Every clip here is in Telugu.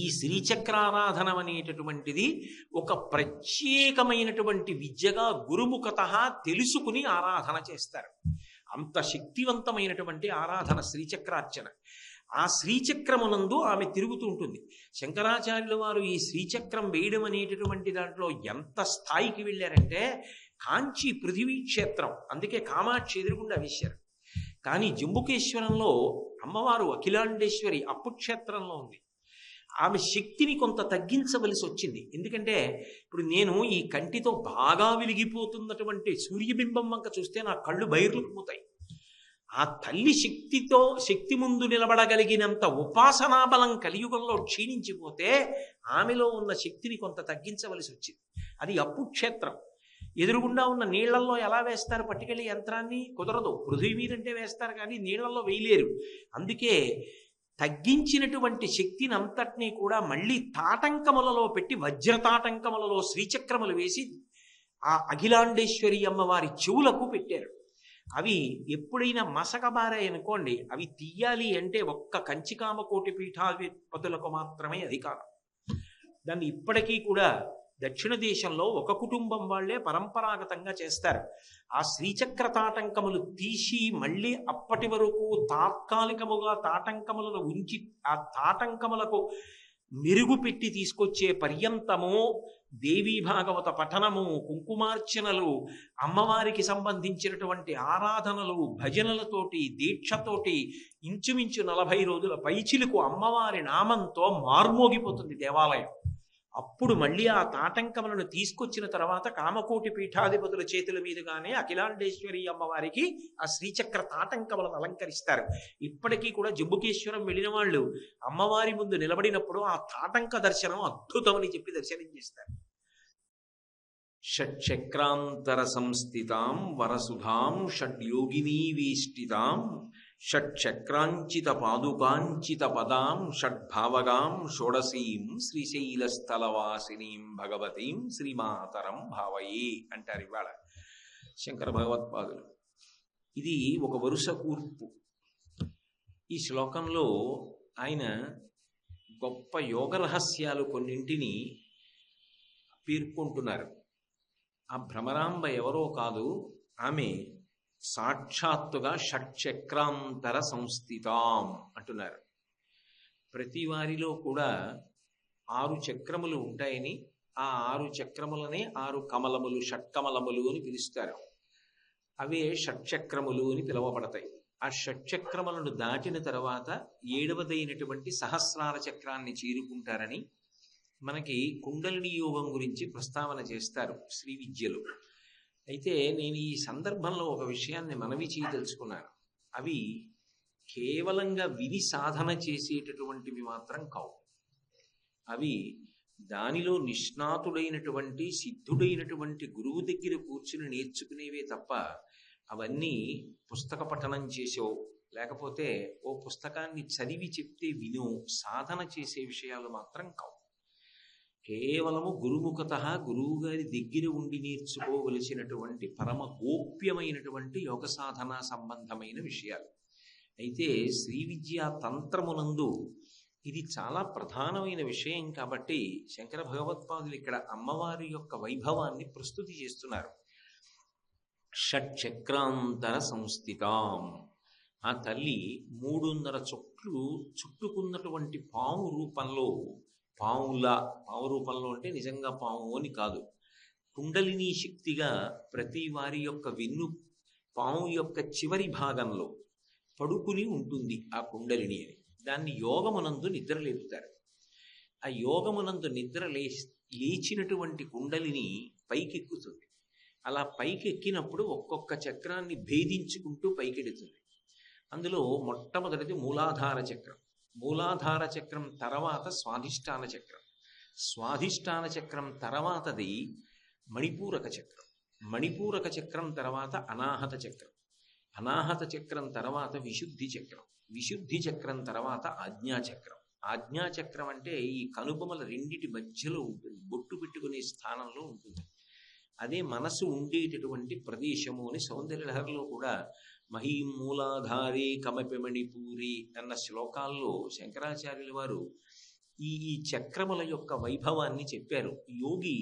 ఈ శ్రీచక్రారాధనం అనేటటువంటిది ఒక ప్రత్యేకమైనటువంటి విద్యగా గురుముఖత తెలుసుకుని ఆరాధన చేస్తారు. అంత శక్తివంతమైనటువంటి ఆరాధన శ్రీచక్రార్చన. ఆ శ్రీచక్రమునందు ఆమె తిరుగుతూ ఉంటుంది. శంకరాచార్యుల వారు ఈ శ్రీచక్రం వేయడం అనేటటువంటి దాంట్లో ఎంత స్థాయికి వెళ్ళారంటే, కాంచి పృథివీ క్షేత్రం, అందుకే కామాక్షి ఎదురుగుండా వేశారు. కానీ జంబుకేశ్వరంలో అమ్మవారు అఖిలాండేశ్వరి అప్పుక్షేత్రంలో ఉంది. ఆమె శక్తిని కొంత తగ్గించవలసి వచ్చింది. ఎందుకంటే ఇప్పుడు నేను ఈ కంటితో బాగా వెలిగిపోతున్నటువంటి సూర్యబింబం వంక చూస్తే నా కళ్ళు బైర్లు పోతాయి. ఆ తల్లి శక్తి ముందు నిలబడగలిగినంత ఉపాసనా బలం కలియుగంలో క్షీణించిపోతే ఆమెలో ఉన్న శక్తిని కొంత తగ్గించవలసి వచ్చింది. అది అప్పుక్షేత్రం. ఎదురుగుండా ఉన్న నీళ్లలో ఎలా వేస్తారు పట్టుకెళ్ళి యంత్రాన్ని? కుదరదు. పృథ్వీ మీదంటే వేస్తారు కానీ నీళ్లలో వేయలేరు. అందుకే తగ్గించినటువంటి శక్తిని అంతటినీ కూడా మళ్ళీ తాటంకములలో పెట్టి, వజ్రతాటంకములలో శ్రీచక్రములు వేసి ఆ అఖిలాండేశ్వరి అమ్మవారి చెవులకు పెట్టారు. అవి ఎప్పుడైనా మసకబారాయనుకోండి, అవి తీయాలి అంటే ఒక్క కంచికామకోటి పీఠాధిపతులకు మాత్రమే అధికారం. దాన్ని ఇప్పటికీ కూడా దక్షిణ దేశంలో ఒక కుటుంబం వాళ్లే పరంపరాగతంగా చేస్తారు. ఆ శ్రీచక్ర తాటంకములు తీసి మళ్ళీ అప్పటి వరకు తాత్కాలికముగా తాటంకములను ఉంచి ఆ తాటంకములకు మెరుగు పెట్టి తీసుకొచ్చే పర్యంతము దేవీ భాగవత పఠనము, కుంకుమార్చనలు, అమ్మవారికి సంబంధించినటువంటి ఆరాధనలు, భజనలతోటి, దీక్షతోటి ఇంచుమించు 40 రోజుల పైచిలకు అమ్మవారి నామంతో మార్మోగిపోతుంది దేవాలయం. అప్పుడు మళ్ళీ ఆ తాటంకములను తీసుకొచ్చిన తర్వాత కామకోటి పీఠాధిపతుల చేతుల మీదుగానే అఖిలాండేశ్వరి అమ్మవారికి ఆ శ్రీచక్ర తాటంకములను అలంకరిస్తారు. ఇప్పటికీ కూడా జంబుకేశ్వరం వెళ్ళిన వాళ్ళు అమ్మవారి ముందు నిలబడినప్పుడు ఆ తాటంక దర్శనం అద్భుతమని చెప్పి దర్శనం చేస్తారు. షట్చక్రాంతర సంస్థితాం వరసుధాం షడ్యోగినీ వేష్టితాం షట్చక్రాంచిత పాదుకాంచిత పదాం షడ్భావగాం షోడశీం శ్రీశైలస్థలవాసినీం భగవతీం శ్రీమాతరం భావయే అంటారు ఇవాళ శంకర భగవత్పాదులు. ఇది ఒక వరుస కూర్పు. ఈ శ్లోకంలో ఆయన గొప్ప యోగ రహస్యాలు కొన్నింటిని పేర్కొంటున్నారు. ఆ భ్రమరాంబ ఎవరో కాదు, ఆమె సాక్షాత్తుగా షట్చక్రాంతర సంస్థితాం అంటున్నారు. ప్రతి వారిలో కూడా 6 చక్రములు ఉంటాయని, ఆ 6 చక్రములనే 6 కమలములు, షట్కమలములు అని పిలుస్తారు. అవే షట్చక్రములు అని పిలువబడతాయి. ఆ షట్చక్రములను దాటిన తర్వాత 7వదైనటువంటి సహస్రార చక్రాన్ని చేరుకుంటారని మనకి కుండలిని యోగం గురించి ప్రస్తావన చేస్తారు శ్రీ విద్యలు. అయితే నేను ఈ సందర్భంలో ఒక విషయాన్ని మనవి చేయదలుచుకున్నాను. అవి కేవలంగా విని సాధన చేసేటటువంటివి మాత్రం కావు. అవి దానిలో నిష్ణాతుడైనటువంటి సిద్ధుడైనటువంటి గురువు దగ్గర కూర్చుని నేర్చుకునేవే తప్ప అవన్నీ పుస్తక పఠనం చేసో లేకపోతే ఓ పుస్తకాన్ని చదివి చెప్తే వినో సాధన చేసే విషయాలు మాత్రం కావు. కేవలము గురుముఖత గురువు గారి దగ్గర ఉండి నేర్చుకోవలసినటువంటి పరమ గోప్యమైనటువంటి యోగ సాధన సంబంధమైన విషయాలు. అయితే శ్రీ విద్యా తంత్రమునందు ఇది చాలా ప్రధానమైన విషయం కాబట్టి శంకర భగవత్పాదులు ఇక్కడ అమ్మవారి యొక్క వైభవాన్ని ప్రస్తుతి చేస్తున్నారు. షట్చక్రాంతర సంస్థితాం. ఆ తల్లి 300 చుట్లు చుట్టుకున్నటువంటి పాము రూపంలో, పాము రూపంలో అంటే నిజంగా పాము అని కాదు, కుండలిని శక్తిగా ప్రతి వారి యొక్క వెన్ను పాము యొక్క చివరి భాగంలో పడుకుని ఉంటుంది ఆ కుండలిని అని. దాన్ని యోగమునందు నిద్ర లేపుతారు. ఆ యోగమునందు నిద్ర లేచినటువంటి కుండలిని పైకెక్కుతుంది. అలా పైకెక్కినప్పుడు ఒక్కొక్క చక్రాన్ని భేదించుకుంటూ పైకెడుతుంది. అందులో మొట్టమొదటిది మూలాధార చక్రం. మూలాధార చక్రం తర్వాత స్వాధిష్టాన చక్రం. స్వాధిష్టాన చక్రం తర్వాతది మణిపూరక చక్రం. మణిపూరక చక్రం తర్వాత అనాహత చక్రం. అనాహత చక్రం తర్వాత విశుద్ధి చక్రం. విశుద్ధి చక్రం తర్వాత ఆజ్ఞాచక్రం. ఆజ్ఞాచక్రం అంటే ఈ కనుబొమల రెండిటి మధ్యలో ఉంటుంది, బొట్టు పెట్టుకునే స్థానంలో ఉంటుంది. అదే మనసు ఉండేటటువంటి ప్రదేశము అని సౌందర్యలహరిలో కూడా మహీం మూలాధారే కమపి మణిపూరి అన్న శ్లోకాల్లో శంకరాచార్యుల వారు ఈ చక్రముల యొక్క వైభవాన్ని చెప్పారు. యోగి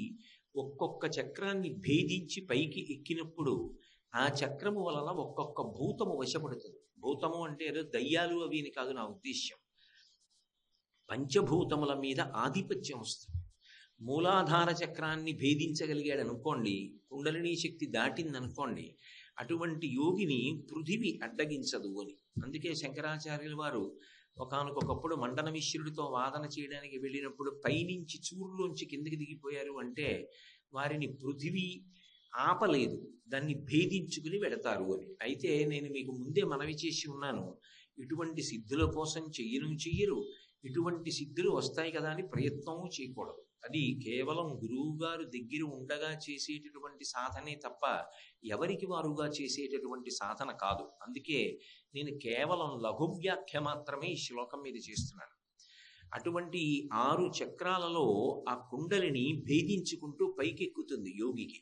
ఒక్కొక్క చక్రాన్ని భేదించి పైకి ఎక్కినప్పుడు ఆ చక్రము వలన ఒక్కొక్క భూతము వశపడుతుంది. భూతము అంటే ఏదో దయ్యాలు అవి అని కాదు నా ఉద్దేశ్యం. పంచభూతముల మీద ఆధిపత్యం వస్తుంది. మూలాధార చక్రాన్ని భేదించగలిగాడు అనుకోండి, కుండలినీ శక్తి దాటిందనుకోండి, అటువంటి యోగిని పృథివి అడ్డగించదు అని. అందుకే శంకరాచార్యుల వారు ఒకానొకప్పుడు మండన మిశ్రుడితో వాదన చేయడానికి వెళ్ళినప్పుడు పైనుంచి చూరులోంచి కిందకి దిగిపోయారు అంటే వారిని పృథివీ ఆపలేదు, దాన్ని భేదించుకుని వెడతారు అని. అయితే నేను మీకు ముందే మనవి చేసి ఉన్నాను, ఇటువంటి సిద్ధుల కోసం చెయ్యరు, ఇటువంటి సిద్ధులు వస్తాయి కదా అని ప్రయత్నము చేయకూడదు. అది కేవలం గురువు గారు దగ్గర ఉండగా చేసేటటువంటి సాధనే తప్ప ఎవరికి వారుగా చేసేటటువంటి సాధన కాదు. అందుకే నేను కేవలం లఘువ్యాఖ్య మాత్రమే ఈ శ్లోకం మీద చేస్తున్నాను. అటువంటి 6 చక్రాలలో ఆ కుండలిని భేదించుకుంటూ పైకెక్కుతుంది యోగికి.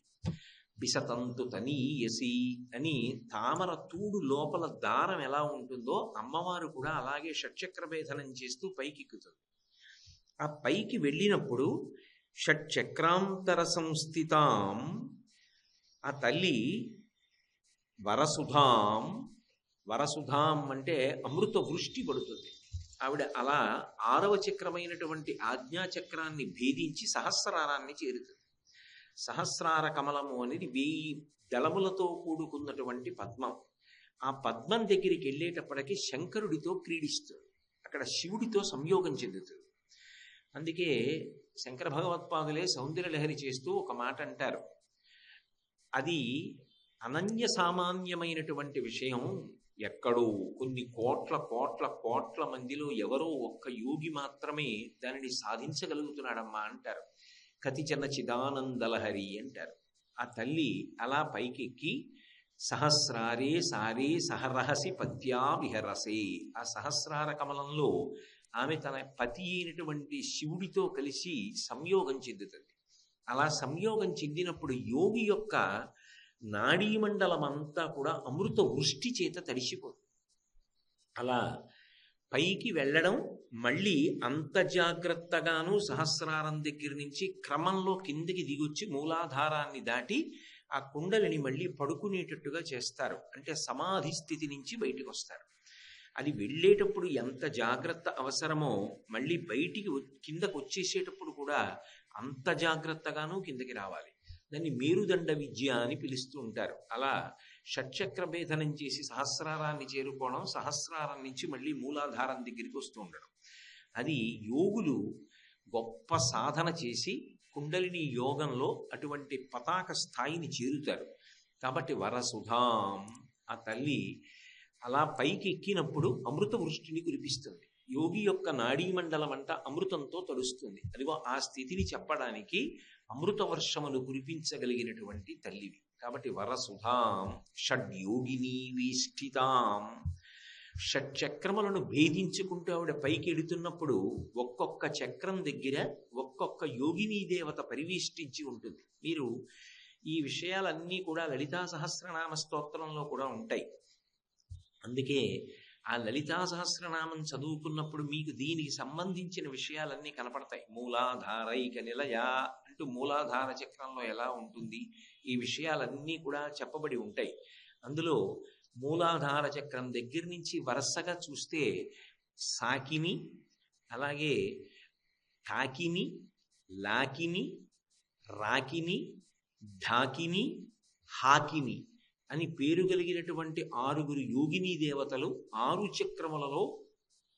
బిసతంతు తనీయసి అని తామర తూడు లోపల దారం ఎలా ఉంటుందో అమ్మవారు కూడా అలాగే షట్చక్ర భేదనం చేస్తూ పైకెక్కుతుంది. ఆ పైకి వెళ్ళినప్పుడు షట్చక్రాంతర సంస్థితాం ఆ తల్లి వరసుధాం అంటే అమృత వృష్టి పడుతుంది. ఆవిడ అలా 6వ చక్రమైనటువంటి ఆజ్ఞాచక్రాన్ని భేదించి సహస్రారాన్ని చేరుతుంది. సహస్రార కమలము అనేది 1000 దళములతో కూడుకున్నటువంటి పద్మం. ఆ పద్మం దగ్గరికి వెళ్ళేటప్పటికి శంకరుడితో క్రీడిస్తుంది, అక్కడ శివుడితో సంయోగం చెందుతుంది. అందుకే శంకర భగవత్పాదులే సౌందర్యలహరి చేస్తూ ఒక మాట అంటారు, అది అనన్య సామాన్యమైనటువంటి విషయం. ఎక్కడో కొన్ని కోట్ల కోట్ల కోట్ల మందిలో ఎవరో ఒక్క యోగి మాత్రమే దానిని సాధించగలుగుతున్నాడమ్మా అంటారు. కతిచన చిదానందలహరి అంటారు. ఆ తల్లి అలా పైకెక్కి సహస్రారే సారే సహరహసి పత్యా విహరసే, ఆ సహస్రార కమలంలో ఆమె తన పతి అయినటువంటి శివుడితో కలిసి సంయోగం చెందుతుంది. అలా సంయోగం చెందినప్పుడు యోగి యొక్క నాడీమండలం అంతా కూడా అమృత వృష్టి చేత తడిసిపోతుంది. అలా పైకి వెళ్ళడం, మళ్ళీ అంత జాగ్రత్తగాను సహస్రారం దగ్గర నుంచి క్రమంలో కిందికి దిగొచ్చి మూలాధారాన్ని దాటి ఆ కుండలిని మళ్ళీ పడుకునేటట్టుగా చేస్తారు. అంటే సమాధి స్థితి నుంచి బయటికి వస్తారు. అది వెళ్ళేటప్పుడు ఎంత జాగ్రత్త అవసరమో మళ్ళీ బయటికి కిందకు వచ్చేసేటప్పుడు కూడా అంత జాగ్రత్తగాను కిందకి రావాలి. దాన్ని మేరుదండ విద్య అని పిలుస్తూ ఉంటారు. అలా షట్చక్ర భేదనం చేసి సహస్రారాన్ని చేరుకోవడం, సహస్రారం నుంచి మళ్ళీ మూలాధారం దగ్గరికి వస్తూ ఉండడం, అది యోగులు గొప్ప సాధన చేసి కుండలిని యోగంలో అటువంటి పతాక స్థాయిని చేరుతారు. కాబట్టి వరసుధాం ఆ తల్లి అలా పైకి ఎక్కినప్పుడు అమృత వృష్టిని కురిపిస్తుంది. యోగి యొక్క నాడీమండలం అంతా అమృతంతో తడుస్తుంది. అదిగో ఆ స్థితిని చెప్పడానికి అమృత వర్షమును కురిపించగలిగినటువంటి తల్లివి. కాబట్టి వరసుధాం షడ్యోగిని వేష్టితాం, షట్చక్రములను భేదించుకుంటూ ఆవిడ పైకి ఎడుతున్నప్పుడు ఒక్కొక్క చక్రం దగ్గర ఒక్కొక్క యోగిని దేవత పరివేష్టించి ఉంటుంది. మీరు ఈ విషయాలన్నీ కూడా లలితా సహస్రనామ స్తోత్రంలో కూడా ఉంటాయి. అందుకే ఆ లలితా సహస్రనామం చదువుకున్నప్పుడు మీకు దీనికి సంబంధించిన విషయాలన్నీ కనపడతాయి. మూలాధారైక నిలయ అంటూ మూలాధార చక్రంలో ఎలా ఉంటుంది, ఈ విషయాలన్నీ కూడా చెప్పబడి ఉంటాయి. అందులో మూలాధార చక్రం దగ్గర నుంచి వరుసగా చూస్తే సాకిని, అలాగే కాకిని, లాకిని, రాకిని, ఢాకిని, హాకిని అని పేరు కలిగినటువంటి 6 యోగిని దేవతలు 6 చక్రములలో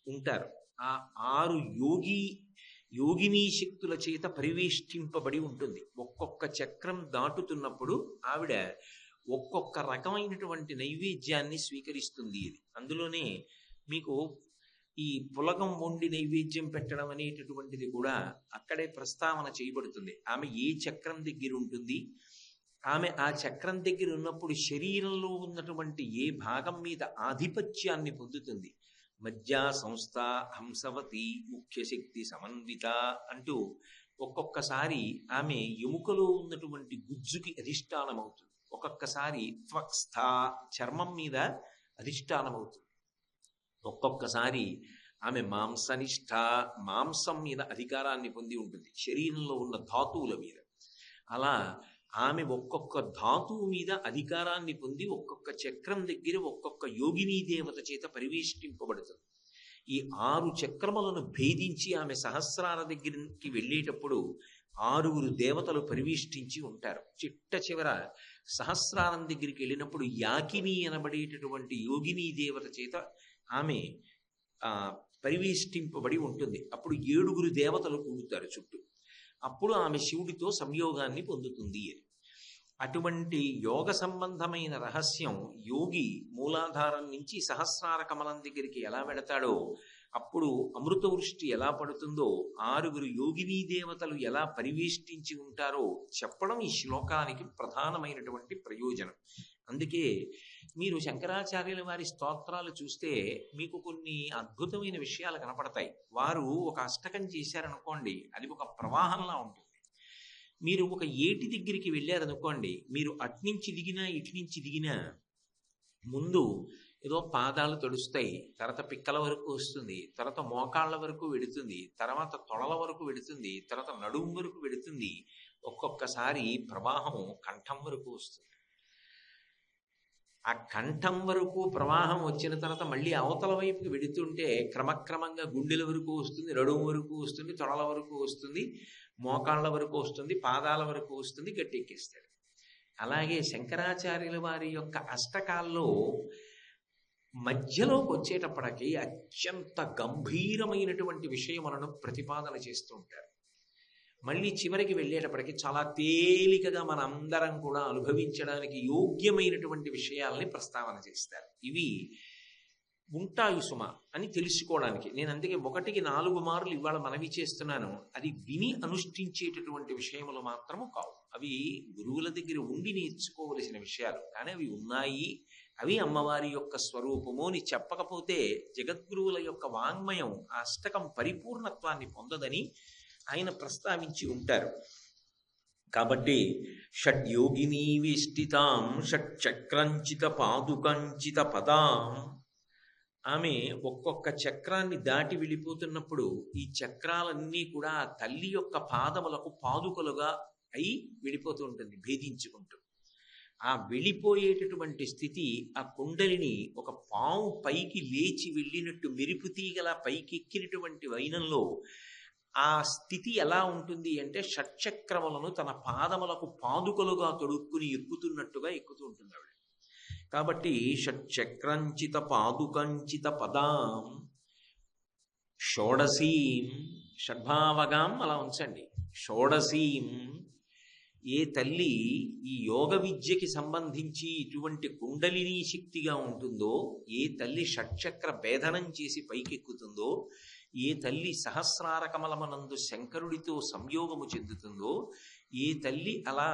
ఉంటారు. ఆ 6 యోగిని శక్తుల చేత పరివేష్టింపబడి ఉంటుంది. ఒక్కొక్క చక్రం దాటుతున్నప్పుడు ఆవిడ ఒక్కొక్క రకమైనటువంటి నైవేద్యాన్ని స్వీకరిస్తుంది. ఇది అందులోనే మీకు ఈ పులగం వండి నైవేద్యం పెట్టడం అనేటటువంటిది కూడా అక్కడే ప్రస్తావన చేయబడుతుంది. ఆమె ఏ చక్రం దగ్గర ఉంటుంది, ఆమె ఆ చక్రం దగ్గర ఉన్నప్పుడు శరీరంలో ఉన్నటువంటి ఏ భాగం మీద ఆధిపత్యాన్ని పొందుతుంది. మధ్యా సంస్థ హంసవతి ముఖ్య శక్తి సమన్విత అంటూ ఒక్కొక్కసారి ఆమె ఎముకలో ఉన్నటువంటి గుజ్జుకి అధిష్టానం అవుతుంది. ఒక్కొక్కసారి త్వక్స్థ చర్మం మీద అధిష్టానం అవుతుంది. ఒక్కొక్కసారి ఆమె మాంసనిష్ట, మాంసం మీద అధికారాన్ని పొంది ఉంటుంది, శరీరంలో ఉన్న ధాతువుల మీద. అలా ఆమె ఒక్కొక్క ధాతువు మీద అధికారాన్ని పొంది ఒక్కొక్క చక్రం దగ్గర ఒక్కొక్క యోగినీ దేవత చేత పరివేష్టింపబడుతుంది. ఈ 6 చక్రములను భేదించి ఆమె సహస్రాల దగ్గరికి వెళ్ళేటప్పుడు 6 దేవతలు పరివేష్టించి ఉంటారు. చిట్ట చివర సహస్రారం దగ్గరికి వెళ్ళినప్పుడు యాకిని అనబడేటటువంటి యోగినీ దేవత చేత ఆమె పరివేష్టింపబడి ఉంటుంది. అప్పుడు 7 దేవతలు కూడుతారు చుట్టూ. అప్పుడు ఆమె శివుడితో సంయోగాన్ని పొందుతుంది అని. అటువంటి యోగ సంబంధమైన రహస్యం యోగి మూలాధారం నుంచి సహస్రార కమలం దగ్గరికి ఎలా వెడతాడో, అప్పుడు అమృత వృష్టి ఎలా పడుతుందో, 6 యోగినీ దేవతలు ఎలా పరివేష్టించి ఉంటారో చెప్పడం ఈ శ్లోకానికి ప్రధానమైనటువంటి ప్రయోజనం. అందుకే మీరు శంకరాచార్యుల వారి స్తోత్రాలు చూస్తే మీకు కొన్ని అద్భుతమైన విషయాలు కనపడతాయి. వారు ఒక అష్టకం చేశారనుకోండి, అది ఒక ప్రవాహంలా ఉంటుంది. మీరు ఒక ఏటి దగ్గరికి వెళ్ళారనుకోండి, మీరు అట్నుంచి దిగినా ఇటునుంచి దిగినా ముందు ఏదో పాదాలు తడుస్తాయి, తర్వాత పిక్కల వరకు వస్తుంది, తర్వాత మోకాళ్ళ వరకు వెడుతుంది, తర్వాత తొడల వరకు వెడుతుంది, తర్వాత నడుము వరకు వెడుతుంది, ఒక్కొక్కసారి ప్రవాహం కంఠం వరకు వస్తుంది. ఆ కంఠం వరకు ప్రవాహం వచ్చిన తర్వాత మళ్ళీ అవతల వైపుకి వెడుతుంటే క్రమక్రమంగా గుండెల వరకు వస్తుంది, నడుము వరకు వస్తుంది, తొడల వరకు వస్తుంది, మోకాళ్ళ వరకు వస్తుంది, పాదాల వరకు వస్తుంది, గట్టెక్కిస్తాడు. అలాగే శంకరాచార్యుల వారి యొక్క అష్టకాల్లో మధ్యలోకి వచ్చేటప్పటికి అత్యంత గంభీరమైనటువంటి విషయములను ప్రతిపాదన చేస్తూ ఉంటారు. మళ్ళీ చివరికి వెళ్ళేటప్పటికి చాలా తేలికగా మనందరం కూడా అనుభవించడానికి యోగ్యమైనటువంటి విషయాల్ని ప్రస్తావన చేస్తారు. ఇవి ఉంటాయి సుమ అని తెలుసుకోవడానికి. నేను అందుకే 1కి 4 మార్లు ఇవాళ మనవి చేస్తున్నాను. అది విని అనుష్ఠించేటటువంటి విషయములు మాత్రము కావు. అవి గురువుల దగ్గర ఉండి నేర్చుకోవలసిన విషయాలు. కానీ అవి ఉన్నాయి, అవి అమ్మవారి యొక్క స్వరూపము అని చెప్పకపోతే జగద్గురువుల యొక్క వాంగ్మయం ఆ అష్టకం పరిపూర్ణత్వాన్ని పొందదని ఆయన ప్రస్తావించి ఉంటారు. కాబట్టి షడ్యోగినీ వేష్టితాం షట్చక్రంచిత పాదుకంచిత పదాం, ఆమె ఒక్కొక్క చక్రాన్ని దాటి వెళ్ళిపోతున్నప్పుడు ఈ చక్రాలన్నీ కూడా తల్లి యొక్క పాదములకు పాదుకలుగా అయి వెళ్ళిపోతూ ఉంటుంది, భేదించుకుంటూ. ఆ వెళ్ళిపోయేటటువంటి స్థితి, ఆ కుండలిని ఒక పాము పైకి లేచి వెళ్ళినట్టు మెరుపు తీగల పైకి ఎక్కినటువంటి వైనంలో ఆ స్థితి ఎలా ఉంటుంది అంటే షట్చక్రములను తన పాదములకు పాదుకలుగా తొడుక్కుని ఎక్కుతున్నట్టుగా ఎక్కుతూ ఉంటుంది ఆవిడ. కాబట్టి షట్చక్రంచిత పాదుకంచిత పదాం షోడసీం, షడ్భావగాం అలా ఉంచండి. షోడసీం, ఏ తల్లి ఈ యోగ విద్యకి సంబంధించి ఇటువంటి కుండలినీ శక్తిగా ఉంటుందో, ఏ తల్లి షట్చక్ర భేదనం చేసి పైకెక్కుతుందో, ఏ తల్లి సహస్రార కమలమనందు శంకరుడితో సంయోగము చెందుతుందో, ఏ తల్లి అలా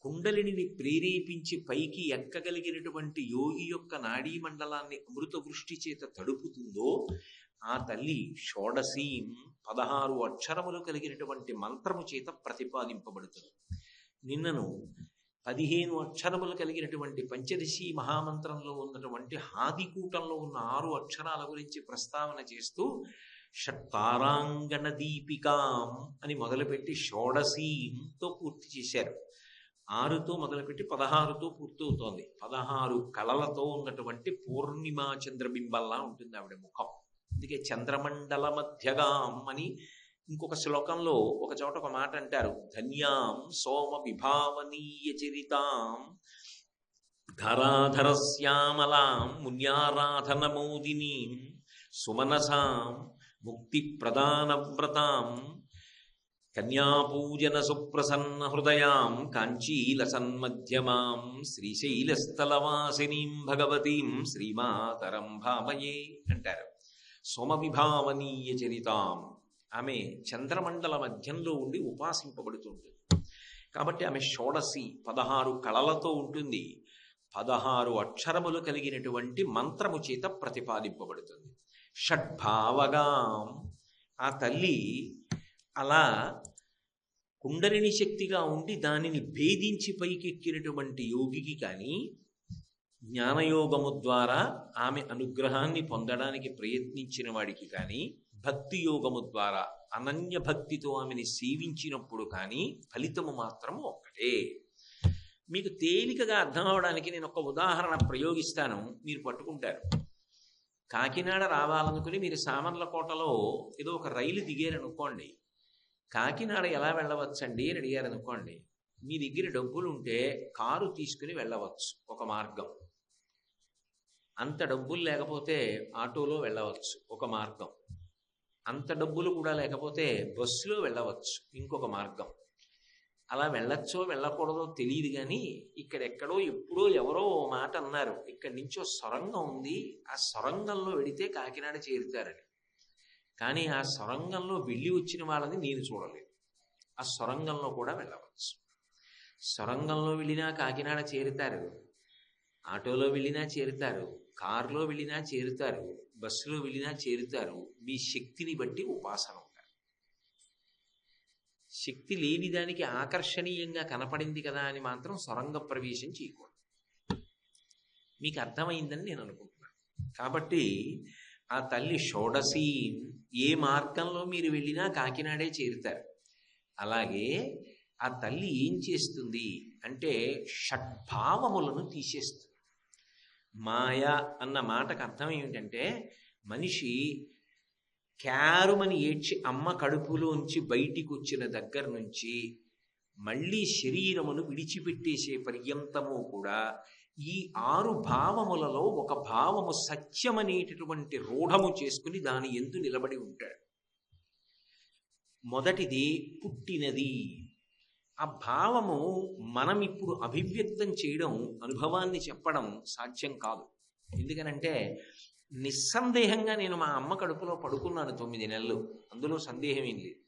కుండలిని ప్రేరేపించి పైకి ఎక్కగలిగినటువంటి యోగి యొక్క నాడీ మండలాన్ని అమృత వృష్టి చేత తడుపుతుందో, ఆ తల్లి షోడసీం 16 అక్షరములు కలిగినటువంటి మంత్రము చేత ప్రతిపాదింపబడుతుంది. నిన్నను 15 అక్షరములు కలిగినటువంటి పంచదశి మహామంత్రంలో ఉన్నటువంటి హాదికూటంలో ఉన్న 6 అక్షరాల గురించి ప్రస్తావన చేస్తూ షట్తారాంగణ దీపికాం అని మొదలుపెట్టి షోడసీంతో పూర్తి చేశారు. 6తో మొదలుపెట్టి 16తో పూర్తవుతోంది. 16 కళలతో ఉన్నటువంటి పూర్ణిమా చంద్రబింబల్లా ఉంటుంది ఆవిడ ముఖం. అందుకే చంద్రమండల మధ్యగాం అని ఇంకొక శ్లోకంలో ఒక చోట ఒక మాట అంటారు, ధన్యాం సోమ విభావనీయ చరితాం ధరాధరశ్యామలాం మున్యారాధన మోదినీం సుమనసాం ముక్తి ప్రదాన వ్రతాం కన్యాపూజన సుప్రసన్న హృదయాం కాంచీలసన్మధ్యమాం శ్రీశైలస్థలవాసినీం భగవతీం శ్రీమాతరం భావయే అంటారు. సోమవిభావనీయ చరితాం, ఆమె చంద్రమండల మధ్యంలో ఉండి ఉపాసింపబడుతుంటుంది. కాబట్టి ఆమె షోడసి 16 కళలతో ఉంటుంది. 16 అక్షరములు కలిగినటువంటి మంత్రము చేత ప్రతిపాదింపబడుతుంది. షడ్భావగాం, ఆ తల్లి అలా కుండలిని శక్తిగా ఉండి దానిని భేదించి పైకెక్కినటువంటి యోగికి కానీ జ్ఞానయోగము ద్వారా ఆమె అనుగ్రహాన్ని పొందడానికి ప్రయత్నించిన వాడికి కానీ, భక్తి యోగము ద్వారా అనన్య భక్తితో ఆమెని సేవించినప్పుడు కానీ ఫలితము మాత్రం ఒక్కటే. మీకు తేలికగా అర్థం అవడానికి నేను ఒక ఉదాహరణ ప్రయోగిస్తాను, మీరు పట్టుకుంటారు. కాకినాడ రావాలనుకుని మీరు సామర్లకోటలో ఏదో ఒక రైలు దిగారనుకోండి, కాకినాడ ఎలా వెళ్ళవచ్చండి అని అడిగారనుకోండి, మీ దగ్గర డబ్బులు ఉంటే కారు తీసుకుని వెళ్ళవచ్చు ఒక మార్గం. అంత డబ్బులు లేకపోతే ఆటోలో వెళ్ళవచ్చు ఒక మార్గం. అంత డబ్బులు కూడా లేకపోతే బస్సులో వెళ్ళవచ్చు ఇంకొక మార్గం. అలా వెళ్ళొచ్చో వెళ్ళకూడదో తెలియదు, కానీ ఇక్కడెక్కడో ఎప్పుడో ఎవరో ఓ మాట అన్నారు, ఇక్కడి నుంచి ఓ సొరంగం ఉంది, ఆ సొరంగంలో వెడితే కాకినాడ చేరుతారని. కానీ ఆ సొరంగంలో వెళ్ళి వచ్చిన వాళ్ళని నేను చూడలేదు. ఆ సొరంగంలో కూడా వెళ్ళవచ్చు. సొరంగంలో వెళ్ళినా కాకినాడ చేరుతారు, ఆటోలో వెళ్ళినా చేరుతారు, కారులో వెళ్ళినా చేరుతారు, బస్సులో వెళ్ళినా చేరుతారు. మీ శక్తిని బట్టి ఉపాసన ఉండాలి. శక్తి లేని దానికి ఆకర్షణీయంగా కనపడింది కదా అని మాత్రం సొరంగ ప్రవేశం చేయకూడదు. మీకు అర్థమైందని నేను అనుకుంటున్నాను. కాబట్టి ఆ తల్లి షోడశీ, ఏ మార్గంలో మీరు వెళ్ళినా కాకినాడే చేరుతారు. అలాగే ఆ తల్లి ఏం చేస్తుంది అంటే షడ్భావములను తీసేస్తుంది. మాయ అన్న మాటకు అర్థం ఏమిటంటే, మనిషి క్యారుమని ఏడ్చి అమ్మ కడుపులోంచి బయటికి వచ్చిన దగ్గర నుంచి మళ్ళీ శరీరమును విడిచిపెట్టేసే పర్యంతము కూడా ఈ 6 భావములలో ఒక భావము సత్యమనేటటువంటి రూఢము చేసుకుని దాని యందు నిలబడి ఉంటాడు. మొదటిది పుట్టినది. ఆ భావము మనం ఇప్పుడు అభివ్యక్తం చేయడం, అనుభవాన్ని చెప్పడం సాధ్యం కాదు. ఎందుకనంటే నిస్సందేహంగా నేను మా అమ్మ కడుపులో పడుకున్నాను 9 నెలలు, అందులో సందేహం ఏం లేదు.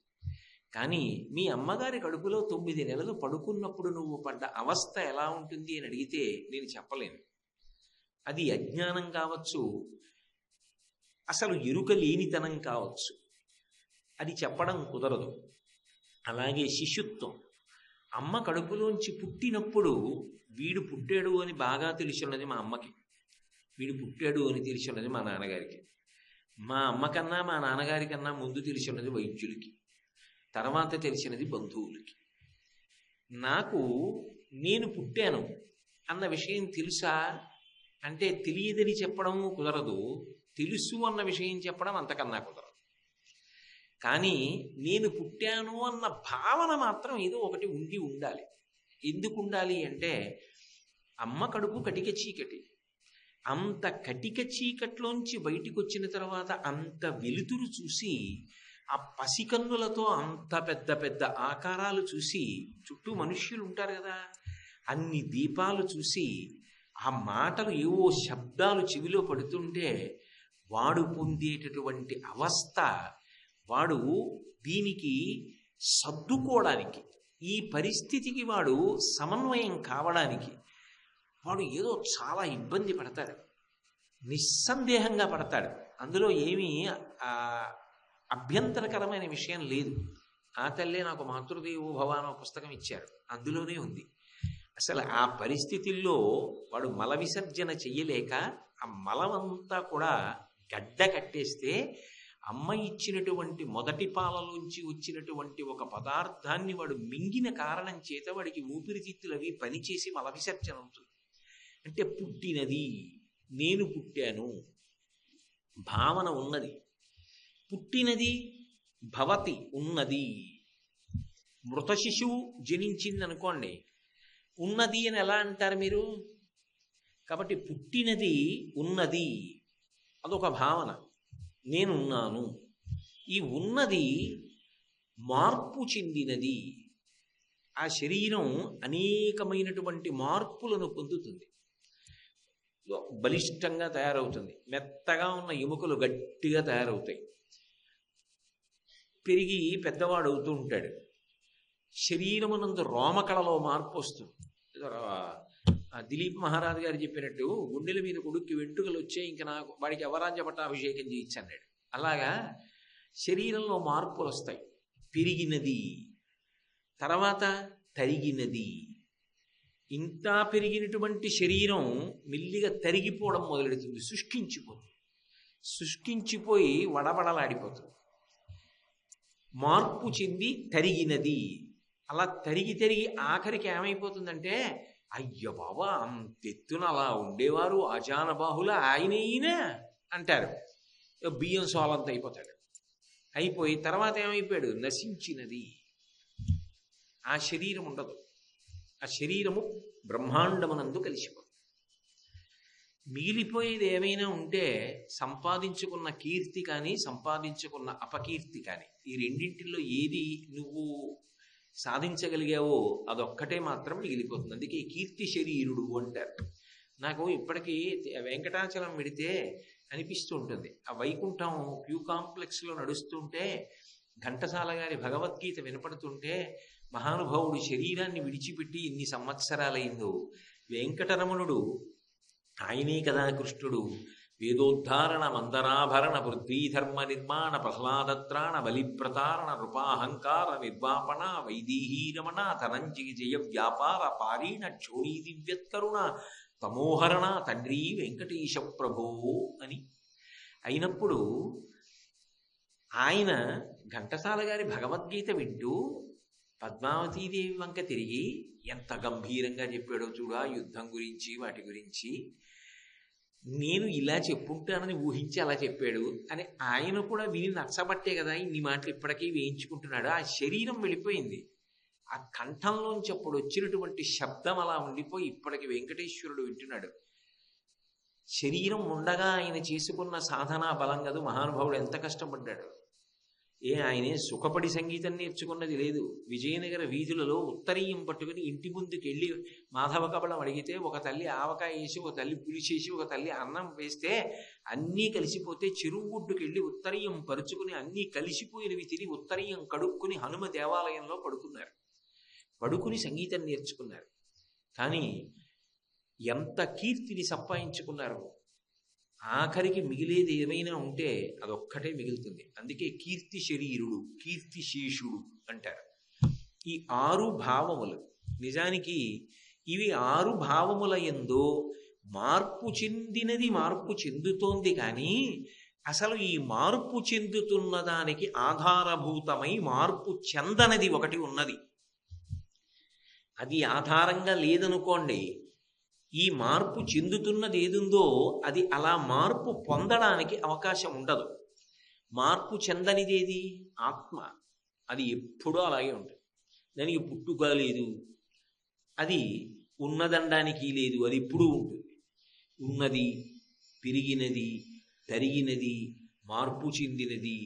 కానీ మీ అమ్మగారి కడుపులో 9 నెలలు పడుకున్నప్పుడు నువ్వు పడ్డ అవస్థ ఎలా ఉంటుంది అని అడిగితే నేను చెప్పలేను. అది అజ్ఞానం కావచ్చు, అసలు ఎరుక లేనితనం కావచ్చు, అది చెప్పడం కుదరదు. అలాగే శిశుత్వం. అమ్మ కడుపులోంచి పుట్టినప్పుడు వీడు పుట్టాడు అని బాగా తెలిసిన్నది మా అమ్మకి, వీడు పుట్టాడు అని తెలిసిన్నది మా నాన్నగారికి. మా అమ్మ కన్నా మా నాన్నగారి కన్నా ముందు తెలిసిన్నది వైద్యులకి, తర్వాత తెలిసినది బంధువులకి. నాకు నేను పుట్టాను అన్న విషయం తెలుసా అంటే తెలియదని చెప్పడం కుదరదు, తెలుసు అన్న విషయం చెప్పడం అంతకన్నా కుదరదు. కానీ నేను పుట్టాను అన్న భావన మాత్రం ఏదో ఒకటి ఉండాలి. ఎందుకు ఉండాలి అంటే అమ్మ కడుపు కటిక చీకటి, అంత కటిక చీకట్లోంచి బయటికి వచ్చిన తర్వాత అంత వెలుతురు చూసి, ఆ పసికన్నులతో అంత పెద్ద పెద్ద ఆకారాలు చూసి, చుట్టూ మనుష్యులు ఉంటారు కదా, అన్ని దీపాలు చూసి, ఆ మాటలు ఏవో శబ్దాలు చెవిలో పడుతుంటే వాడు పొందేటటువంటి అవస్థ, వాడు దీనికి సర్దుకోవడానికి, ఈ పరిస్థితికి వాడు సమన్వయం కావడానికి వాడు ఏదో చాలా ఇబ్బంది పడతాడు, నిస్సందేహంగా పడతాడు. అందులో ఏమీ అభ్యంతరకరమైన విషయం లేదు. ఆ తల్లే నాకు మాతృదేవో భవ అనే పుస్తకం ఇచ్చారు, అందులోనే ఉంది. అసలు ఆ పరిస్థితుల్లో వాడు మల విసర్జన చెయ్యలేక ఆ మలమంతా కూడా గడ్డ కట్టేస్తే అమ్మ ఇచ్చినటువంటి మొదటి పాలలోంచి వచ్చినటువంటి ఒక పదార్థాన్ని వాడు మింగిన కారణం చేత వాడికి ఊపిరితిత్తులు అవి పనిచేసి మల విసర్జన అవుతుంది. అంటే పుట్టినది, నేను పుట్టాను భావన ఉన్నది. పుట్టినది భవతి ఉన్నది. మృత శిశువు జనించింది అనుకోండి, ఉన్నది అని ఎలా అంటారు మీరు? కాబట్టి పుట్టినది ఉన్నది, అదొక భావన. నేనున్నాను. ఈ ఉన్నది మార్పు చెందినది. ఆ శరీరం అనేకమైనటువంటి మార్పులను పొందుతుంది. బలిష్టంగా తయారవుతుంది, మెత్తగా ఉన్న ఎముకలు గట్టిగా తయారవుతాయి, పెరిగి పెద్దవాడు అవుతూ ఉంటాడు. శరీరమునందు రోమకళలో మార్పు వస్తుంది. దిలీప్ మహారాజ్ గారు చెప్పినట్టు గుండెల మీద కొడుక్కి వెంట్రుకలు వచ్చాయి, ఇంకా నాకు వాడికి అవరాజ్య పట్టాభిషేకం చేయొచ్చు అన్నాడు. అలాగా శరీరంలో మార్పులు వస్తాయి. పెరిగినది, తర్వాత తరిగినది, ఇంత పెరిగినటువంటి శరీరం మెల్లిగా తరిగిపోవడం మొదలెడుతుంది, శుష్కించిపోయి వడబడలాడిపోతుంది. మార్పు చెంది తరిగినది. అలా తరిగి ఆఖరికి ఏమైపోతుందంటే, అయ్య బాబా అంతెత్తున అలా ఉండేవారు అజానబాహుల ఆయనైనా అంటారు. బియ్యం సోలంత అయిపోతాడు. అయిపోయి తర్వాత ఏమైపోయాడు? నశించినది. ఆ శరీరం ఉండదు. ఆ శరీరము బ్రహ్మాండమునందు కలిసిపోతుంది. మిగిలిపోయేది ఏమైనా ఉంటే సంపాదించుకున్న కీర్తి కానీ సంపాదించుకున్న అపకీర్తి కానీ, ఈ రెండింటిలో ఏది నువ్వు సాధించగలిగావో అదొక్కటే మాత్రం మిగిలిపోతుంది. అందుకే కీర్తి శరీరుడు అంటారు. నాకు ఇప్పటికీ వెంకటాచలం వెడితే అనిపిస్తూ ఉంటుంది. ఆ వైకుంఠం క్యూ కాంప్లెక్స్లో నడుస్తుంటే ఘంటసాల గారి భగవద్గీత వినపడుతుంటే, మహానుభావుడు శరీరాన్ని విడిచిపెట్టి ఎన్ని సంవత్సరాలైందో, వెంకటరమణుడు ఆయనే కదా కృష్ణుడు, వేదోద్ధారణ మందరాభరణ పృథ్వీధర్మ నిర్మాణ ప్రహ్లాదత్రాణ బలిప్రతారణ నృపాహంకార నిర్వాపణ వైదేహీరమణ ధనంజయ జయ వ్యాపార పారీణ క్షోణీ దివ్యత్కరుణ తమోహరణ తండ్రి వెంకటేశ ప్రభో అని అయినప్పుడు ఆయన ఘంటసాల గారి భగవద్గీత వింటూ పద్మావతీదేవి వంక తిరిగి ఎంత గంభీరంగా చెప్పాడో చూడా, యుద్ధం గురించి వాటి గురించి. నేను ఇలా చెప్పుంటానని ఊహించి అలా చెప్పాడు అని ఆయన కూడా విని నచ్చబట్టే కదా ఇన్ని మాటలు ఇప్పటికీ వేయించుకుంటున్నాడు. ఆ శరీరం వెళ్ళిపోయింది. ఆ కంఠంలోంచి అప్పుడు వచ్చినటువంటి శబ్దం అలా ఉండిపోయి ఇప్పటికి వెంకటేశ్వరుడు వింటున్నాడు. శరీరం ఉండగా ఆయన చేసుకున్న సాధనా బలం కదూ. మహానుభావుడు ఎంత కష్టపడ్డాడు. ఆయనే సుఖపడి సంగీతం నేర్చుకున్నది లేదు. విజయనగర వీధులలో ఉత్తరీయం పట్టుకుని ఇంటి ముందుకు వెళ్ళి మాధవ కబళం అడిగితే ఒక తల్లి ఆవకాయ వేసి, ఒక తల్లి పులిచేసి, ఒక తల్లి అన్నం వేస్తే అన్నీ కలిసిపోతే చెరువు గుడ్డుకు వెళ్ళి ఉత్తరీయం పరుచుకుని అన్నీ కలిసిపోయినవి తిని ఉత్తరీయం కడుక్కుని హనుమ దేవాలయంలో పడుకుని సంగీతం నేర్చుకున్నారు. కానీ ఎంత కీర్తిని సంపాదించుకున్నారు. ఆఖరికి మిగిలేది ఏమైనా ఉంటే అదొక్కటే మిగులుతుంది. అందుకే కీర్తి శరీరుడు, కీర్తి శేషుడు అంటారు. ఈ 6 భావములు నిజానికి ఇవి 6 భావముల యందు మార్పు చెందినది మార్పు చెందుతోంది. కానీ అసలు ఈ మార్పు చెందుతున్న దానికి ఆధారభూతమై మార్పు చెందనది ఒకటి ఉన్నది. అది ఆధారంగా లేదనుకోండి, ఈ మార్పు చెందుతున్నది ఏదుందో అది అలా మార్పు పొందడానికి అవకాశం ఉండదు. మార్పు చెందనిదేది ఆత్మ. అది ఎప్పుడూ అలాగే ఉంటుంది. దానికి పుట్టుక లేదు, అది ఉన్నదనడానికి లేదు, అది ఎప్పుడూ ఉంటుంది. ఉన్నది, పెరిగినది, తరిగినది, మార్పు చెందినది,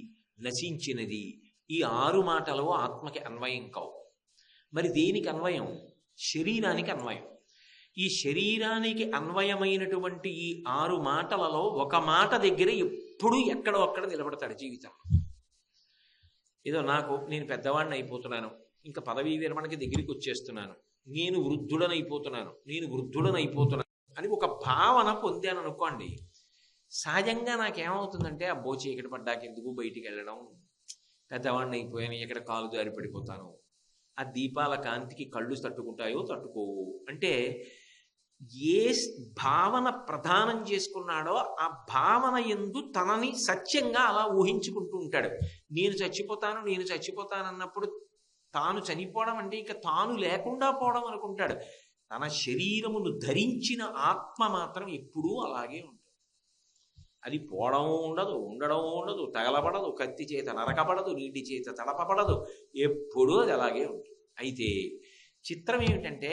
నశించినది, ఈ 6 మాటలు ఆత్మకి అన్వయం కావు. మరి దేనికి అన్వయం? శరీరానికి అన్వయం. ఈ శరీరానికి అన్వయమైనటువంటి ఈ 6 మాటలలో ఒక మాట దగ్గర ఎప్పుడూ ఎక్కడో అక్కడ నిలబడతాడు జీవితం. ఏదో నేను పెద్దవాడిని అయిపోతున్నాను, ఇంకా పదవీ విరమణకి దగ్గరికి వచ్చేస్తున్నాను, నేను వృద్ధుడనైపోతున్నాను అని ఒక భావన పొందాను అనుకోండి. సహజంగా నాకేమవుతుందంటే, అబ్బో చీకటి పడ్డాక ఎందుకు బయటికి వెళ్ళడం, పెద్దవాడిని అయిపోయాను, ఎక్కడ కాలు జారి పడిపోతాను, ఆ దీపాల కాంతికి కళ్ళు తట్టుకుంటాయో తట్టుకోవు అంటే, ఏ భావన ప్రధానం చేసుకున్నాడో ఆ భావన యందు తనని సత్యంగా అలా ఊహించుకుంటూ ఉంటాడు. నేను చచ్చిపోతాను అన్నప్పుడు తాను చనిపోవడం అంటే ఇక తాను లేకుండా పోవడం అనుకుంటాడు. తన శరీరమును ధరించిన ఆత్మ మాత్రం ఎప్పుడూ అలాగే ఉంటుంది. అది పోవడం ఉండదు, ఉండడం ఉండదు, తగలబడదు, కత్తి చేత నరకబడదు, నీటి చేత తడపబడదు, ఎప్పుడూ అది అలాగే ఉంటుంది. అయితే చిత్రం ఏమిటంటే,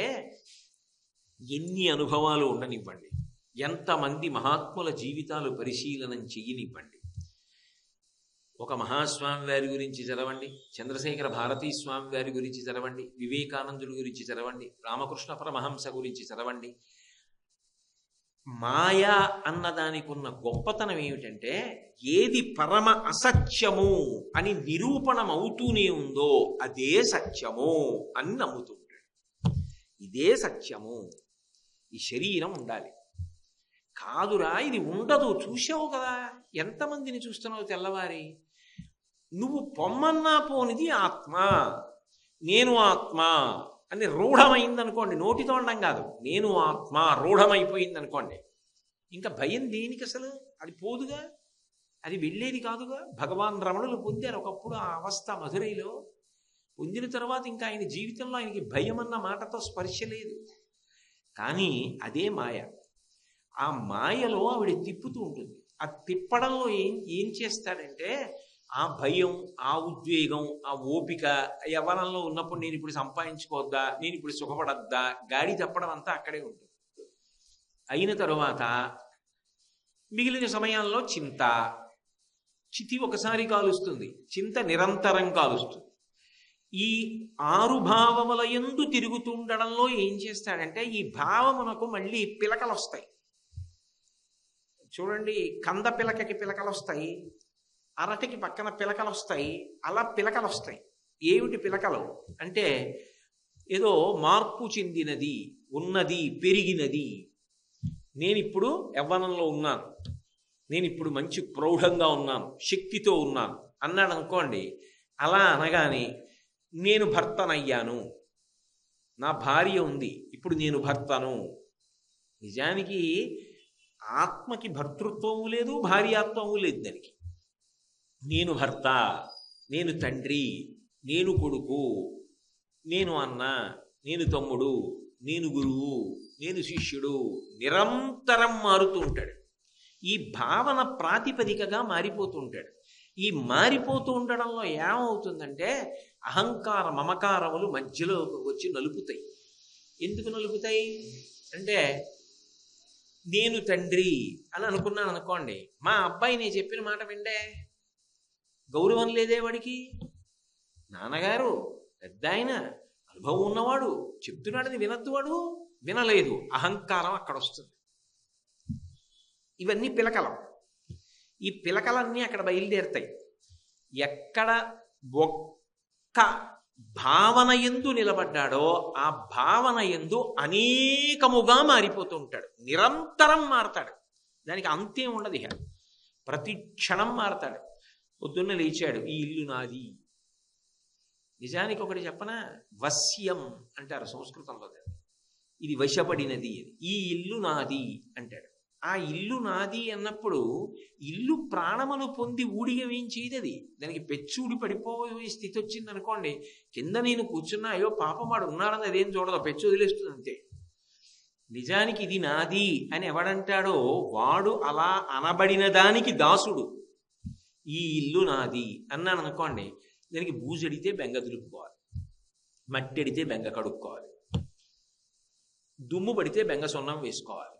ఎన్ని అనుభవాలు ఉండనివ్వండి, ఎంతమంది మహాత్ముల జీవితాలు పరిశీలనం చెయ్యనివ్వండి, ఒక మహాస్వామి వారి గురించి చదవండి, చంద్రశేఖర భారతీ స్వామి వారి గురించి చదవండి, వివేకానందుడి గురించి చదవండి, రామకృష్ణ పరమహంస గురించి చదవండి. మాయా అన్నదానికి ఉన్న గొప్పతనం ఏమిటంటే, ఏది పరమ అసత్యము అని నిరూపణం అవుతూనే ఉందో అదే సత్యము అని నమ్ముతుంటాడు. ఇదే సత్యము, ఈ శరీరం ఉండాలి. కాదురా ఇది ఉండదు, చూసావు కదా, ఎంతమందిని చూస్తున్నావు తెల్లవారి. నువ్వు పొమ్మన్నా పోనిది ఆత్మ, నేను ఆత్మ అని రూఢమైంది అనుకోండి, నోటితో అనడం కాదు, నేను ఆత్మ రూఢమైపోయింది అనుకోండి, ఇంకా భయం దేనికి అసలు? అది పోదుగా, అది వెళ్ళేది కాదుగా. భగవాన్ రమణులు పొందారు ఒకప్పుడు ఆ అవస్థ మధురైలో. పొందిన తర్వాత ఇంకా ఆయన జీవితంలో ఆయనకి భయం అన్న మాటతో స్పర్శ లేదు. కానీ అదే మాయ. ఆ మాయలో ఆవిడ తిప్పుతూ ఉంటుంది. ఆ తిప్పడంలో ఏం చేస్తాడంటే, ఆ భయం, ఆ ఉద్వేగం, ఆ ఓపిక, యవ్వనంలో ఉన్నప్పుడు నేను ఇప్పుడు సంపాదించుకోవద్దా, నేను ఇప్పుడు సుఖపడద్దా, గాడి తప్పడం అంతా అక్కడే ఉంటుంది. అయిన తరువాత మిగిలిన సమయాల్లో చింత. చితి ఒకసారి కాలుస్తుంది, చింత నిరంతరం కాలుస్తుంది. ఈ 6 భావముల యందు తిరుగుతుండడంలో ఏం చేస్తాడంటే, ఈ భావమునకు మళ్ళీ పిలకలు వస్తాయి. చూడండి, కంద పిలకకి పిలకలు వస్తాయి, అరటికి పక్కన పిలకలు వస్తాయి, అలా పిలకలు వస్తాయి. ఏమిటి పిలకలు అంటే, ఏదో మార్పు చెందినది, ఉన్నది, పెరిగినది. నేనిప్పుడు యవ్వనంలో ఉన్నాను, నేను ఇప్పుడు మంచి ప్రౌఢంగా ఉన్నాను, శక్తితో ఉన్నాను అన్నాడు అనుకోండి. అలా అనగానే నేను భర్తనయ్యాను, నా భార్య ఉంది, ఇప్పుడు నేను భర్తను. నిజానికి ఆత్మకి భర్తృత్వము లేదు, భార్యాత్వము లేదు. దానికి నేను భర్త, నేను తండ్రి, నేను కొడుకు, నేను అన్న, నేను తమ్ముడు, నేను గురువు, నేను శిష్యుడు, నిరంతరం మారుతూ ఉంటాడు. ఈ భావన ప్రాతిపదికగా మారిపోతూ ఉంటాడు. ఈ మారిపోతూ ఉండడంలో ఏమవుతుందంటే, అహంకార మమకారములు మధ్యలో వచ్చి నలుపుతాయి. ఎందుకు నలుపుతాయి అంటే, నేను తండ్రి అని అనుకున్నాను అనుకోండి, మా అబ్బాయి నేను చెప్పిన మాట విండే, గౌరవం లేదే వాడికి. నాన్నగారు పెద్ద ఆయన, అనుభవం ఉన్నవాడు, చెప్తున్నాడని వినద్దు, వాడు వినలేదు, అహంకారం అక్కడ వస్తుంది. ఇవన్నీ పిలకలం. ఈ పిలకలన్నీ అక్కడ బయలుదేరుతాయి. ఎక్కడ ఒక్క భావన యందు నిలబడ్డాడో ఆ భావన యందు అనేకముగా మారిపోతూ ఉంటాడు. నిరంతరం మారతాడు, దానికి అంతేం ఉండదు. ఇక ప్రతి క్షణం మారతాడు. పొద్దున్న లేచాడు, ఈ ఇల్లు నాది. నిజానికి ఒకటి చెప్పనా, వశ్యం అంటారు సంస్కృతంలో. ఇది వశపడినది, ఈ ఇల్లు నాది అంటాడు. ఆ ఇల్లు నాది అన్నప్పుడు ఇల్లు ప్రాణమును పొంది ఊడిగం ఏం చేయదు. అది దానికి పెచ్చూడి పడిపోయే స్థితి వచ్చింది అనుకోండి, కింద నేను కూర్చున్నా అయ్యో పాపం వాడు ఉన్నాడని అదేం చూడదు, పెచ్చు వదిలేస్తుంది అంతే. నిజానికి ఇది నాది అని ఎవడంటాడో వాడు అలా అనబడిన దానికి దాసుడు. ఈ ఇల్లు నాది అన్నాను అనుకోండి, దానికి బూజడితే బెంగ దులుపుకోవాలి, మట్టి అడితే బెంగ కడుక్కోవాలి, దుమ్ము పడితే బెంగ సున్నం వేసుకోవాలి,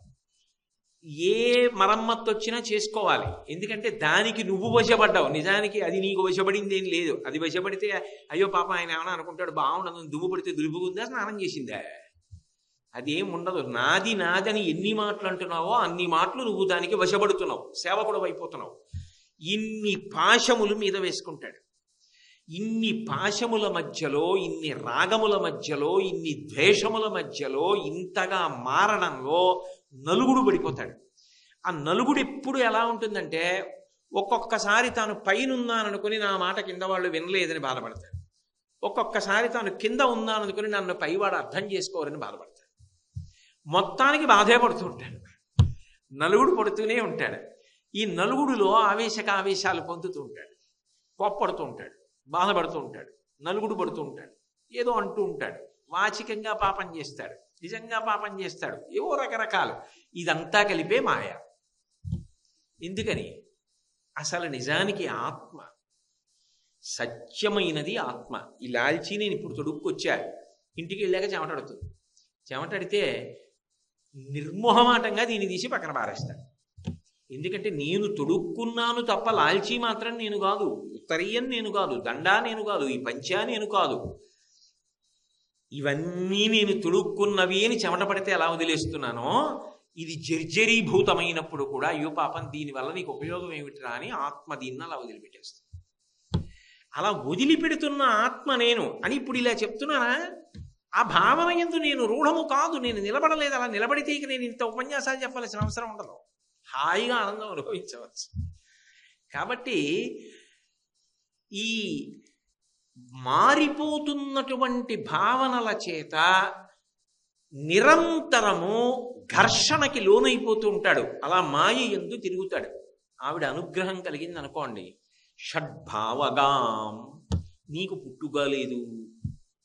ఏ మరమ్మత్తు వచ్చినా చేసుకోవాలి. ఎందుకంటే దానికి నువ్వు వశపడ్డావు. నిజానికి అది నీకు వశపడింది ఏం లేదు. అది వశపడితే అయ్యో పాప ఆయన ఏమైనా అనుకుంటాడు, బాగుండదు, దుమ్ము పడితే దులుపుకుందా, స్నానం చేసిందా, అదేం ఉండదు. నాది నాదని ఎన్ని మాటలు అంటున్నావో అన్ని మాటలు నువ్వు దానికి వశపడుతున్నావు, సేవకుడు అయిపోతున్నావు. ఇన్ని పాశములు మీద వేసుకుంటాడు. ఇన్ని పాశముల మధ్యలో, ఇన్ని రాగముల మధ్యలో, ఇన్ని ద్వేషముల మధ్యలో ఇంతగా మారడంలో నలుగుడు పడిపోతాడు. ఆ నలుగుడు ఎప్పుడు ఎలా ఉంటుందంటే, ఒక్కొక్కసారి తాను పైనున్నాననుకుని నా మాట కింద వాళ్ళు వినలేదని బాధపడతాడు. ఒక్కొక్కసారి తాను కింద ఉన్నాననుకుని నన్ను పైవాడు అర్థం చేసుకోరని బాధపడతాడు. మొత్తానికి బాధే పడుతూ ఉంటాడు, నలుగుడు పడుతూనే ఉంటాడు. ఈ నలుగుడులో ఆవేశాలు పొందుతూ ఉంటాడు, కోప్పడుతూ ఉంటాడు, బాధపడుతూ ఉంటాడు, నలుగుడు పడుతూ ఉంటాడు, ఏదో అంటూ ఉంటాడు, వాచికంగా పాపం చేస్తాడు, నిజంగా పాపం చేస్తాడు, ఏవో రకరకాలు. ఇదంతా కలిపే మాయ. ఎందుకని? అసలు నిజానికి ఆత్మ సత్యమైనది. ఆత్మ ఈ లాల్చీ నేను ఇప్పుడు తొడుక్కొచ్చా, ఇంటికి వెళ్ళాక చెమటడుతుంది. చెమటడితే నిర్మోహమాటంగా దీన్ని తీసి పక్కన పారేస్తాడు. ఎందుకంటే నేను తొడుక్కున్నాను తప్ప లాల్చీ మాత్రం నేను కాదు, ఉత్తరీయం నేను కాదు, దండా నేను కాదు, ఈ పంచా నేను కాదు. ఇవన్నీ నేను తొడుక్కున్నవి అని చెమట పడితే ఎలా వదిలేస్తున్నానో, ఇది జర్జరీభూతమైనప్పుడు కూడా అయ్యో పాపం దీనివల్ల నీకు ఉపయోగం ఏమిటిరా అని ఆత్మ దీన్ని అలా వదిలిపెట్టేస్తుంది. అలా వదిలిపెడుతున్న ఆత్మ నేను అని ఇప్పుడు ఇలా చెప్తున్నానా? ఆ భావన యందు నేను రూఢము కాదు, నేను నిలబడలేదు. అలా నిలబడితే ఇక నేను ఇంత ఉపన్యాసాలు చెప్పాల్సిన అవసరం ఉండదు, హాయిగా ఆనందం అనుభవించవచ్చు. కాబట్టి ఈ మారిపోతున్నటువంటి భావనల చేత నిరంతరము ఘర్షణకి లోనైపోతూ ఉంటాడు. అలా మాయ యందు తిరుగుతాడు. ఆవిడ అనుగ్రహం కలిగింది అనుకోండి, షడ్భావగాం, నీకు పుట్టుగా లేదు,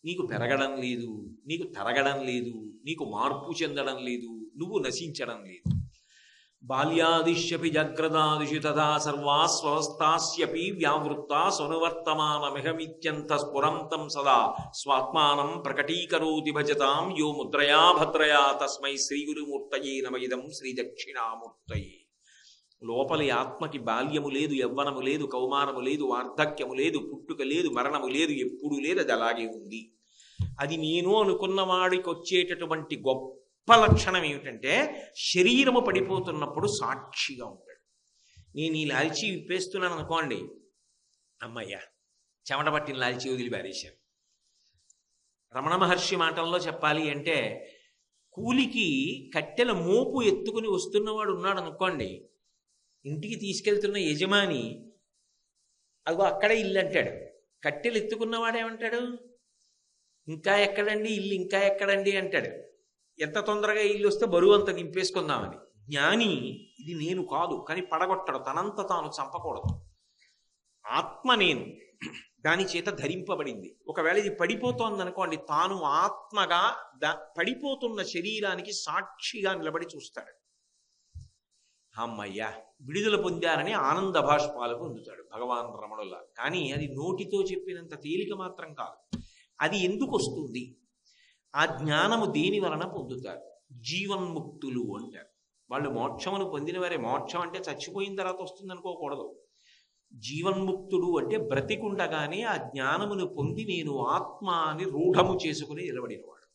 నీకు పెరగడం లేదు, నీకు తరగడం లేదు, నీకు మార్పు చెందడం లేదు, నువ్వు నశించడం లేదు. బాల్యాదిశ్యపి జాగ్రత్తాదిషు తదా సర్వాస్వస్థాస్యపి వ్యావృత్తా స్వనువర్తమానమిహమిత్యంత స్ఫురంతం సదా స్వాత్మానం ప్రకటీకరోతి భజతాం యో ముద్రయా భద్రయా తస్మై శ్రీగురుమూర్తయే నమయిదం శ్రీ దక్షిణామూర్తయే. లోపలి ఆత్మకి బాల్యము లేదు, యవ్వనము లేదు, కౌమారము లేదు, వార్ధక్యము లేదు, పుట్టుక లేదు, మరణము లేదు, ఎప్పుడు లేదు, అది అలాగే ఉంది. అది నేను అనుకున్న వాడికి వచ్చేటటువంటి గొప్ప లక్షణం ఏమిటంటే శరీరము పడిపోతున్నప్పుడు సాక్షిగా ఉంటాడు. నేను ఈ లాల్చీ విప్పేస్తున్నాను అనుకోండి, అమ్మయ్యా చెమట పట్టిన లాల్చీ వదిలిపారేశాను. రమణ మహర్షి మాటల్లో చెప్పాలి అంటే, కూలికి కట్టెల మోపు ఎత్తుకుని వస్తున్నవాడు ఉన్నాడు అనుకోండి, ఇంటికి తీసుకెళ్తున్న యజమాని అదిగో అక్కడే ఇల్లు అంటాడు. కట్టెలు ఎత్తుకున్నవాడేమంటాడు, ఇంకా ఎక్కడండి ఇల్లు, ఇంకా ఎక్కడండి అంటాడు. ఎంత తొందరగా ఇల్లు వస్తే బరువు అంత దింపేసుకుందామని. జ్ఞాని ఇది నేను కాదు కానీ పడగొట్టడు, తనంత తాను చంపకూడదు. ఆత్మ నేను, దాని చేత ధరింపబడింది. ఒకవేళ ఇది పడిపోతోంది అనుకోండి, తాను ఆత్మగా పడిపోతున్న శరీరానికి సాక్షిగా నిలబడి చూస్తాడు. అమ్మయ్యా విడుదల పొందారని ఆనంద భాష్పాలు పొందుతాడు భగవాన్ రమణుల. కానీ అది నోటితో చెప్పినంత తేలిక మాత్రం కాదు. అది ఎందుకు వస్తుంది? ఆ జ్ఞానము దేని వలన పొందుతారు? జీవన్ముక్తులు అంటారు. వాళ్ళు మోక్షమును పొందిన వారే. మోక్షం అంటే చచ్చిపోయిన తర్వాత వస్తుంది అనుకోకూడదు. జీవన్ముక్తుడు అంటే బ్రతికుండగానే ఆ జ్ఞానమును పొంది నేను ఆత్మ అని రూఢము చేసుకుని నిలబడినవాడు.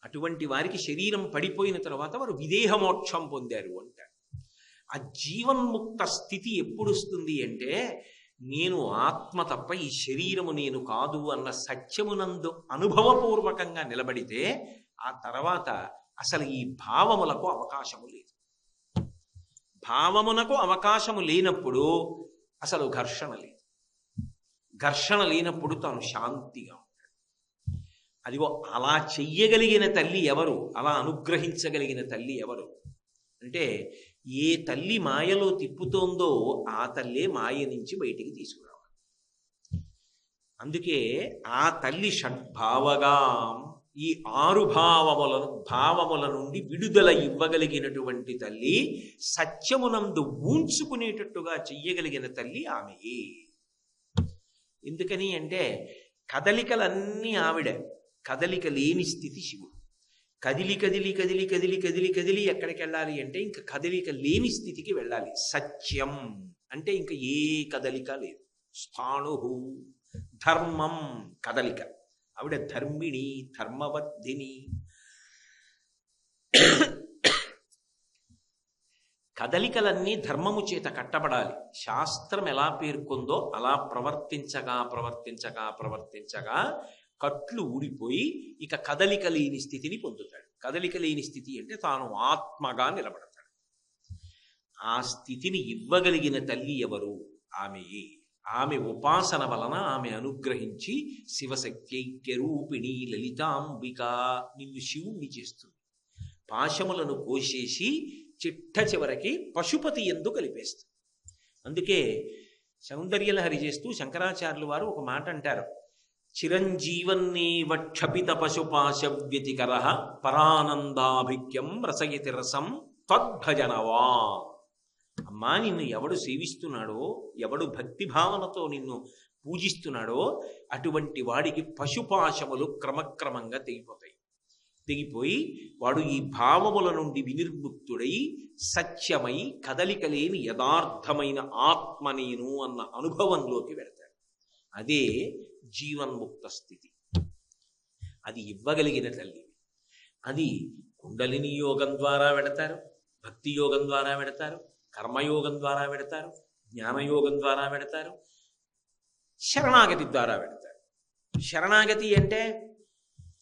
అటువంటి వారికి శరీరం పడిపోయిన తర్వాత వారు విదేహ మోక్షం పొందారు అంటారు. ఆ జీవన్ముక్త స్థితి ఎప్పుడు వస్తుంది అంటే, నేను ఆత్మ తప్ప ఈ శరీరము నేను కాదు అన్న సత్యమునందు అనుభవపూర్వకంగా నిలబడితే ఆ తర్వాత అసలు ఈ భావములకు అవకాశము లేదు. భావమునకు అవకాశము లేనప్పుడు అసలు ఘర్షణ లేదు. ఘర్షణ లేనప్పుడు తాను శాంతిగా ఉంటాడు. అదిగో అలా చెయ్యగలిగిన తల్లి ఎవరు, అలా అనుగ్రహించగలిగిన తల్లి ఎవరు అంటే, ఏ తల్లి మాయలో తిప్పుతోందో ఆ తల్లే మాయ నుంచి బయటికి తీసుకురావాలి. అందుకే ఆ తల్లి షడ్భావగా ఈ 6 భావముల నుండి విడుదల ఇవ్వగలిగినటువంటి తల్లి, సత్యమునందు ఊంచుకునేటట్టుగా చెయ్యగలిగిన తల్లి ఆమెయే. ఎందుకని అంటే కదలికలన్నీ ఆవిడ, కదలిక లేని స్థితి శివుడు. కదిలి కదిలి కదిలి కదిలి కదిలి కదిలి ఎక్కడికి వెళ్ళాలి అంటే ఇంకా కదలిక లేని స్థితికి వెళ్ళాలి. సత్యం అంటే ఇంకా ఏ కదలిక లేదు. స్థాణు ధర్మం కదలిక, ఆవిడ ధర్మిణి, ధర్మవర్ధిని. కదలికలన్నీ ధర్మము చేత కట్టబడాలి. శాస్త్రం ఎలా పేర్కొందో అలా ప్రవర్తించగా ప్రవర్తించగా ప్రవర్తించగా కట్లు ఊడిపోయి ఇక కదలిక లేని స్థితిని పొందుతాడు. కదలిక లేని స్థితి అంటే తాను ఆత్మగా నిలబడతాడు. ఆ స్థితిని ఇవ్వగలిగిన తల్లి ఎవరు? ఆమెయే. ఆమె ఉపాసన వలన ఆమె అనుగ్రహించి శివశక్త్యైక్యరూపిణి లలితాంబిక నిన్ను శివుణ్ణి చేస్తుంది. పాశములను కోసేసి చిట్ట చివరికి పశుపతి యందు కలిపేస్తుంది. అందుకే సౌందర్యలహరి చేస్తూ శంకరాచార్యులు వారు ఒక మాట అంటారు, చిరంజీవన్నేవ క్షపిత పశుపాశ వ్యతికర పరానందాభిక్యం రసయతి రసం తద్భజనవా. అమ్మా, నిన్ను ఎవడు సేవిస్తున్నాడో, ఎవడు భక్తి భావనతో నిన్ను పూజిస్తున్నాడో అటువంటి వాడికి పశుపాశములు క్రమక్రమంగా తెగిపోతాయి. తెగిపోయి వాడు ఈ భావముల నుండి వినిర్ముక్తుడై సత్యమై కదలిక లేని యథార్థమైన ఆత్మ నేను అన్న అనుభవంలోకి వెడతాడు. అదే జీవన్ముక్త స్థితి. అది ఇవ్వగలిగిన తల్లి. అది కుండలిని యోగం ద్వారా వెడతారు, భక్తి యోగం ద్వారా వెడతారు, కర్మయోగం ద్వారా వెడతారు, జ్ఞానయోగం ద్వారా వెడతారు, శరణాగతి ద్వారా వెడతారు. శరణాగతి అంటే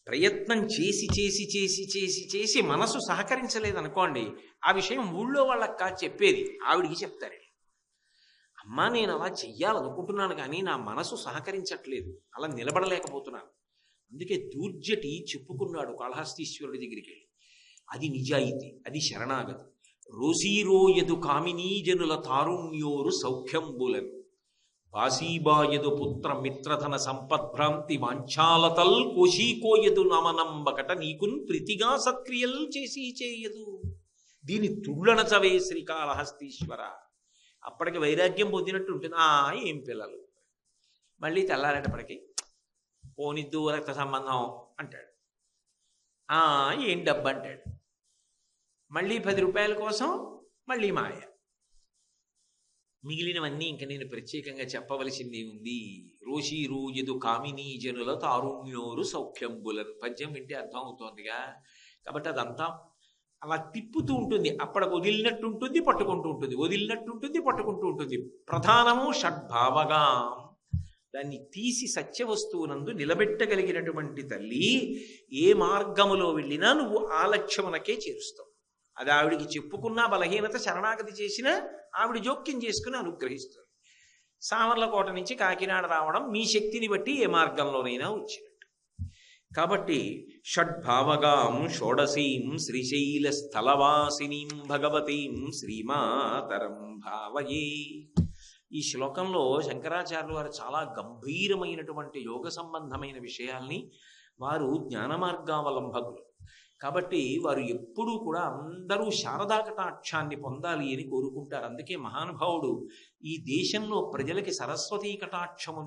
ప్రయత్నం చేసి చేసి చేసి చేసి చేసి మనసు సహకరించలేదనుకోండి, ఆ విషయం ఊళ్ళో వాళ్ళకి కాదు చెప్పేది, ఆవిడికి చెప్తారు. అమ్మా నేను అలా చెయ్యాలనుకుంటున్నాను కానీ నా మనసు సహకరించట్లేదు, అలా నిలబడలేకపోతున్నాను. అందుకే దూర్జటి చెప్పుకున్నాడు కాళహస్తీశ్వరుడి దగ్గరికి వెళ్ళి. అది నిజాయితీ, అది శరణాగతి. రోసీరోయదు కామినీజనుల తారుణ్యోరు సౌఖ్యంబులను బాసీబాయదు పుత్ర మిత్రధన సంపద్భ్రాంతి వాంఛాలతల్ కోశీకోయదు నామనంబకట నీకున్ ప్రీతిగా సత్క్రియల్ చేసి చేయదు. దీని తుళ్ళనచవే శ్రీకాళహస్తీశ్వర. అప్పటికి వైరాగ్యం పొందినట్టు ఉంటుంది. ఏం పిల్లలు, మళ్ళీ తెల్లారేటప్పటికి పోనిద్దు రక్త సంబంధం అంటాడు. ఏం డబ్బు అంటాడు. మళ్ళీ 10 రూపాయల కోసం మళ్ళీ మాయ. మిగిలినవన్నీ ఇంక నేను ప్రత్యేకంగా చెప్పవలసింది ఉంది. రోషీరోయదు కామినీ జనుల తారుణ్యోరు సౌఖ్యంబులను పద్యం వింటే అర్థం అవుతోందిగా. కాబట్టి అదంతా అలా తిప్పుతూ ఉంటుంది. అప్పటికి వదిలినట్టు ఉంటుంది, పట్టుకుంటూ ఉంటుంది, వదిలినట్టు ఉంటుంది, పట్టుకుంటూ ఉంటుంది. ప్రధానము షడ్భావగా దాన్ని తీసి సత్యవస్తువునందు నిలబెట్టగలిగినటువంటి తల్లి ఏ మార్గములో వెళ్ళినా నువ్వు ఆ లక్ష్యమునకే చేరుస్తావు. అది ఆవిడికి చెప్పుకున్నా బలహీనత, శరణాగతి చేసినా ఆవిడ జోక్యం చేసుకుని అనుగ్రహిస్తుంది. సామర్లకోట నుంచి కాకినాడ రావడం మీ శక్తిని బట్టి ఏ మార్గంలోనైనా వచ్చినట్టు. కాబట్టి షడ్భావగాం షోడశీం శ్రీశైల స్థలవాసినీం భగవతీం శ్రీమాతరం భావయే. ఈ శ్లోకంలో శంకరాచార్యులు వారు చాలా గంభీరమైనటువంటి యోగ సంబంధమైన విషయాల్ని, వారు జ్ఞాన మార్గావలంబకులు కాబట్టి వారు ఎప్పుడూ కూడా అందరూ శారదా కటాక్షాన్ని పొందాలి అని కోరుకుంటారు. అందుకే మహానుభావుడు ఈ దేశంలో ప్రజలకి సరస్వతీ కటాక్షము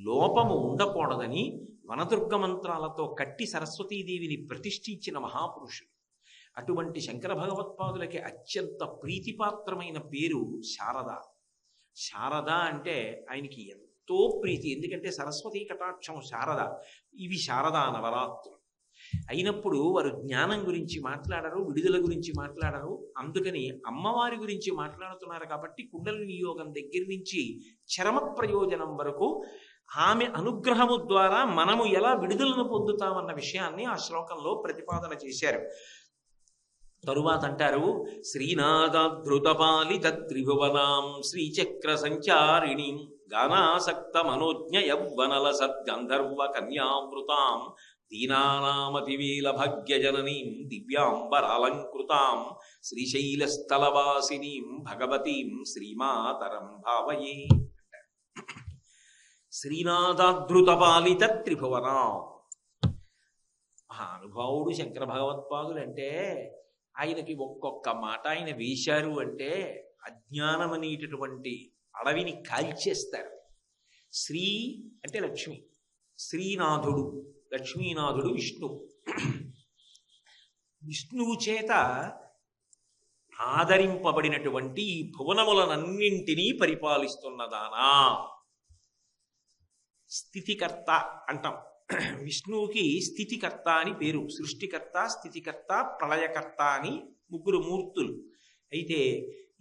లోపము ఉండకూడదని వనదుర్గ మంత్రాలతో కట్టి సరస్వతీదేవిని ప్రతిష్ఠించిన మహాపురుషుడు. అటువంటి శంకర భగవత్పాదులకి అత్యంత ప్రీతిపాత్రమైన పేరు శారద. శారద అంటే ఆయనకి ఎంతో ప్రీతి. ఎందుకంటే సరస్వతీ కటాక్షం శారద. ఇవి శారదా నవరాత్రులు అయినప్పుడు వారు జ్ఞానం గురించి మాట్లాడరు, విడుదల గురించి మాట్లాడరు. అందుకని అమ్మవారి గురించి మాట్లాడుతున్నారు కాబట్టి కుండలిని యోగం దగ్గర నుంచి చరమ ప్రయోజనం వరకు ఆమె అనుగ్రహము ద్వారా మనము ఎలా విడుదలను పొందుతామన్న విషయాన్ని ఆ శ్లోకంలో ప్రతిపాదన చేశారు. తరువాత అంటారు, శ్రీనాథాధృతపాలిత త్రిభువనాం శ్రీచక్ర సంచారిణీం గానాసక్త మనోజ్ఞ యవ్వనల సద్గంధర్వ కన్యామృతాం దీనానామతివేల భాగ్యజననీం దివ్యాంబరాలంకృతాం శ్రీశైలస్థలవాసినీం భగవతీం శ్రీమాతరం భావయే. శ్రీనాథాధృతపాలిత త్రిభువనాం. మహానుభావుడు శంకర భగవత్పాదులు అంటే ఆయనకి ఒక్కొక్క మాట ఆయన వేశారు అంటే అజ్ఞానం అనేటటువంటి అడవిని కాల్చేస్తారు. శ్రీ అంటే లక్ష్మి, శ్రీనాథుడు లక్ష్మీనాథుడు విష్ణువు. విష్ణువు చేత ఆదరింపబడినటువంటి ఈ భువనములనన్నింటినీ పరిపాలిస్తున్నదానా. స్థితికర్త అంటాం. విష్ణువుకి స్థితికర్త అని పేరు. సృష్టికర్త, స్థితికర్త, ప్రళయకర్త అని 3 మూర్తులు. అయితే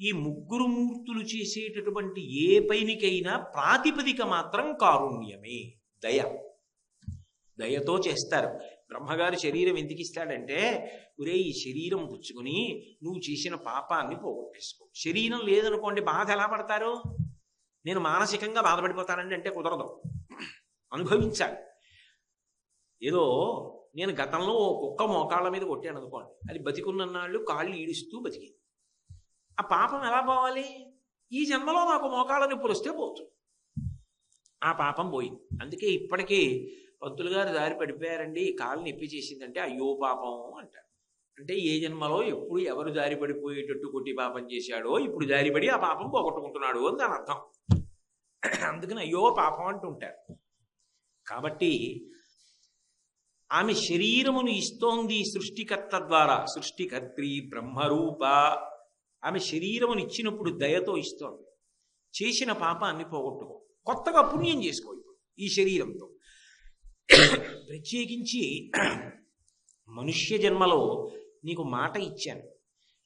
ఈ 3 మూర్తులు చేసేటటువంటి ఏ పైనికైనా ప్రాతిపదిక మాత్రం కారుణ్యమే, దయ. దయతో చేస్తారు. బ్రహ్మగారు శరీరం ఎందుకు ఇస్తాడంటే, ఒరే ఈ శరీరం పుచ్చుకుని నువ్వు చేసిన పాపాన్ని పోగొట్టేసుకో. శరీరం లేదనుకోండి, బాధ ఎలా పడతారు? నేను మానసికంగా బాధపడిపోతానండి అంటే కుదరదు, అనుభవించాలి. ఏదో నేను గతంలో ఓ కుక్క మోకాళ్ళ మీద కొట్టాను అనుకోండి, అది బతికున్నన్నాళ్ళు కాళ్ళు ఈడుస్తూ బతికింది. ఆ పాపం ఎలా పోవాలి? ఈ జన్మలో నాకు మోకాళ్ళ నొప్పులు వస్తే పోతుంది, ఆ పాపం పోయింది. అందుకే ఇప్పటికీ పంతులు గారు దారి పడిపోయారండి, కాళ్ళు నొప్పి చేసిందంటే అయ్యో పాపం అంటారు. అంటే ఏ జన్మలో ఎప్పుడు ఎవరు దారి పడిపోయేటట్టు కొట్టి పాపం చేశాడో ఇప్పుడు దారిపడి ఆ పాపం పోగొట్టుకుంటున్నాడు అని దాని అర్థం. అందుకని అయ్యో పాపం అంటుంటారు. కాబట్టి ఆమె శరీరమును ఇస్తోంది సృష్టికర్త ద్వారా. సృష్టికర్త్రి బ్రహ్మరూప. ఆమె శరీరమును ఇచ్చినప్పుడు దయతో ఇస్తోంది. చేసిన పాపాన్ని పోగొట్టుకో, కొత్తగా పుణ్యం చేసుకో. ఇప్పుడు ఈ శరీరంతో ప్రత్యేకించి మనుష్య జన్మలో నీకు మాట ఇచ్చాను,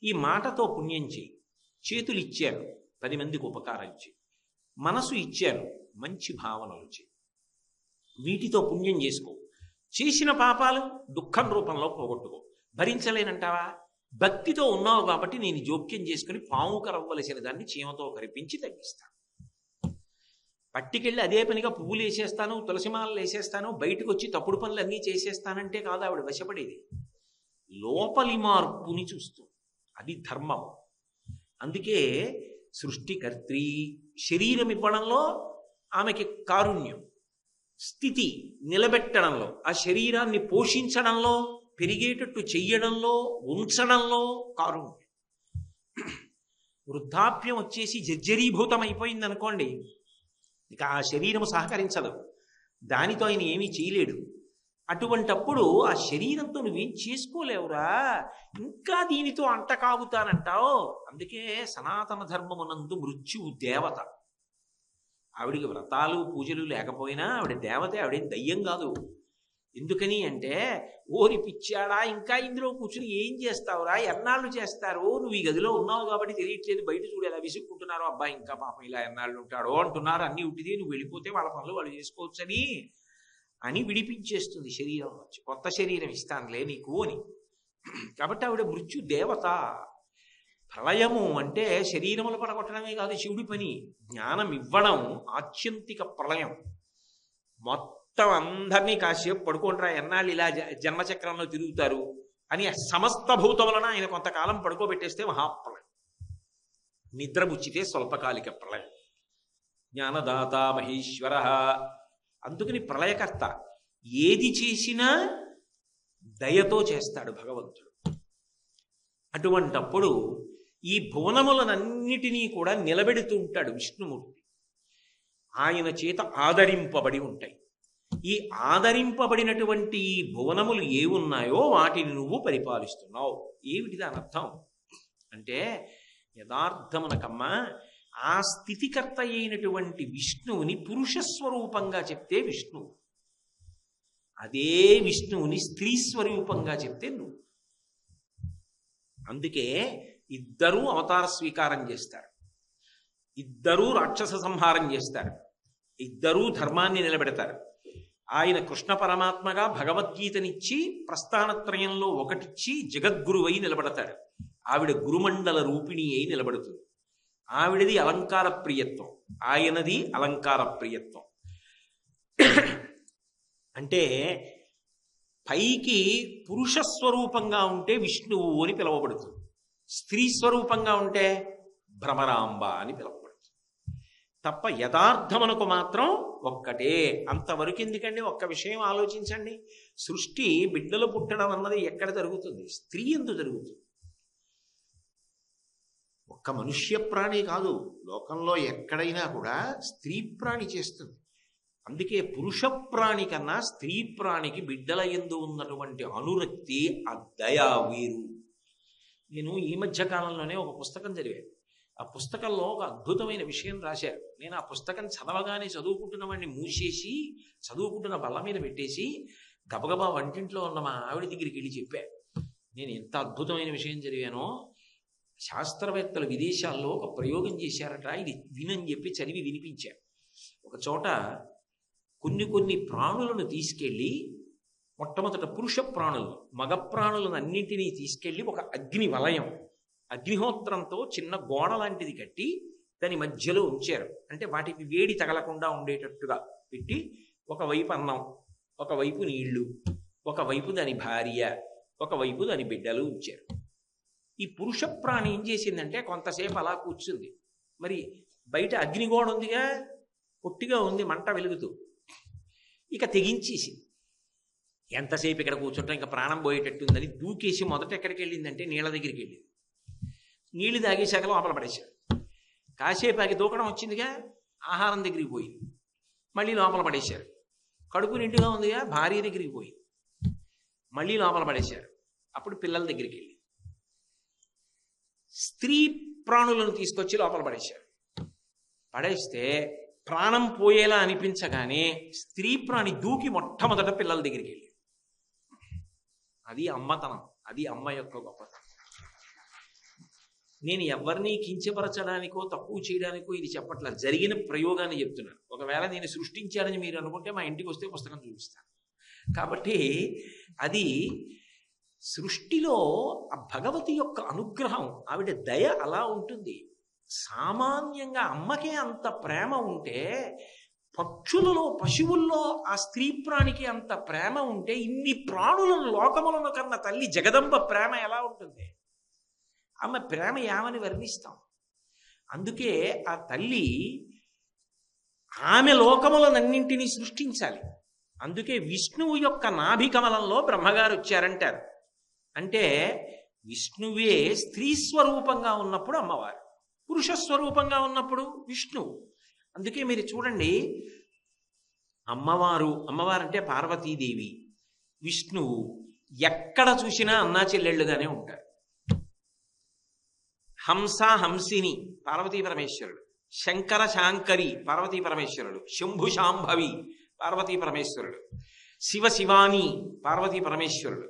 ఈ మాటతో పుణ్యం చేయి. చేతులు ఇచ్చాను, 10 మందికి ఉపకారం చేయి. మనసు ఇచ్చాను, మంచి భావనలు చేయి. వీటితో పుణ్యం చేసుకో. చేసిన పాపాలు దుఃఖం రూపంలో పోగొట్టుకో. భరించలేనంటావా? భక్తితో ఉన్నావు కాబట్టి నేను జోక్యం చేసుకుని పాము కరవ్వలసిన దాన్ని చీమతో కరిపించి తగ్గిస్తాను. పట్టుకెళ్ళి అదే పనిగా పువ్వులు వేసేస్తాను, తులసిమాలలు వేసేస్తాను, బయటకు వచ్చి తప్పుడు పనులు అన్నీ చేసేస్తానంటే కాదు ఆవిడ వశపడేది. లోపలి మార్పుని చూస్తూ, అది ధర్మం. అందుకే సృష్టికర్త్రి శరీరం ఇవ్వడంలో ఆమెకి కారుణ్యం, స్థితి నిలబెట్టడంలో, ఆ శరీరాన్ని పోషించడంలో, పెరిగేటట్టు చెయ్యడంలో, ఉంచడంలో కారుణ్యం. వృద్ధాప్యం వచ్చేసి జర్జరీభూతం అయిపోయింది అనుకోండి, ఇక ఆ శరీరము సహకరించదు, దానితో ఆయన ఏమీ చేయలేడు. అటువంటప్పుడు ఆ శరీరంతో నువ్వేం చేసుకోలేవురా, ఇంకా దీనితో అంట కాగుతానంటావు. అందుకే సనాతన ధర్మమునందు మృత్యువు దేవత. ఆవిడికి వ్రతాలు పూజలు లేకపోయినా ఆవిడ దేవతే, ఆవిడేం దయ్యం కాదు. ఎందుకని అంటే, ఓరి పిచ్చాడా, ఇంకా ఇందులో కూర్చుని ఏం చేస్తావురా, ఎన్నాళ్ళు చేస్తారు, నువ్వు ఈ గదిలో ఉన్నావు కాబట్టి తెలియట్లేదు, బయట చూడు ఎలా విసుక్కుంటున్నారో, అబ్బాయి ఇంకా పాపం ఇలా ఎన్నాళ్ళు ఉంటాడో అంటున్నారు, అన్నీ ఉట్టిది, నువ్వు వెళ్ళిపోతే వాళ్ళ పనులు వాళ్ళు చేసుకోవచ్చని అని విడిపించేస్తుంది శరీరం నుంచి. కొత్త శరీరం ఇస్తానులే నీకు అని. కాబట్టి ఆవిడ మృత్యు దేవత. ప్రళయము అంటే శరీరములు పడగొట్టడమే కాదు శివుడి పని, జ్ఞానం ఇవ్వడం ఆత్యంతిక ప్రళయం. మొత్తం అందరినీ కాసేపు పడుకోండిరా, ఎన్నాళ్ళు ఇలా జన్మచక్రంలో తిరుగుతారు అని సమస్త భూతములను ఆయన కొంతకాలం పడుకోబెట్టేస్తే మహాప్రళయం. నిద్రముచ్చితే స్వల్పకాలిక ప్రళయం. జ్ఞానదాత మహేశ్వర. అందుకని ప్రళయకర్త. ఏది చేసినా దయతో చేస్తాడు భగవంతుడు. అటువంటప్పుడు ఈ భువనములనన్నిటినీ కూడా నిలబెడుతూ ఉంటాడు విష్ణుమూర్తి. ఆయన చేత ఆదరింపబడి ఉంటాయి. ఈ ఆదరింపబడినటువంటి ఈ భువనములు ఏ ఉన్నాయో వాటిని నువ్వు పరిపాలిస్తున్నావు. ఏమిటి దాని అర్థం అంటే, యథార్థమునకమ్మా ఆ స్థితికర్త అయినటువంటి విష్ణువుని పురుషస్వరూపంగా చెప్తే విష్ణువు, అదే విష్ణువుని స్త్రీ స్వరూపంగా చెప్తే నువ్వు. అందుకే ఇద్దరూ అవతార స్వీకారం చేస్తారు, ఇద్దరూ రాక్షస సంహారం చేస్తారు, ఇద్దరూ ధర్మాన్ని నిలబెడతారు. ఆయన కృష్ణ పరమాత్మగా భగవద్గీతనిచ్చి ప్రస్థానత్రయంలో ఒకటిచ్చి జగద్గురువై నిలబడతాడు. ఆవిడ గురుమండల రూపిణి అయి నిలబడుతుంది. ఆవిడది అలంకార ప్రియత్వం, ఆయనది అలంకార ప్రియత్వం. అంటే పైకి పురుష స్వరూపంగా ఉంటే విష్ణువు అని పిలువబడుతుంది, స్త్రీ స్వరూపంగా ఉంటే భ్రమరాంబ అని పిలువబడుతుంది. తప్ప యథార్థమునకు మాత్రం ఒక్కటే. అంతవరకు ఎందుకండి? ఒక్క విషయం ఆలోచించండి. సృష్టి బిడ్డలు పుట్టడం అన్నది ఎక్కడ జరుగుతుంది? స్త్రీ ఎందు జరుగుతుంది. ఒక్క మనుష్య ప్రాణి కాదు, లోకంలో ఎక్కడైనా కూడా స్త్రీ ప్రాణి చేస్తుంది. అందుకే పురుష ప్రాణి కన్నా స్త్రీ ప్రాణికి బిడ్డల యందు ఉన్నటువంటి అనురక్తి, ఆ దయ వేరు. నేను ఈ మధ్య కాలంలోనే ఒక పుస్తకం చదివాను. ఆ పుస్తకంలో ఒక అద్భుతమైన విషయం రాశారు. నేను ఆ పుస్తకం చదవగానే చదువుకుంటున్న వాడిని మూసేసి, చదువుకుంటున్న బల్ల మీద పెట్టేసి గబగబా వంటింట్లో ఉన్న మా ఆవిడ దగ్గరికి వెళ్ళి చెప్పాను, నేను ఎంత అద్భుతమైన విషయం చదివానో. శాస్త్రవేత్తలు విదేశాల్లో ఒక ప్రయోగం చేశారట, ఇది వినని చెప్పి చదివి వినిపించారు. ఒక చోట కొన్ని ప్రాణులను తీసుకెళ్ళి, మొట్టమొదట పురుష ప్రాణులు, మగ ప్రాణులను అన్నింటినీ తీసుకెళ్ళి ఒక అగ్ని వలయం, అగ్నిహోత్రంతో చిన్న గోడ లాంటిది కట్టి దాని మధ్యలో ఉంచారు. అంటే వాటికి వేడి తగలకుండా ఉండేటట్టుగా పెట్టి, ఒకవైపు అన్నం, ఒకవైపు నీళ్లు, ఒకవైపు దాని భార్య, ఒకవైపు దాని బిడ్డలు ఉంచారు. ఈ పురుష ప్రాణి ఏం చేసిందంటే కొంతసేపు అలా కూర్చుంది. మరి బయట అగ్నిగోడ ఉందిగా, పొట్టిగా ఉంది, మంట వెలుగుతూ. ఇక తెగించేసింది. ఎంతసేపు ఇక్కడ కూర్చుంటాం, ఇంకా ప్రాణం పోయేటట్టుందని దూకేసి మొదట ఎక్కడికి వెళ్ళిందంటే నీళ్ళ దగ్గరికి వెళ్ళింది. నీళ్లు తాగేశాక లోపల పడేశారు. కాసేపు ఆగి దూకడం వచ్చిందిగా, ఆహారం దగ్గరికి పోయింది, మళ్ళీ లోపల పడేశారు. కడుపు నిండుగా ఉందిగా, భార్య దగ్గరికి పోయింది, మళ్ళీ లోపల పడేశారు. అప్పుడు పిల్లల దగ్గరికి వెళ్ళి స్త్రీ ప్రాణులను తీసుకొచ్చి లోపల పడేశారు. పడేస్తే ప్రాణం పోయేలా అనిపించగానే స్త్రీ ప్రాణి దూకి మొట్టమొదట పిల్లల దగ్గరికి వెళ్ళి, అది అమ్మతనం, అది అమ్మ యొక్క గొప్పతనం. నేను ఎవరిని కించపరచడానికో తక్కువ చేయడానికో ఇది చెప్పట్లేదు, జరిగిన ప్రయోగాన్ని చెప్తున్నాను. ఒకవేళ నేను సృష్టించానని మీరు అనుకుంటే మా ఇంటికి వస్తే పుస్తకం చూపిస్తాను. కాబట్టి అది సృష్టిలో ఆ భగవతి యొక్క అనుగ్రహం, ఆవిడ దయ అలా ఉంటుంది. సామాన్యంగా అమ్మకే అంత ప్రేమ ఉంటే పక్షులలో పశువుల్లో ఆ స్త్రీ ప్రాణికి అంత ప్రేమ ఉంటే ఇన్ని ప్రాణులను లోకములను కన్న తల్లి జగదంబ ప్రేమ ఎలా ఉంటుంది? ఆమె ప్రేమ ఏమని వర్ణిస్తాం? అందుకే ఆ తల్లి ఆమె లోకములనన్నింటినీ సృష్టించాలి. అందుకే విష్ణువు యొక్క నాభికమలంలో బ్రహ్మగారు వచ్చారంటారు. అంటే విష్ణువే స్త్రీ స్వరూపంగా ఉన్నప్పుడు అమ్మవారు, పురుష స్వరూపంగా ఉన్నప్పుడు విష్ణువు. అందుకే మీరు చూడండి, అమ్మవారు అంటే పార్వతీదేవి, విష్ణువు ఎక్కడ చూసినా అన్నా చెల్లెళ్ళుగానే ఉంటారు. హంస హంసిని పార్వతీ పరమేశ్వరుడు, శంకర శాంకరి పార్వతీ పరమేశ్వరుడు, శంభు శాంభవి పార్వతీ పరమేశ్వరుడు, శివ శివాని పార్వతీ పరమేశ్వరుడు,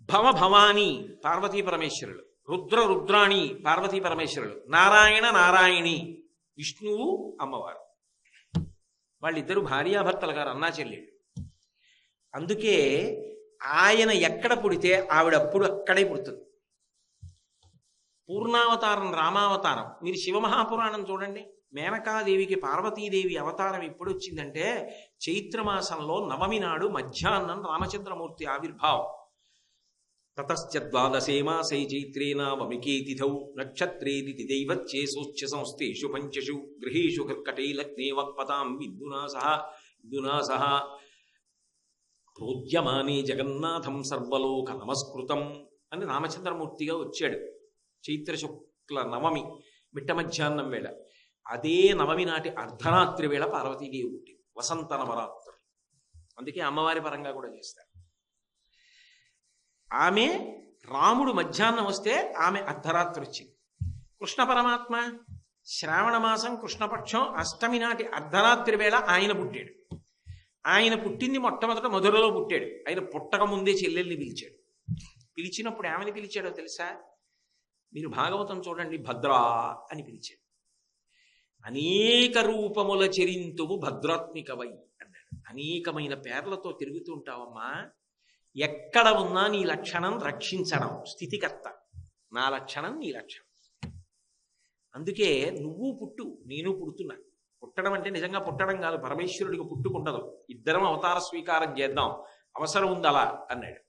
భవ భవాని పార్వతీ పరమేశ్వరుడు, రుద్ర రుద్రాణి పార్వతీ పరమేశ్వరుడు, నారాయణ నారాయణి విష్ణువు అమ్మవారు. వాళ్ళిద్దరూ భార్యాభర్తలు గారు, అన్నా చెల్లెళ్ళు. అందుకే ఆయన ఎక్కడ పుడితే ఆవిడప్పుడు అక్కడే పుడుతుంది. పూర్ణావతారం రామావతారం. మీరు శివమహాపురాణం చూడండి, మేనకాదేవికి పార్వతీదేవి అవతారం ఎప్పుడు వచ్చిందంటే చైత్రమాసంలో నవమి నాడు మధ్యాహ్నం రామచంద్రమూర్తి ఆవిర్భావం. తతశ్చ ద్వాదశే మాసే చైత్రే నవమికే తిథౌ నక్షత్రేది తిథైవచ్చే సోచ్ఛ సంస్థేషు పంచషు గృహేషు కర్కటే లగ్నే వక్పతాం విద్యునా సహ ప్రోద్యమానే జగన్నాథం సర్వలోక నమస్కృతం అని రామచంద్రమూర్తిగా వచ్చాడు. చైత్ర శుక్ల నవమి మిట్ట మధ్యాహ్నం వేళ. అదే నవమి నాటి అర్ధరాత్రి వేళ పార్వతీదేవి పుట్టింది, వసంత నవరాత్రులు. అందుకే అమ్మవారి పరంగా కూడా చేస్తారు. ఆమె రాముడు మధ్యాహ్నం వస్తే ఆమె అర్ధరాత్రి వచ్చింది. కృష్ణ పరమాత్మ శ్రావణ మాసం కృష్ణపక్షం అష్టమి నాటి అర్ధరాత్రి వేళ ఆయన పుట్టాడు. ఆయన పుట్టింది మొట్టమొదట మధురలో పుట్టాడు. ఆయన పుట్టక ముందే చెల్లెల్ని పిలిచాడు. పిలిచినప్పుడు ఏమని పిలిచాడో తెలుసా? మీరు భాగవతం చూడండి, భద్రా అని పిలిచాడు. అనేక రూపముల చరింతువు భద్రాత్మికవై అన్నాడు. అనేకమైన పేర్లతో తిరుగుతూ ఉంటావమ్మా, ఎక్కడ ఉన్నా నీ లక్షణం రక్షించడం స్థితికర్త, నా లక్షణం నీ లక్షణం. అందుకే నువ్వు పుట్టు, నేను పుడుతున్నా. పుట్టడం అంటే నిజంగా పుట్టడం కాదు, పరమేశ్వరుడికి పుట్టుకుండదు. ఇద్దరం అవతార స్వీకారం చేద్దాం, అవసరం ఉందలా అన్నాడు.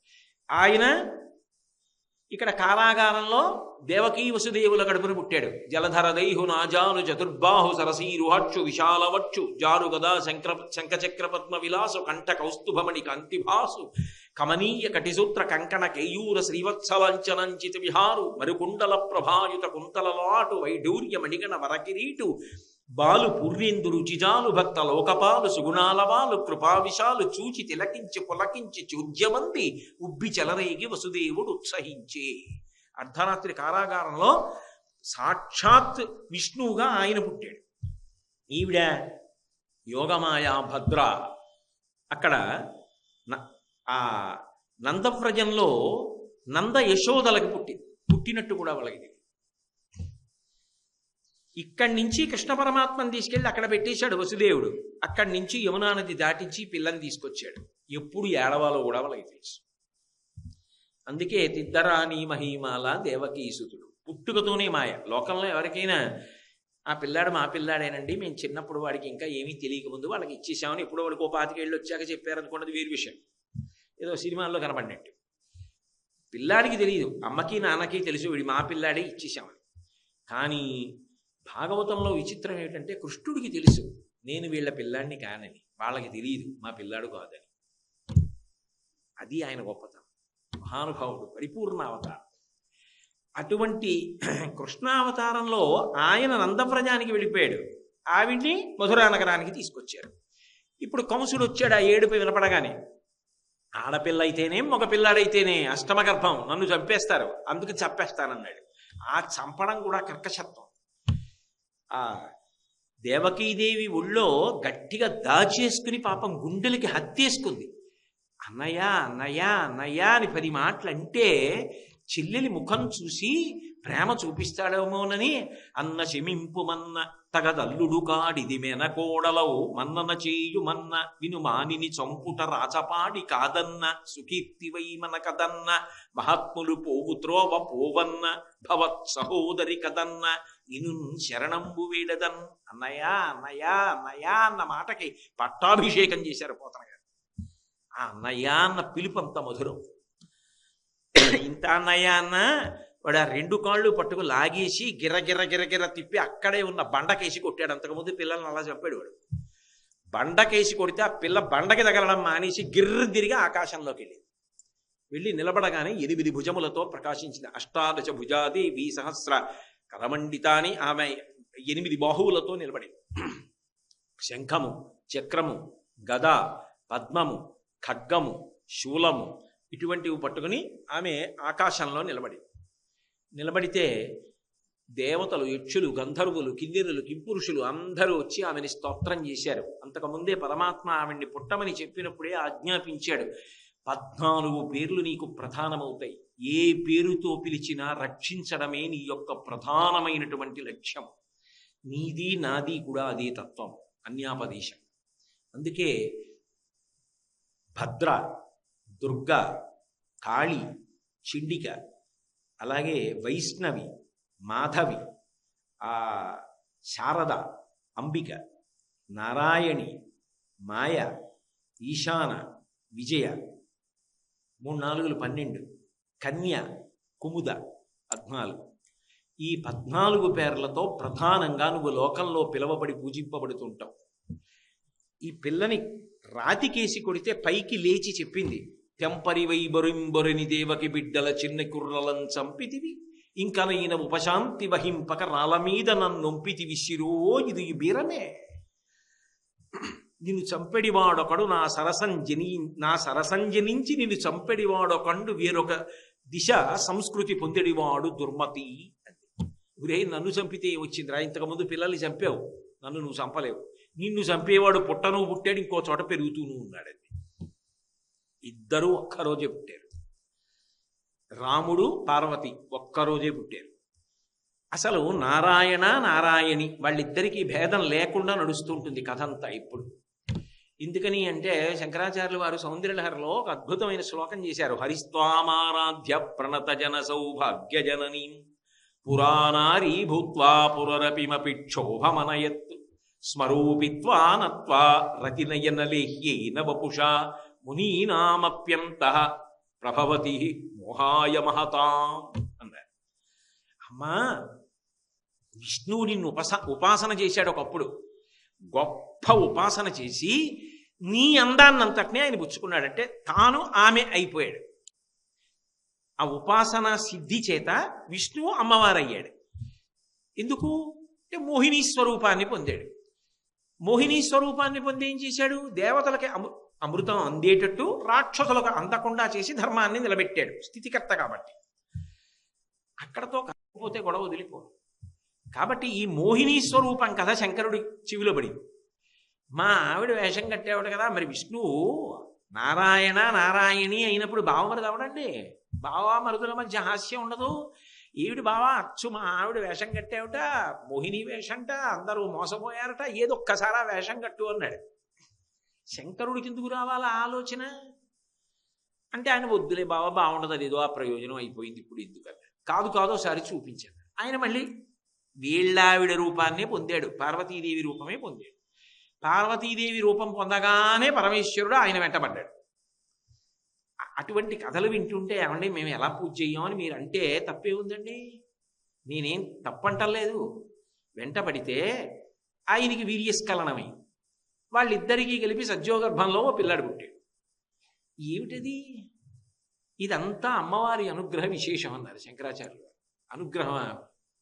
ఆయన ఇక్కడ కారాగారంలో దేవకీ వసుదేవుల గడుపును పుట్టాడు. జలధర దైహు నాజాను చతుర్బాహు సరసీరుహక్షు విశాలవక్షు జారు గదా శంఖచక్ర పద్మ విలాసు కంఠ కౌస్తుభమణి కాంతిభాసు కమనీయ కటిసూత్ర కంకణ కేయూర శ్రీవత్సలంచనంచిత విహారు మరుకుండల ప్రభాయుత కుంతలలాటు వైఢూర్య మణిగణ వరకిరీటు బాలు పూర్ణేందురు చిజాలు భక్త లోకపాలు సుగుణాలవాలు కృపావిశాలు చూచి తిలకించి పులకించి చూజ్యమంది ఉబ్బి చెలరేగి వసుదేవుడు ఉత్సహించే. అర్ధరాత్రి కారాగారంలో సాక్షాత్ విష్ణువుగా ఆయన పుట్టాడు. ఈవిడ యోగమాయా భద్ర. అక్కడ ఆ నందవ్రజంలో నంద యశోదలకు పుట్టినట్టు కూడా వాళ్ళకి. ఇక్కడి నుంచి కృష్ణ పరమాత్మను తీసుకెళ్ళి అక్కడ పెట్టేశాడు వసుదేవుడు. అక్కడి నుంచి యమునా నది దాటించి పిల్లని తీసుకొచ్చాడు. ఎప్పుడు ఏడవాలో కూడా వాళ్ళకి తెలుసు. అందుకే తిద్దరాని మహిమాల దేవకీసుతుడు. పుట్టుకతోనే మాయ. లోకంలో ఎవరికైనా ఆ పిల్లాడు మా పిల్లాడేనండి, మేము చిన్నప్పుడు వాడికి ఇంకా ఏమీ తెలియకముందు వాళ్ళకి ఇచ్చేసామని ఎప్పుడో వాడికి 25 ఏళ్ళు వచ్చాక చెప్పారనుకున్నది వేరు విషయం, ఏదో సినిమాల్లో కనబడినట్టు. పిల్లాడికి తెలియదు, అమ్మకి నాన్నకి తెలుసు వీడి మా పిల్లాడే ఇచ్చేసామని. కానీ భాగవతంలో విచిత్రం ఏమిటంటే కృష్ణుడికి తెలుసు నేను వీళ్ళ పిల్లాడిని కానని, వాళ్ళకి తెలియదు మా పిల్లాడు కాదని. అది ఆయన గొప్పతనం. మహానుభావుడు, పరిపూర్ణ అవతారం. అటువంటి కృష్ణావతారంలో ఆయన నందవ్రజానికి వెళ్ళిపోయాడు. ఆవిడ్ని మధురా నగరానికి తీసుకొచ్చారు. ఇప్పుడు కంసుడు వచ్చాడు. ఆ ఏడుపు వినపడగానే, ఆడపిల్ల అయితేనే మగ పిల్లాడైతేనే అష్టమగర్భం, నన్ను చంపేస్తారు, అందుకు చంపేస్తానన్నాడు. ఆ చంపడం కూడా కర్కశత్వం. ఆ దేవకీదేవి ఒళ్ళో గట్టిగా దాచేసుకుని పాపం గుండెలకి హత్తేసుకుంది. అన్నయ్య అన్నయ్య అన్నయ్య అని 10 మాటలు అంటే చెల్లెలి ముఖం చూసి ప్రేమ చూపిస్తాడేమోనని అన్న శమింపుమన్న తగదల్లుడు కాడిది మెనకోడలవు మన్నన చేయు మన్న విను మానిని చంపుట రాచపాడి కాదన్న సుకీర్తివై మన కదన్న మహాత్ములు పోవు త్రోవ పోవన్న భవత్ సహోదరి కదన్న నిను శరణంబు వేడదన్. అన్నయ్యా అన్నయ్యా అన్నయ్యా అన్న మాటకి పట్టాభిషేకం చేశారు పోతన గారు. ఆ అన్నయ్యా అన్న పిలుపు అంత మధురం. ఇంత అన్నయ్య అన్న వాడు ఆ 2 కాళ్ళు పట్టుకు లాగేసి గిర్ర గిర్ర తిప్పి అక్కడే ఉన్న బండకేసి కొట్టాడు. అంతకుముందు పిల్లల్ని అలా చెప్పాడు వాడు. బండకేసి కొడితే ఆ పిల్ల బండకి తగలడం మానేసి గిర్ర తిరిగి ఆకాశంలోకి వెళ్ళి నిలబడగానే 8 భుజములతో ప్రకాశించిన అష్టాదశ భుజాది సహస్ర కరమండితాని ఆమె 8 బాహువులతో నిలబడింది. శంఖము, చక్రము, గద, పద్మము, ఖడ్గము, శూలము ఇటువంటివి పట్టుకుని ఆమె ఆకాశంలో నిలబడితే దేవతలు, యక్షులు, గంధర్వులు, కిన్నెరులు, కింపురుషులు అందరూ వచ్చి ఆమెని స్తోత్రం చేశారు. అంతకుముందే పరమాత్మ ఆమెని పుట్టమని చెప్పినప్పుడే ఆజ్ఞాపించాడు. 14 పేర్లు నీకు ప్రధానమవుతాయి. ఏ పేరుతో పిలిచినా రక్షించడమే నీ యొక్క ప్రధానమైనటువంటి లక్ష్యం. నీది నాది కూడా అదే తత్వం, అన్యాపదేశం. అందుకే భద్ర, దుర్గ, కాళి, చిండిక, అలాగే వైష్ణవి, మాధవి, శారద, అంబిక, నారాయణి, మాయ, ఈశాన, విజయ 3 4 12, కన్య, కుముద 14. ఈ 14 పేర్లతో ప్రధానంగా నువ్వు లోకంలో పిలవబడి పూజింపబడుతుంటావు. ఈ పిల్లని రాతికేసి కొడితే పైకి లేచి చెప్పింది, తెంపరి వైబొరింబొరిని దేవకి బిడ్డల చిన్న కుర్రలం చంపితివి, ఇంకనైన ఉపశాంతి వహింపక రాళ్ళ మీద నన్నొంపితివి శిరో ఇది బీరమే. నిన్ను చంపెడివాడొకడు నా సరసంజనించి నిన్ను చంపెడివాడొకండు వేరొక దిశ సంస్కృతి పొందెడివాడు దుర్మతి. ఒరే నన్ను చంపితే వచ్చిందిరా, ఇంతకుముందు పిల్లల్ని చంపావు, నన్ను నువ్వు చంపలేవు. నిన్ను చంపేవాడు పుట్టను పుట్టాడు, ఇంకో చోట పెరుగుతూను ఉన్నాడండి. ఇద్దరూ ఒక్కరోజే పుట్టారు. రాముడు, పార్వతి ఒక్కరోజే పుట్టారు. అసలు నారాయణ నారాయణి వాళ్ళిద్దరికీ భేదం లేకుండా నడుస్తుంటుంది కథ అంతా. ఇప్పుడు ఎందుకని అంటే శంకరాచార్యులు వారు సౌందర్యలహరిలో ఒక అద్భుతమైన శ్లోకం చేశారు. హరిస్వామారాధ్య ప్రణత జన సౌభాగ్య జననీ పురాణారీ భూత్వా పురరపిమపి క్షోభమనయత్ స్మరూపిత్వా నత్వా రతినయనలేహ్యేన వపుషా మునీనామప్యంత ప్రభవతి మోహాయ మహతాం అన్నారు. అమ్మా, విష్ణువు నిన్ను ఉపాసన చేశాడు ఒకప్పుడు. గొప్ప ఉపాసన చేసి నీ అందాన్నంతటినీ ఆయన పుచ్చుకున్నాడంటే తాను ఆమె అయిపోయాడు. ఆ ఉపాసన సిద్ధి చేత విష్ణువు అమ్మవారయ్యాడు. ఎందుకు అంటే మోహిని స్వరూపాన్ని పొందాడు. మోహిని స్వరూపాన్ని పొంది ఏం చేశాడు? దేవతలకి అమృతం అందేటట్టు రాక్షసులకు అందకుండా చేసి ధర్మాన్ని నిలబెట్టాడు. స్థితికర్త కాబట్టి. అక్కడతో కాకపోతే గొడవ వదిలిపోదు. కాబట్టి ఈ మోహిని స్వరూపం కదా శంకరుడి చెవిలో పడింది. మా ఆవిడ వేషం కట్టేవాడు కదా, మరి విష్ణువు నారాయణ నారాయణి అయినప్పుడు బావమరిది అవడండి. బావమరుదుల మధ్య హాస్యం ఉండదు. ఏవిడి బావా అచ్చు మా ఆవిడ వేషం కట్టేవిట, మోహిని వేషంట, అందరూ మోసపోయారట, ఏదొక్కసారా వేషం కట్టు అన్నాడు. శంకరుడికి ఎందుకు రావాలా ఆలోచన అంటే ఆయన వద్దులే బావా, బాగుండదు, అదేదో ఆ ప్రయోజనం అయిపోయింది ఇప్పుడు ఎందుకన్నా. కాదు ఒకసారి చూపించాడు. ఆయన మళ్ళీ వీళ్ళావిడ రూపాన్నే పొందాడు, పార్వతీదేవి రూపమే పొందాడు. పార్వతీదేవి రూపం పొందగానే పరమేశ్వరుడు ఆయన వెంటబడ్డాడు. అటువంటి కథలు వింటుంటే ఏమండి మేము ఎలా పూజ చెయ్యం అని మీరు అంటే తప్పే ఉందండి. నేనేం తప్పంటలేదు. వెంటబడితే ఆయనకి వీర్యస్ఖలనమై వాళ్ళిద్దరికీ కలిపి సజ్జోగర్భంలో ఓ పిల్లాడు పుట్టాడు. ఏమిటది? ఇదంతా అమ్మవారి అనుగ్రహ విశేషం అన్నారు శంకరాచార్యులు. అనుగ్రహం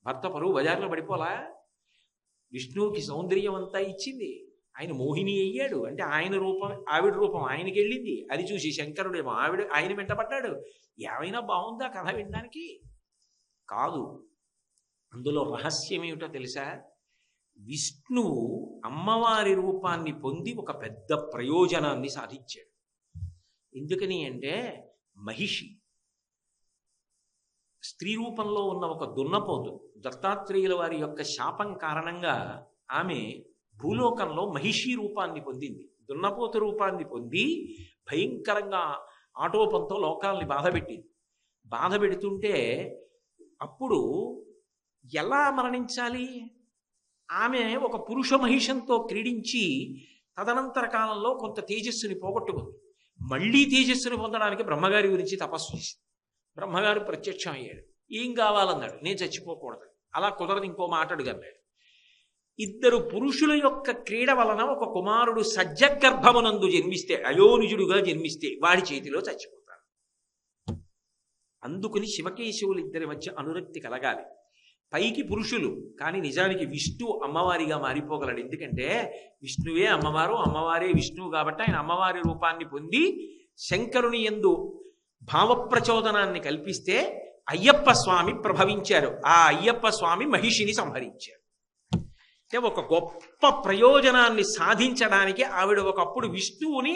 భర్త పరువు బజార్లో పడిపోలా, విష్ణువుకి సౌందర్యం అంతా ఇచ్చింది. ఆయన మోహిని అయ్యాడు అంటే ఆయన రూపం, ఆవిడ రూపం ఆయనకి వెళ్ళింది. అది చూసి శంకరుడేమో ఆయన వెంటపడ్డాడు. ఏమైనా బాగుందా కథ వినడానికి? కాదు. అందులో రహస్యం ఏమిటో తెలుసా? విష్ణువు అమ్మవారి రూపాన్ని పొంది ఒక పెద్ద ప్రయోజనాన్ని సాధించాడు. ఎందుకని అంటే మహిషి స్త్రీ రూపంలో ఉన్న ఒక దున్నపోతు దత్తాత్రేయుల వారి యొక్క శాపం కారణంగా ఆమె భూలోకంలో మహిషి రూపాన్ని పొందింది, దున్నపోతు రూపాన్ని పొంది భయంకరంగా ఆటోపంతో లోకాల్ని బాధ పెడుతుంటే అప్పుడు ఎలా మరణించాలి? ఆమె ఒక పురుష మహిషంతో క్రీడించి తదనంతర కాలంలో కొంత తేజస్సుని పోగొట్టుకుంది. మళ్ళీ తేజస్సుని పొందడానికి బ్రహ్మగారి గురించి తపస్సు చేసింది. బ్రహ్మగారు ప్రత్యక్షం అయ్యాడు. ఏం కావాలన్నాడు. నేను చచ్చిపోకూడదు. అలా కుదరదు, ఇంకో మాట అడుగన్నాడు. ఇద్దరు పురుషుల యొక్క క్రీడ వలన ఒక కుమారుడు సజ్జగర్భమునందు జన్మిస్తే, అయోనిజుడుగా జన్మిస్తే వాడి చేతిలో చచ్చిపోతాడు. అందుకుని శివకేశవులు ఇద్దరి మధ్య అనురక్తి కలగాలి. పైకి పురుషులు, కానీ నిజానికి విష్ణు అమ్మవారిగా మారిపోగలడు. ఎందుకంటే విష్ణువే అమ్మవారు, అమ్మవారే విష్ణువు కాబట్టి ఆయన అమ్మవారి రూపాన్ని పొంది శంకరుని యందు భావప్రచోదనాన్ని కల్పిస్తే అయ్యప్ప స్వామి ప్రభవించారు. ఆ అయ్యప్ప స్వామి మహిషిని సంహరించారు. అంటే ఒక గొప్ప ప్రయోజనాన్ని సాధించడానికి ఆవిడ ఒకప్పుడు విష్ణువుని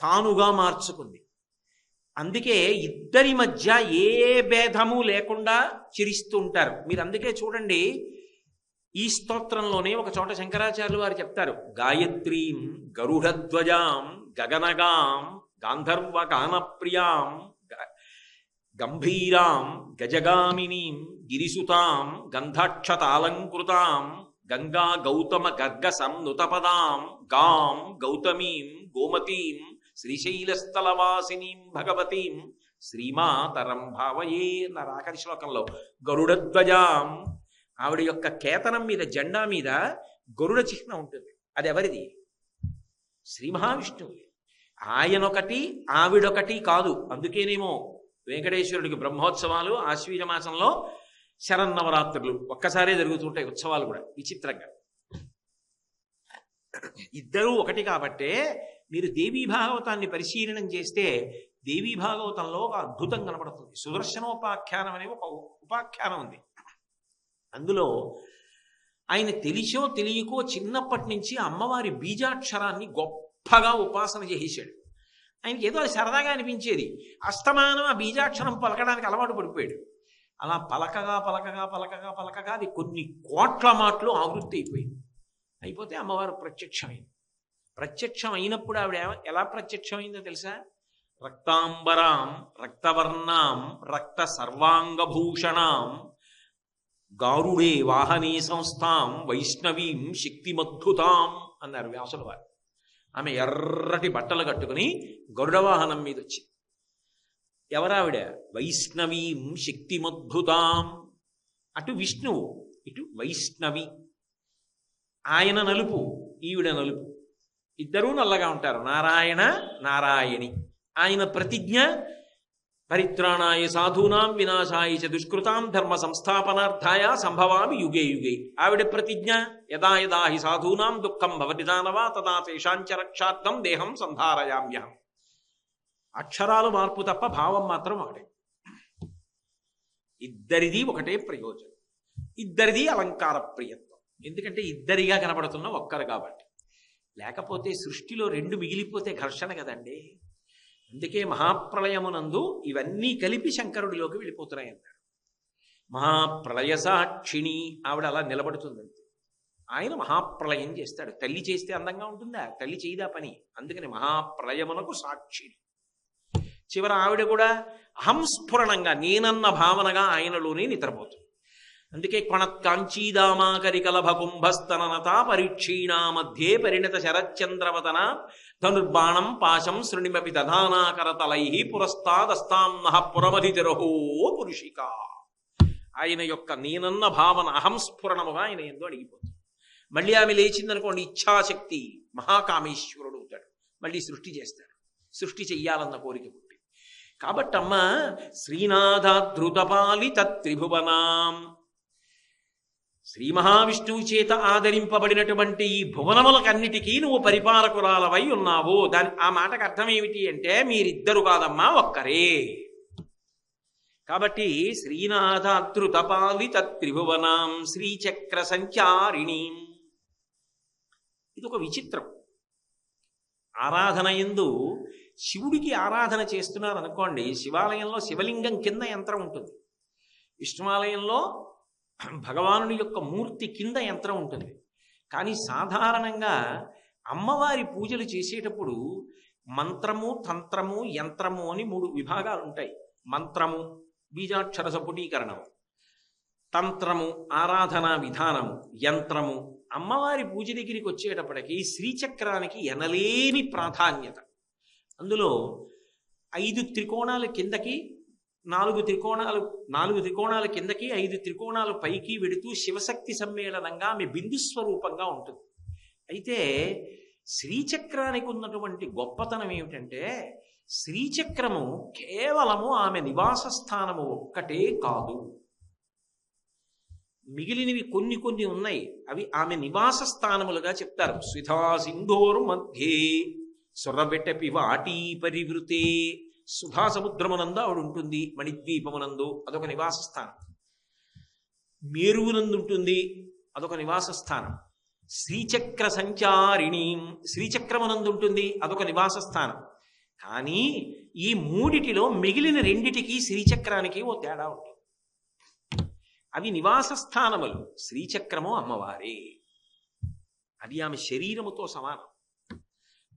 తానుగా మార్చుకుంది. అందుకే ఇద్దరి మధ్య ఏ భేదము లేకుండా చిరిస్తూ ఉంటారు. మీరు అందుకే చూడండి, ఈ స్తోత్రంలోనే ఒక చోట శంకరాచార్యులు వారు చెప్తారు, గాయత్రీం గరుడధ్వజాం గగనగాం గాంధర్వ గానప్రియాం గంభీరాం గజగామినీం గిరిసుతాం గంధాక్షతాలంకృతాం గంగా గౌతమ గర్గ సంనుతపదాం గాం గౌతమీం గోమతీం శ్రీశైలస్థలవాసినీం భగవతీం శ్రీమాతరం భావయే అన్నారు ఆఖరి శ్లోకంలో. గరుడధ్వజాం, ఆవిడ యొక్క కేతనం మీద, జెండా మీద గరుడ చిహ్నం ఉంటుంది. అది ఎవరిది? శ్రీ మహావిష్ణువు. ఆయనొకటి ఆవిడొకటి కాదు. అందుకేనేమో వెంకటేశ్వరుడికి బ్రహ్మోత్సవాలు ఆశ్వీజ మాసంలో శరన్నవరాత్రులు ఒక్కసారే జరుగుతుంటాయి, ఉత్సవాలు కూడా విచిత్రంగా. ఇద్దరూ ఒకటి కాబట్టే మీరు దేవీ భాగవతాన్ని పరిశీలనం చేస్తే దేవీ భాగవతంలో ఒక అద్భుతం కనబడుతుంది. సుదర్శనోపాఖ్యానం అనే ఒక ఉపాఖ్యానం ఉంది. అందులో ఆయన తెలిసో తెలియకో చిన్నప్పటి నుంచి అమ్మవారి బీజాక్షరాన్ని గొప్పగా ఉపాసన చేసేశాడు. ఆయనకి ఏదో అది సరదాగా అనిపించేది. అస్తమానం ఆ బీజాక్షరం పలకడానికి అలవాటు పడిపోయాడు. అలా పలకగా పలకగా పలకగా పలకగా అది కొన్ని కోట్ల మాటలు ఆవృత్తి అయిపోయింది. అయిపోతే అమ్మవారు ప్రత్యక్షమైంది. ప్రత్యక్షం అయినప్పుడు ఆవిడ ఎలా ప్రత్యక్షమైందో తెలుసా? రక్తాంబరాం రక్తవర్ణాం రక్త సర్వాంగభూషణాం గారుడే వాహనే సంస్థాం వైష్ణవీం శక్తిమద్భుతాం అన్నారు వ్యాసుల వారు. ఆమె ఎర్రటి బట్టలు కట్టుకుని గరుడ వాహనం మీద వచ్చింది. ఎవరావిడ? వైష్ణవీం శక్తిమద్భుతాం. అటు విష్ణువు, ఇటు వైష్ణవి. ఆయన నలుపు, ఈవిడ నలుపు. ఇద్దరూ నల్లగా ఉంటారు. నారాయణ నారాయణి. ఆయన ప్రతిజ్ఞ పరిత్రాణాయ సాధూనాం వినాశాయ చ దుష్కృతాం ధర్మ సంస్థాపనార్థాయ సంభవామి యుగే యుగే. ఆవిడ ప్రతిజ్ఞ యదా యదా హి సాధూనాం దుఃఖం భవతి దానవా తదా తేషాంచ రక్షార్థం దేహం సంధారయామ్యహం. అక్షరాలు మార్పు తప్ప భావం మాత్రం ఒకటే. ఇద్దరిది ఒకటే ప్రయోజనం. ఇద్దరిది అలంకార ప్రియత్వం. ఎందుకంటే ఇద్దరిగా కనబడుతున్న ఒక్కరు కాబట్టి. లేకపోతే సృష్టిలో రెండు మిగిలిపోతే ఘర్షణ కదండి. అందుకే మహాప్రళయమునందు ఇవన్నీ కలిపి శంకరుడిలోకి వెళ్ళిపోతున్నాయి అన్నాడు. మహాప్రళయ సాక్షిణి, ఆవిడ అలా నిలబడుతుందంతే. ఆయన మహాప్రళయం చేస్తాడు. తల్లి చేస్తే అందంగా ఉంటుందా? తల్లి చేయదా పని. అందుకని మహాప్రళయమునకు సాక్షిణి. చివర ఆవిడ కూడా అహంస్ఫురణంగా, నేనన్న భావనగా ఆయనలోనే నిద్రపోతుంది. అందుకే కొణత్కాంచీదామాకరికలభ కుంభస్తననతా పరీక్షీణా మధ్యే పరిణత శరచంద్రవతన ధనుర్బాణం పాశం శృణిమపి దధానాకరతలై పురస్తాదస్తాంనః పురమధితిరహో పురుషిక. ఆయన యొక్క నేనన్న భావన అహంస్ఫురణముగా ఆయన ఎందు అడిగిపోతుంది. మళ్ళీ ఆమె లేచిందనుకోండి, ఇచ్ఛాశక్తి, మహాకామేశ్వరుడు అవుతాడు. మళ్ళీ సృష్టి చేస్తాడు. సృష్టి చెయ్యాలన్న కోరిక పుట్టి. కాబట్టమ్మ శ్రీనాథాధృతపాలిత త్రిభువనాం, శ్రీ మహావిష్ణువు చేత ఆదరింపబడినటువంటి ఈ భువనములకన్నిటికీ నువ్వు పరిపాలకురాలవై ఉన్నావు. ఆ మాటకు అర్థం ఏమిటి అంటే, మీరిద్దరు కాదమ్మా, ఒక్కరే. కాబట్టి శ్రీనాథాధృతపాలిత త్రిభువనాం శ్రీచక్ర సంచారిణి. ఇది ఒక విచిత్రం. ఆరాధన యందు శివుడికి ఆరాధన చేస్తున్నారు అనుకోండి, శివాలయంలో శివలింగం కింద యంత్రం ఉంటుంది. విష్ణువాలయంలో భగవానుని యొక్క మూర్తి కింద యంత్రం ఉంటుంది. కానీ సాధారణంగా అమ్మవారి పూజలు చేసేటప్పుడు మంత్రము, తంత్రము, యంత్రము అని 3 విభాగాలు ఉంటాయి. మంత్రము బీజాక్షర సపుటీకరణము, తంత్రము ఆరాధనా విధానము, యంత్రము. అమ్మవారి పూజ దగ్గరికి వచ్చేటప్పటికి శ్రీచక్రానికి ఎనలేని ప్రాధాన్యత. అందులో 5 త్రికోణాల కిందకి, 4 త్రికోణాల కిందకి, 5 త్రికోణాలు పైకి వెడుతూ శివశక్తి సమ్మేళనంగా ఆమె బిందు స్వరూపంగా ఉంటుంది. అయితే శ్రీచక్రానికి ఉన్నటువంటి గొప్పతనం ఏమిటంటే, శ్రీచక్రము కేవలము ఆమె నివాస స్థానము ఒక్కటే కాదు, మిగిలినవి కొన్ని ఉన్నాయి, అవి ఆమె నివాస స్థానములుగా చెప్తారు. స్విధా సింధోరు మధ్యే సురబెటపి వాటీ పరివృతే. సుధా సముద్రమునందు ఆవిడ ఉంటుంది, మణిద్వీపమునందు అదొక నివాస స్థానం. మేరువునందు ఉంటుంది, అదొక నివాస స్థానం. శ్రీచక్ర సంచారిణి శ్రీచక్రమునందు ఉంటుంది, అదొక నివాస స్థానం. కానీ ఈ 3టిలో మిగిలిన 2టికి శ్రీచక్రానికి ఓ తేడా ఉంటుంది. అవి నివాస స్థానములు. శ్రీచక్రము అమ్మవారే, అది ఆమె శరీరముతో సమానం.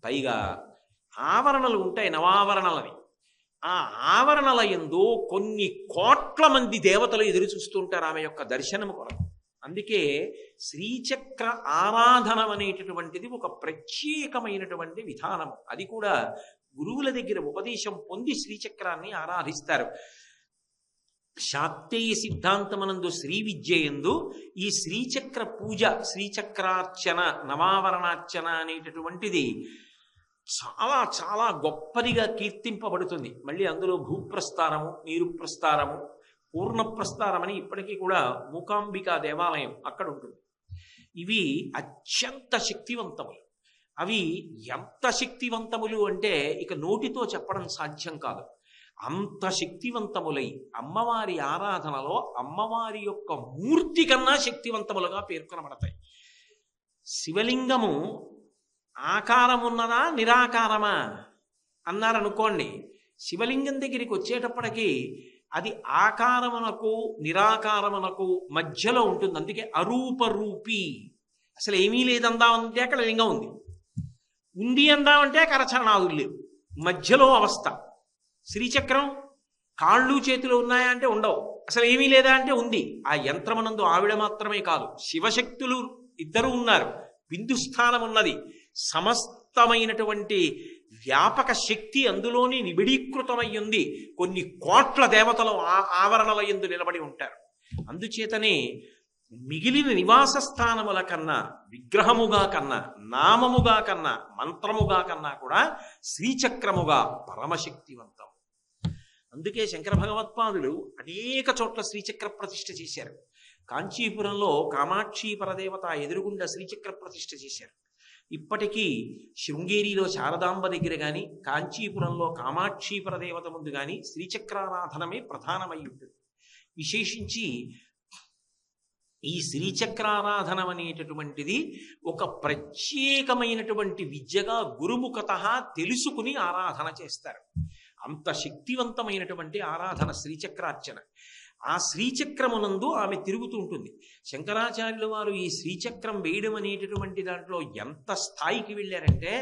పైగా ఆవరణలు ఉంటాయి, నవావరణలని. ఆ ఆవరణల యందు కొన్ని కోట్ల మంది దేవతలు ఎదురు చూస్తుంటారు ఆమె యొక్క దర్శనము కొరకు. అందుకే శ్రీచక్ర ఆరాధన అనేటటువంటిది ఒక ప్రత్యేకమైనటువంటి విధానము. అది కూడా గురువుల దగ్గర ఉపదేశం పొంది శ్రీచక్రాన్ని ఆరాధిస్తారు. శాక్తేయ సిద్ధాంతమనందు శ్రీ విద్యయందు ఈ శ్రీచక్ర పూజ, శ్రీచక్రార్చన, నవావరణార్చన అనేటటువంటిది చాలా చాలా గొప్పదిగా కీర్తింపబడుతుంది. మళ్ళీ అందులో భూప్రస్థానము, నీరు ప్రస్థానము, పూర్ణప్రస్థానం అని ఇప్పటికీ కూడా మూకాంబికా దేవాలయం అక్కడ ఉంటుంది. ఇవి అత్యంత శక్తివంతములు. అవి ఎంత శక్తివంతములు అంటే ఇక నోటితో చెప్పడం సాధ్యం కాదు. అంత శక్తివంతములై అమ్మవారి ఆరాధనలో అమ్మవారి యొక్క మూర్తి కన్నా శక్తివంతములుగా పేర్కొనబడతాయి. శివలింగము ఆకారమున్నదా నిరాకారమా అన్నారనుకోండి, శివలింగం దగ్గరికి వచ్చేటప్పటికి అది ఆకారమునకు నిరాకారమునకు మధ్యలో ఉంటుంది. అందుకే అరూపరూపి. అసలు ఏమీ లేదందామంటే అక్కడ లింగం ఉంది, ఉంది అందామంటే కరచరణాదులు లేవు, మధ్యలో అవస్థ. శ్రీచక్రం కాళ్ళు చేతులు ఉన్నాయా అంటే ఉండవు, అసలు ఏమీ లేదా అంటే ఉంది. ఆ యంత్రమునందు ఆవిడ మాత్రమే కాదు, శివశక్తులు ఇద్దరు ఉన్నారు, బిందు స్థానం ఉన్నది, సమస్తమైనటువంటి వ్యాపక శక్తి అందులోని నిబిడీకృతమై ఉంది. కొన్ని కోట్ల దేవతలు ఆవరణల యందు నిలబడి ఉంటారు. అందుచేతనే మిగిలిన నివాస స్థానముల కన్నా, విగ్రహముగా కన్నా, నామముగా కన్నా, మంత్రముగా కన్నా కూడా శ్రీచక్రముగా పరమశక్తివంతం. అందుకే శంకర భగవత్పాదులు అనేక చోట్ల శ్రీచక్ర ప్రతిష్ఠ చేశారు. కాంచీపురంలో కామాక్షి పరదేవత ఎదురుగుండా శ్రీచక్ర ప్రతిష్ఠ చేశారు. ఇప్పటికీ శృంగేరిలో శారదాంబ దగ్గర కానీ, కాంచీపురంలో కామాక్షి పరదేవత ముందు కానీ శ్రీచక్రారాధనమే ప్రధానమై ఉంటుంది. విశేషించి ఈ శ్రీచక్రారాధనం అనేటటువంటిది ఒక ప్రత్యేకమైనటువంటి విద్యగా గురుముఖత తెలుసుకుని ఆరాధన చేస్తారు. అంత శక్తివంతమైనటువంటి ఆరాధన శ్రీచక్రార్చన. ఆ శ్రీచక్రమునందు ఆమె తిరుగుతూ ఉంటుంది. శంకరాచార్యుల వారు ఈ శ్రీచక్రం వేయడం అనేటటువంటి దాంట్లో ఎంత స్థాయికి వెళ్ళారంటే,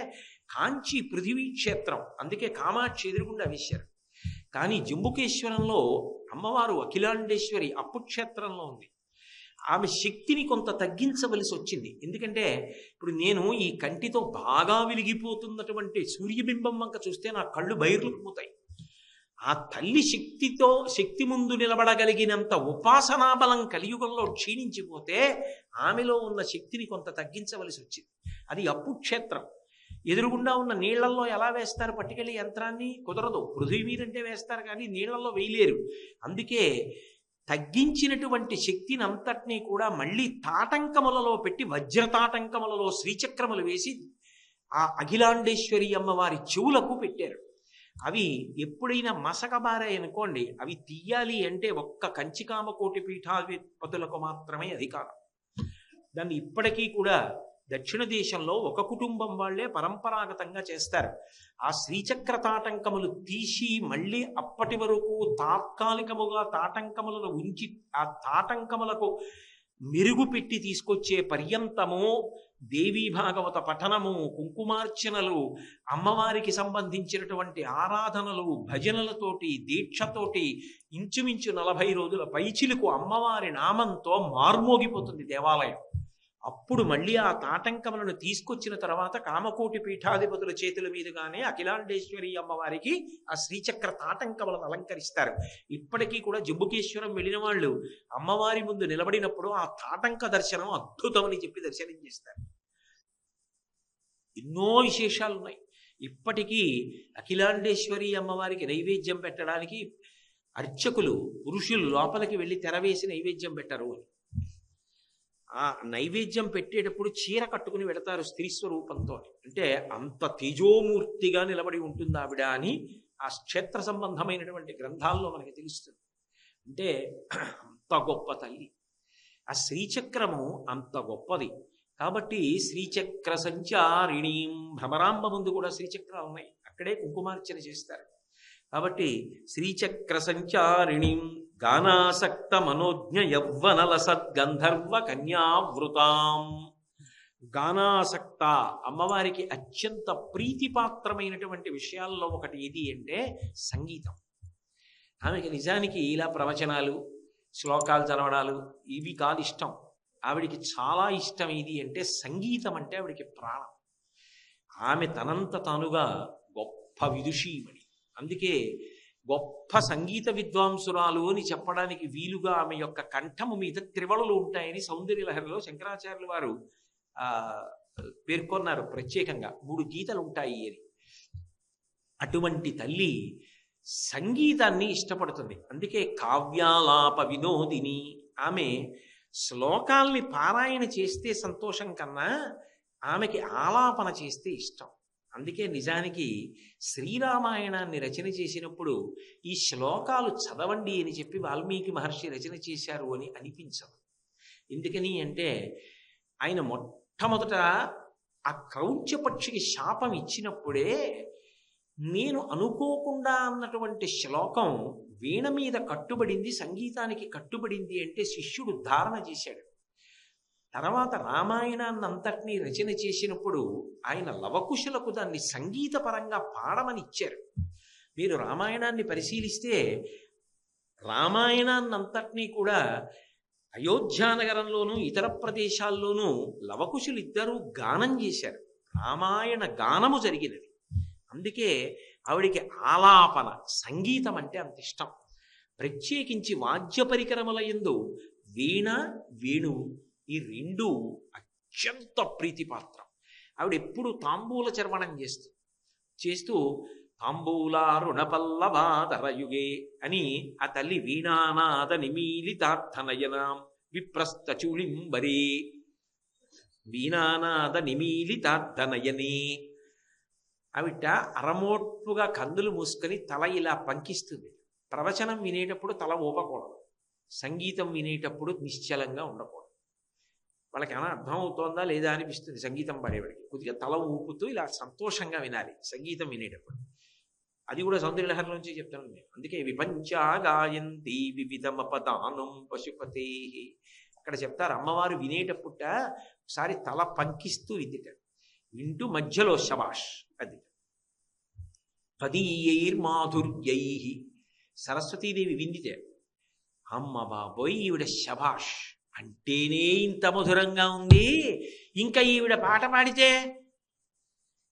కాంచి పృథివీ క్షేత్రం, అందుకే కామాక్షి ఎదురుగుండా వేశారు. కానీ జంబుకేశ్వరంలో అమ్మవారు అఖిలాండేశ్వరి అప్పుక్షేత్రంలో ఉంది. ఆమె శక్తిని కొంత తగ్గించవలసి వచ్చింది. ఎందుకంటే ఇప్పుడు నేను ఈ కంటితో బాగా వెలిగిపోతున్నటువంటి సూర్యబింబం వంక చూస్తే నా కళ్ళు బైర్లు కమ్ముతాయి. ఆ తల్లి శక్తి ముందు నిలబడగలిగినంత ఉపాసనా బలం కలియుగంలో క్షీణించిపోతే ఆమెలో ఉన్న శక్తిని కొంత తగ్గించవలసి వచ్చింది. అది అప్పుక్షేత్రం. ఎదురుగుండా ఉన్న నీళ్లలో ఎలా వేస్తారు పట్టుకెళ్ళి యంత్రాన్ని? కుదరదు. పృథ్వీ మీదంటే వేస్తారు కానీ నీళ్లలో వేయలేరు. అందుకే తగ్గించినటువంటి శక్తిని అంతటినీ కూడా మళ్ళీ తాటంకములలో పెట్టి, వజ్రతాటంకములలో శ్రీచక్రములు వేసి ఆ అఖిలాండేశ్వరి అమ్మవారి చెవులకు పెట్టారు. అవి ఎప్పుడైనా మసకబారాయనుకోండి, అవి తీయాలి అంటే ఒక్క కంచికామకోటి పీఠాధిపతులకు మాత్రమే అధికారం. దాన్ని ఇప్పటికీ కూడా దక్షిణ దేశంలో ఒక కుటుంబం వాళ్లే పరంపరాగతంగా చేస్తారు. ఆ శ్రీచక్ర తాటంకములు తీసి మళ్ళీ అప్పటి వరకు తాత్కాలికముగా తాటంకములను ఉంచి, ఆ తాటంకములకు మెరుగుపెట్టి తీసుకొచ్చే పర్యంతము దేవీ భాగవత పఠనము, కుంకుమార్చనలు, అమ్మవారికి సంబంధించినటువంటి ఆరాధనలు, భజనలతోటి, దీక్షతోటి ఇంచుమించు 40 రోజుల పైచిలుకు అమ్మవారి నామంతో మార్మోగిపోతుంది దేవాలయం. అప్పుడు మళ్ళీ ఆ తాటంకములను తీసుకొచ్చిన తర్వాత కామకోటి పీఠాధిపతుల చేతుల మీదుగానే అఖిలాండేశ్వరి అమ్మవారికి ఆ శ్రీచక్ర తాటంకములను అలంకరిస్తారు. ఇప్పటికీ కూడా జంబుకేశ్వరం వెళ్ళిన వాళ్ళు అమ్మవారి ముందు నిలబడినప్పుడు ఆ తాటంక దర్శనం అద్భుతమని చెప్పి దర్శనం చేస్తారు. ఎన్నో విశేషాలు ఉన్నాయి. ఇప్పటికీ అఖిలాండేశ్వరి అమ్మవారికి నైవేద్యం పెట్టడానికి అర్చకులు, పురుషులు లోపలికి వెళ్ళి తెరవేసి నైవేద్యం పెట్టరు అని. ఆ నైవేద్యం పెట్టేటప్పుడు చీర కట్టుకుని వెడతారు స్త్రీ స్వరూపంతో. అంటే అంత తేజోమూర్తిగా నిలబడి ఉంటుంది ఆవిడ అని ఆ క్షేత్ర సంబంధమైనటువంటి గ్రంథాల్లో మనకి తెలుస్తుంది. అంటే అంత గొప్ప తల్లి. ఆ శ్రీచక్రము అంత గొప్పది కాబట్టి శ్రీచక్ర సంచారిణీం, భ్రమరాంబ ముందు కూడా శ్రీచక్రాలు ఉన్నాయి, అక్కడే కుంకుమార్చన చేస్తారు. కాబట్టి శ్రీచక్ర సంచారిణీం గానాసక్త మనోజ్ఞ యవ్వనల సద్గంధర్వ కన్యావృతాం. గానాసక్త, అమ్మవారికి అత్యంత ప్రీతిపాత్రమైనటువంటి విషయాల్లో ఒకటి ఏది అంటే సంగీతం. ఆమెకి నిజానికి ఇలా ప్రవచనాలు, శ్లోకాలు చదవడాలు ఇవి కాదు ఇష్టం. ఆవిడికి చాలా ఇష్టం ఏది అంటే సంగీతం అంటే ఆవిడికి ప్రాణం. ఆమె తనంత తానుగా గొప్ప విదుషీమణి. అందుకే గొప్ప సంగీత విద్వాంసురాలు అని చెప్పడానికి వీలుగా ఆమె యొక్క కంఠము మీద త్రివళలు ఉంటాయని సౌందర్యలహరిలో శంకరాచార్యుల వారు పేర్కొన్నారు ప్రత్యేకంగా. 3 గీతలు ఉంటాయి అని. అటువంటి తల్లి సంగీతాన్ని ఇష్టపడుతుంది. అందుకే కావ్యాలాప వినోదిని. ఆమె శ్లోకాల్ని పారాయణ చేస్తే సంతోషం కన్నా ఆమెకి ఆలాపన చేస్తే ఇష్టం. అందుకే నిజానికి శ్రీరామాయణాన్ని రచన చేసినప్పుడు ఈ శ్లోకాలు చదవండి అని చెప్పి వాల్మీకి మహర్షి రచన చేశారు అని అనిపించదు. ఎందుకని అంటే ఆయన మొట్టమొదట ఆ క్రౌంచపక్షికి శాపం ఇచ్చినప్పుడే నేను అనుకోకుండా అన్నటువంటి శ్లోకం వీణ మీద కట్టుబడింది, సంగీతానికి కట్టుబడింది అంటే శిష్యుడు ధారణ చేశాడు. తర్వాత రామాయణాన్ని అంతటినీ రచన చేసినప్పుడు ఆయన లవకుశులకు దాన్ని సంగీతపరంగా పాడమని ఇచ్చారు. మీరు రామాయణాన్ని పరిశీలిస్తే రామాయణాన్ని అంతటినీ కూడా అయోధ్యానగరంలోనూ ఇతర ప్రదేశాల్లోనూ లవకుశులు ఇద్దరూ గానం చేశారు. రామాయణ గానము జరిగినది. అందుకే ఆవిడికి ఆలాపన, సంగీతం అంటే అంత ఇష్టం. ప్రత్యేకించి వాద్య పరికరముల యందు వీణ, వేణువు ఈ 2 అత్యంత ప్రీతిపాత్రం. ఆవిడ ఎప్పుడు తాంబూల చర్వణం చేస్తూ తాంబూలారుణపల్లవాదరయుగే అని ఆ తల్లి వీణానాద నిమీలితార్థనయనాం విప్రస్థచూళింబరే, వీణానాద నిమీలితార్థనయనే. ఆవిట అరమోట్పుగా కందులు మూసుకొని తల ఇలా పంకిస్తుంది. ప్రవచనం వినేటప్పుడు తల ఊపకూడదు, సంగీతం వినేటప్పుడు నిశ్చలంగా ఉండకూడదు. వాళ్ళకి ఏమైనా అర్థం అవుతోందా లేదా అనిపిస్తుంది సంగీతం పాడేవాడికి. కొద్దిగా తల ఊపుతూ ఇలా సంతోషంగా వినాలి సంగీతం వినేటప్పుడు. అది కూడా సౌందర్యలహరి నుంచి చెప్తాను నేను. అందుకే విపంచా గాయంతి వివిధమపదానం పశుపతే. అక్కడ చెప్తారు అమ్మవారు వినేటప్పుట ఒకసారి తల పంకిస్తూ వింటూ మధ్యలో శబాష్ అది తదీయైర్మాధుర్యై. సరస్వతీదేవి విందితే అమ్మ బాబోయ్ ఈవిడ శబాష్ అంటేనే ఇంత మధురంగా ఉంది, ఇంకా ఈవిడ పాట పాడితే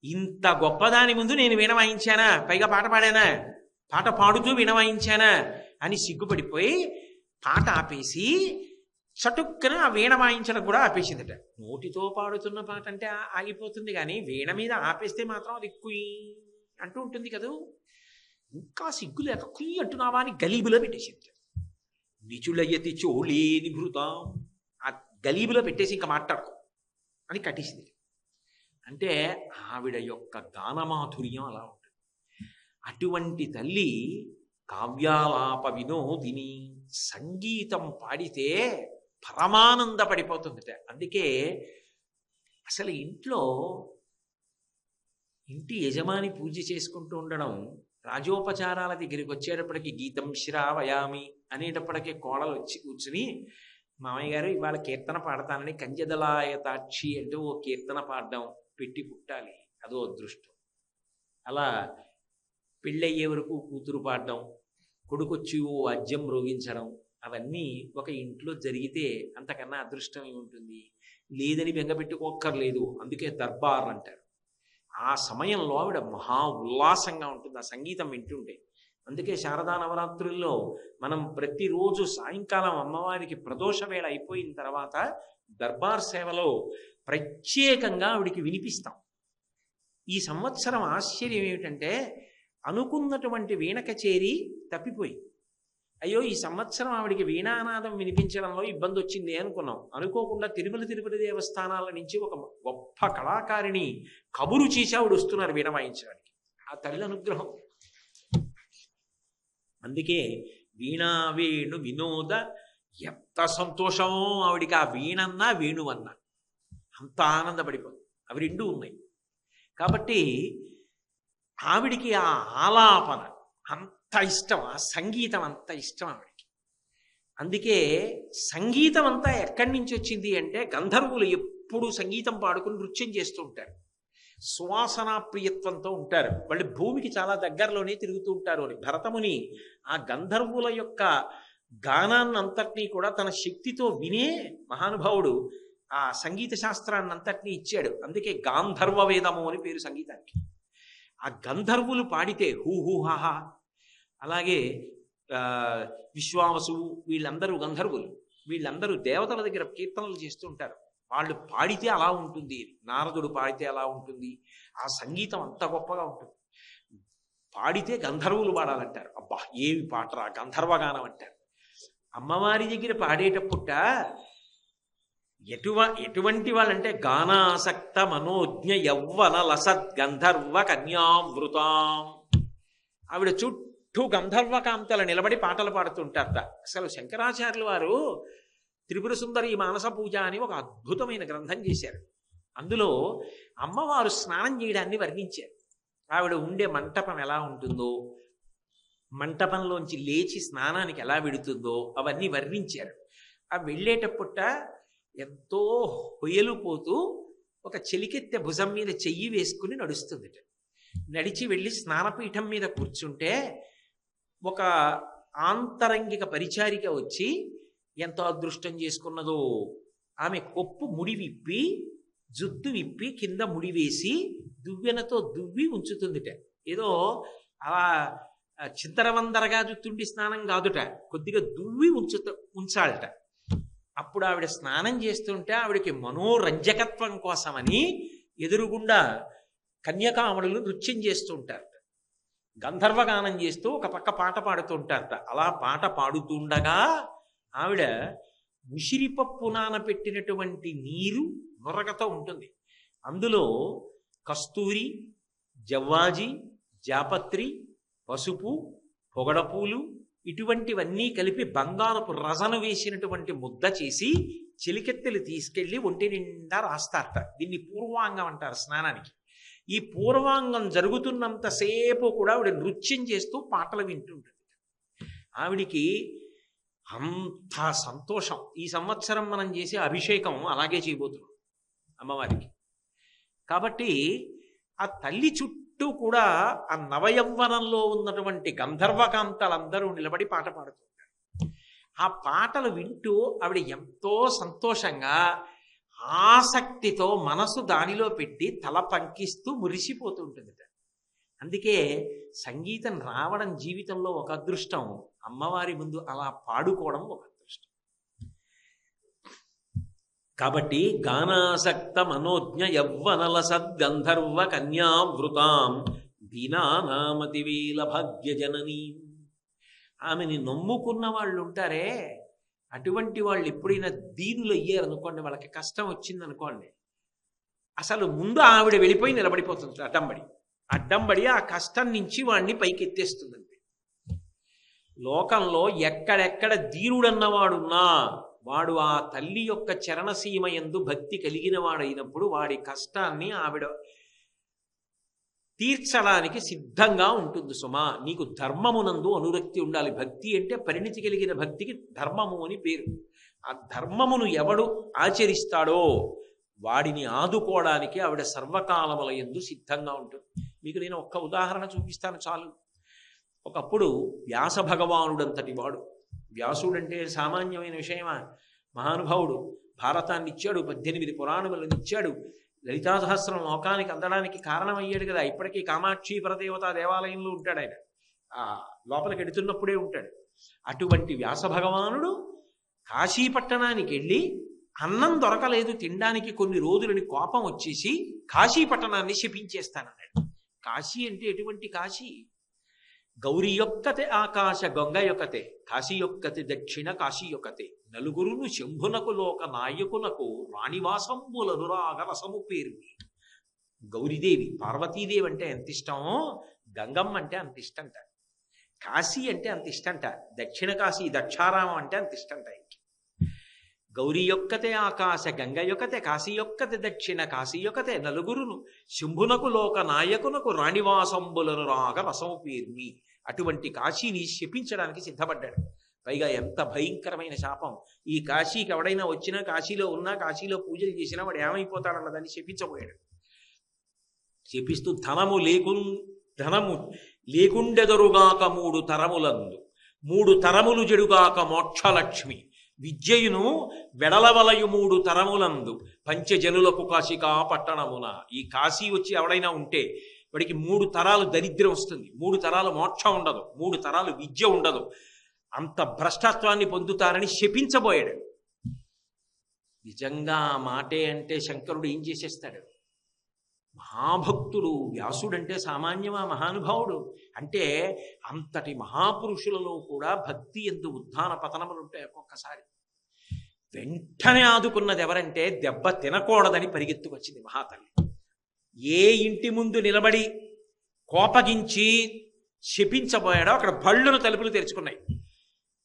ఇంత గొప్పదాని ముందు నేను వీణ వాయించానా, పైగా పాట పాడానా, పాట పాడుతూ వీణ వాయించానా అని సిగ్గుపడిపోయి పాట ఆపేసి చటుక్కున ఆ వీణ వాయించడం కూడా ఆపేసిందట. నోటితో పాడుతున్న పాట అంటే ఆగిపోతుంది, కానీ వీణ మీద ఆపేస్తే మాత్రం అది కుయ్ అంటూ ఉంటుంది కదూ. ఇంకా సిగ్గు లేక కుయ్ అంటున్నావా అని గలీబులో పెట్టేసింది. నిచులయతి చోళే నిభృతాం, ఆ గలీబులో పెట్టేసి ఇంకా మాట్లాడుకో అని కట్టేసింది. అంటే ఆవిడ యొక్క గానమాధుర్యం అలా ఉంటుంది. అటువంటి తల్లి కావ్యాలాప వినోదిని, సంగీతం పాడితే పరమానంద పడిపోతుందిట. అందుకే అసలు ఇంటి యజమాని పూజ చేసుకుంటూ ఉండడం, రాజోపచారాల దగ్గరికి వచ్చేటప్పటికి గీతం శ్రావయామి అనేటప్పటికీ కోడలు వచ్చి కూర్చుని మామయ్య గారు ఇవాళ కీర్తన పాడతానని కంజదలాయతాక్షి అంటూ ఓ కీర్తన పాడడం పెట్టి పుట్టాలి, అదో అదృష్టం. అలా పెళ్ళయ్యే వరకు కూతురు పాడడం, కొడుకొచ్చి ఓ వాద్యం మ్రోగించడం, అవన్నీ ఒక ఇంట్లో జరిగితే అంతకన్నా అదృష్టం ఏముంటుంది? లేదని బెంగపెట్టుకోక్కర్లేదు. అందుకే దర్బార్ అంటారు. ఆ సమయంలో ఆవిడ మహా ఉల్లాసంగా ఉంటుంది ఆ సంగీతం వింటుంటే. అందుకే శారదా నవరాత్రుల్లో మనం ప్రతిరోజు సాయంకాలం అమ్మవారికి ప్రదోష వేళ అయిపోయిన తర్వాత దర్బార్ సేవలో ప్రత్యేకంగా ఆవిడికి వినిపిస్తాం. ఈ సంవత్సరం ఆశ్చర్యం ఏమిటంటే అనుకున్నటువంటి వీణ కచేరి తప్పిపోయింది. అయ్యో ఈ సంవత్సరం ఆవిడికి వీణానాదం వినిపించడంలో ఇబ్బంది వచ్చింది అనుకున్నాం. అనుకోకుండా తిరుపతి దేవస్థానాల నుంచి ఒక గొప్ప కళాకారిణి కబురు చేసి ఆవిడ వస్తున్నారు వీణ వాయించడానికి. ఆ తల్లి అనుగ్రహం. అందుకే వీణా వేణు వినోద, ఎంత సంతోషమో ఆవిడికి ఆ వీణన్నా వేణువన్నా అంత ఆనందపడిపోతుంది. అవి రెండూ ఉన్నాయి కాబట్టి ఆవిడికి ఆ ఆలాపన అంత ఇష్టం, ఆ సంగీతం అంత ఇష్టం ఆవిడికి. అందుకే సంగీతం అంతా ఎక్కడి నుంచి వచ్చింది అంటే గంధర్వులు ఎప్పుడూ సంగీతం పాడుకుని నృత్యం చేస్తూ ఉంటారు. సువాసనా ప్రియత్వంతో ఉంటారు. వాళ్ళు భూమికి చాలా దగ్గరలోనే తిరుగుతూ ఉంటారు అని భరతముని ఆ గంధర్వుల యొక్క గానాన్నంతటినీ కూడా తన శక్తితో వినే మహానుభావుడు ఆ సంగీత శాస్త్రాన్ని అంతటినీ ఇచ్చాడు. అందుకే గాంధర్వ వేదము అని పేరు సంగీతానికి. ఆ గంధర్వులు పాడితే హూహూహాహా. అలాగే విశ్వావసు వీళ్ళందరూ గంధర్వులు, వీళ్ళందరూ దేవతల దగ్గర కీర్తనలు చేస్తూ ఉంటారు. వాళ్ళు పాడితే అలా ఉంటుంది, నారదుడు పాడితే అలా ఉంటుంది. ఆ సంగీతం అంత గొప్పగా ఉంటుంది. పాడితే గంధర్వులు పాడాలంటారు. అబ్బా ఏమి పాటరా గంధర్వగానం అంటారు. అమ్మవారి దగ్గర పాడేటప్పుట ఎటువంటి వాళ్ళంటే గానాసక్త మనోజ్ఞ యవ్వన లసత్ గంధర్వ కన్యామృతాం. ఆవిడ చుట్టూ గంధర్వకాంతలు నిలబడి పాటలు పాడుతుంటారట. అసలు శంకరాచార్యులు వారు త్రిపుర సుందరి మానస పూజ అని ఒక అద్భుతమైన గ్రంథం చేశారు. అందులో అమ్మవారు స్నానం చేయడాన్ని వర్ణించారు. ఆవిడ ఉండే మంటపం ఎలా ఉంటుందో, మంటపంలోంచి లేచి స్నానానికి ఎలా వెడుతుందో అవన్నీ వర్ణించారు. ఆ వెళ్ళేటప్పుట ఎంతో హొయలు పోతూ ఒక చెలికెత్తె భుజం మీద చెయ్యి వేసుకుని నడుస్తుందిట. నడిచి వెళ్ళి స్నానపీఠం మీద కూర్చుంటే ఒక ఆంతరంగిక పరిచారిక వచ్చి ఎంతో అదృష్టం చేసుకున్నదో ఆమె కొప్పు ముడి విప్పి జుత్తు విప్పి కింద ముడి వేసి దువ్వెనతో దువ్వి ఉంచుతుందిట. ఏదో అలా చింతరవందరగా జుత్తుండి స్నానం కాదుట, కొద్దిగా దువ్వి ఉంచాలట. అప్పుడు ఆవిడ స్నానం చేస్తుంటే ఆవిడకి మనోరంజకత్వం కోసమని ఎదురుగుండా కన్యకామణులు నృత్యం చేస్తూ ఉంటారట. గంధర్వగానం చేస్తూ ఒక పక్క పాట పాడుతూ ఉంటారట. అలా పాట పాడుతుండగా ఆవిడ ఉసిరిపప్పు నానపెట్టినటువంటి నీరు నొరగతో ఉంటుంది. అందులో కస్తూరి, జవ్వాజి, జాపత్రి, పసుపు, పొగడపూలు ఇటువంటివన్నీ కలిపి బంగారపు రసను వేసినటువంటి ముద్ద చేసి చిలికెత్తెలు తీసుకెళ్లి ఒంటి నిండా రాస్తారట. దీన్ని పూర్వాంగం అంటారు స్నానానికి. ఈ పూర్వాంగం జరుగుతున్నంతసేపు కూడా ఆవిడ నృత్యం చేస్తూ పాటలు వింటుంటుంది. ఆవిడికి అంత సంతోషం. ఈ సంవత్సరం మనం చేసే అభిషేకం అలాగే చేయబోతున్నాం అమ్మవారికి. కాబట్టి ఆ తల్లి చుట్టూ కూడా ఆ నవయవ్వనంలో ఉన్నటువంటి గంధర్వకాంతలందరూ నిలబడి పాట పాడుతుంటారు. ఆ పాటలు వింటూ ఆవిడ ఎంతో సంతోషంగా ఆసక్తితో మనసు దానిలో పెట్టి తల పంకిస్తూ మురిసిపోతుంటుంది. అందుకే సంగీతం రావడం జీవితంలో ఒక అదృష్టం, అమ్మవారి ముందు అలా పాడుకోవడం ఒక అదృష్టం. కాబట్టి గానాసక్త మనోజ్ఞ యవ్వనల సద్గంధర్వ కన్యావృతాం దీనానామతివేల భాగ్య జననీ. ఆమెని నమ్ముకున్న వాళ్ళు ఉంటారే, అటువంటి వాళ్ళు ఎప్పుడైనా దీనులు అయ్యారనుకోండి, వాళ్ళకి కష్టం వచ్చిందనుకోండి, అసలు ముందు ఆవిడ వెళ్ళిపోయి నిలబడిపోతుంది అడ్డంబడి ఆ కష్టం నుంచి వాడిని పైకెత్తేస్తుందండి. లోకంలో ఎక్కడెక్కడ దీనుడన్నవాడున్నా వాడు ఆ తల్లి యొక్క చరణసీమ యందు భక్తి కలిగిన వాడైనప్పుడు వాడి కష్టాన్ని ఆవిడ తీర్చడానికి సిద్ధంగా ఉంటుంది సుమా. నీకు ధర్మమునందు అనురక్తి ఉండాలి. భక్తి అంటే పరిణితి కలిగిన భక్తికి ధర్మము అని పేరు. ఆ ధర్మమును ఎవడు ఆచరిస్తాడో వాడిని ఆదుకోవడానికి ఆవిడ సర్వకాలముల యందు సిద్ధంగా ఉంటుంది. మీకు నేను ఒక్క ఉదాహరణ చూపిస్తాను చాలు. ఒకప్పుడు వ్యాస భగవానుడంతటి వాడు, వ్యాసుడంటే సామాన్యమైన విషయమా? మహానుభావుడు భారతాన్ని ఇచ్చాడు, 18 పురాణములను ఇచ్చాడు, లలితా సహస్రం లోకానికి అందడానికి కారణమయ్యాడు కదా. ఇప్పటికీ కామాక్షి పరదేవతా దేవాలయంలో ఉంటాడు ఆయన, ఆ లోపలికి ఎడుతున్నప్పుడే ఉంటాడు. అటువంటి వ్యాస భగవానుడు కాశీపట్టణానికి వెళ్ళి అన్నం దొరకలేదు తినడానికి కొన్ని రోజులని కోపం వచ్చేసి కాశీపట్టణాన్ని శపించేస్తానన్నాడు. కాశీ అంటే ఎటువంటి కాశీ? గౌరీ యొక్కతే ఆకాశ గంగ యొక్కతే, కాశీ యొక్కతే దక్షిణ కాశీ యొక్కతే, నలుగురును శంభునకు లోక నాయకునకు రాణివాసంబులనురాగ రసము పేరు. గౌరీదేవి పార్వతీదేవి అంటే ఎంత ఇష్టమో గంగమ్మ అంటే అంత ఇష్టంట, కాశీ అంటే అంత ఇష్టంట, దక్షిణ కాశీ దక్షారామం అంటే అంత ఇష్టంట. గౌరీ యొక్కతే ఆకాశ గంగ యొక్కతే, కాశీ యొక్కతే దక్షిణ కాశీ యొక్కతే, నలుగురును శంభునకు లోక నాయకునకు రాణివాసంబులను రాగ రసము పేర్మి. అటువంటి కాశీని శపించడానికి సిద్ధపడ్డాడు. పైగా ఎంత భయంకరమైన శాపం! ఈ కాశీకి ఎవడైనా వచ్చినా, కాశీలో ఉన్నా, కాశీలో పూజలు చేసినా వాడు ఏమైపోతాడన్న దాన్ని శపించబోయాడు. శపిస్తూ ధనము లేకుండెదరుగాక 3 తరములందు, 3 తరములు జడుగాక మోక్షలక్ష్మి, విద్యయును వెడలవలయు 3 తరములందు, పంచజనులకు కాశికా పట్టణమున. ఈ కాశీ వచ్చి ఎవడైనా ఉంటే వాడికి 3 తరాలు దరిద్రం వస్తుంది, 3 తరాలు మోక్షం ఉండదు, 3 తరాలు విద్య ఉండదు, అంత భ్రష్టత్వాన్ని పొందుతారని శపించబోయాడు. నిజంగా మాటే అంటే శంకరుడు ఏం చేసేస్తాడు? మహాభక్తుడు వ్యాసుడంటే సామాన్యమా? మహానుభావుడు అంటే అంతటి మహాపురుషులలో కూడా భక్తి ఎందు ఉత్థాన పతనములు ఉంటాయి. ఒక్కొక్కసారి వెంటనే ఆదుకున్నది ఎవరంటే దెబ్బ తినకూడదని పరిగెత్తుకొచ్చింది మహాతల్లి. ఏ ఇంటి ముందు నిలబడి కోపగించి శపించబోయాడో అక్కడ భళ్ళును తలుపులు తెరుచుకున్నాయి.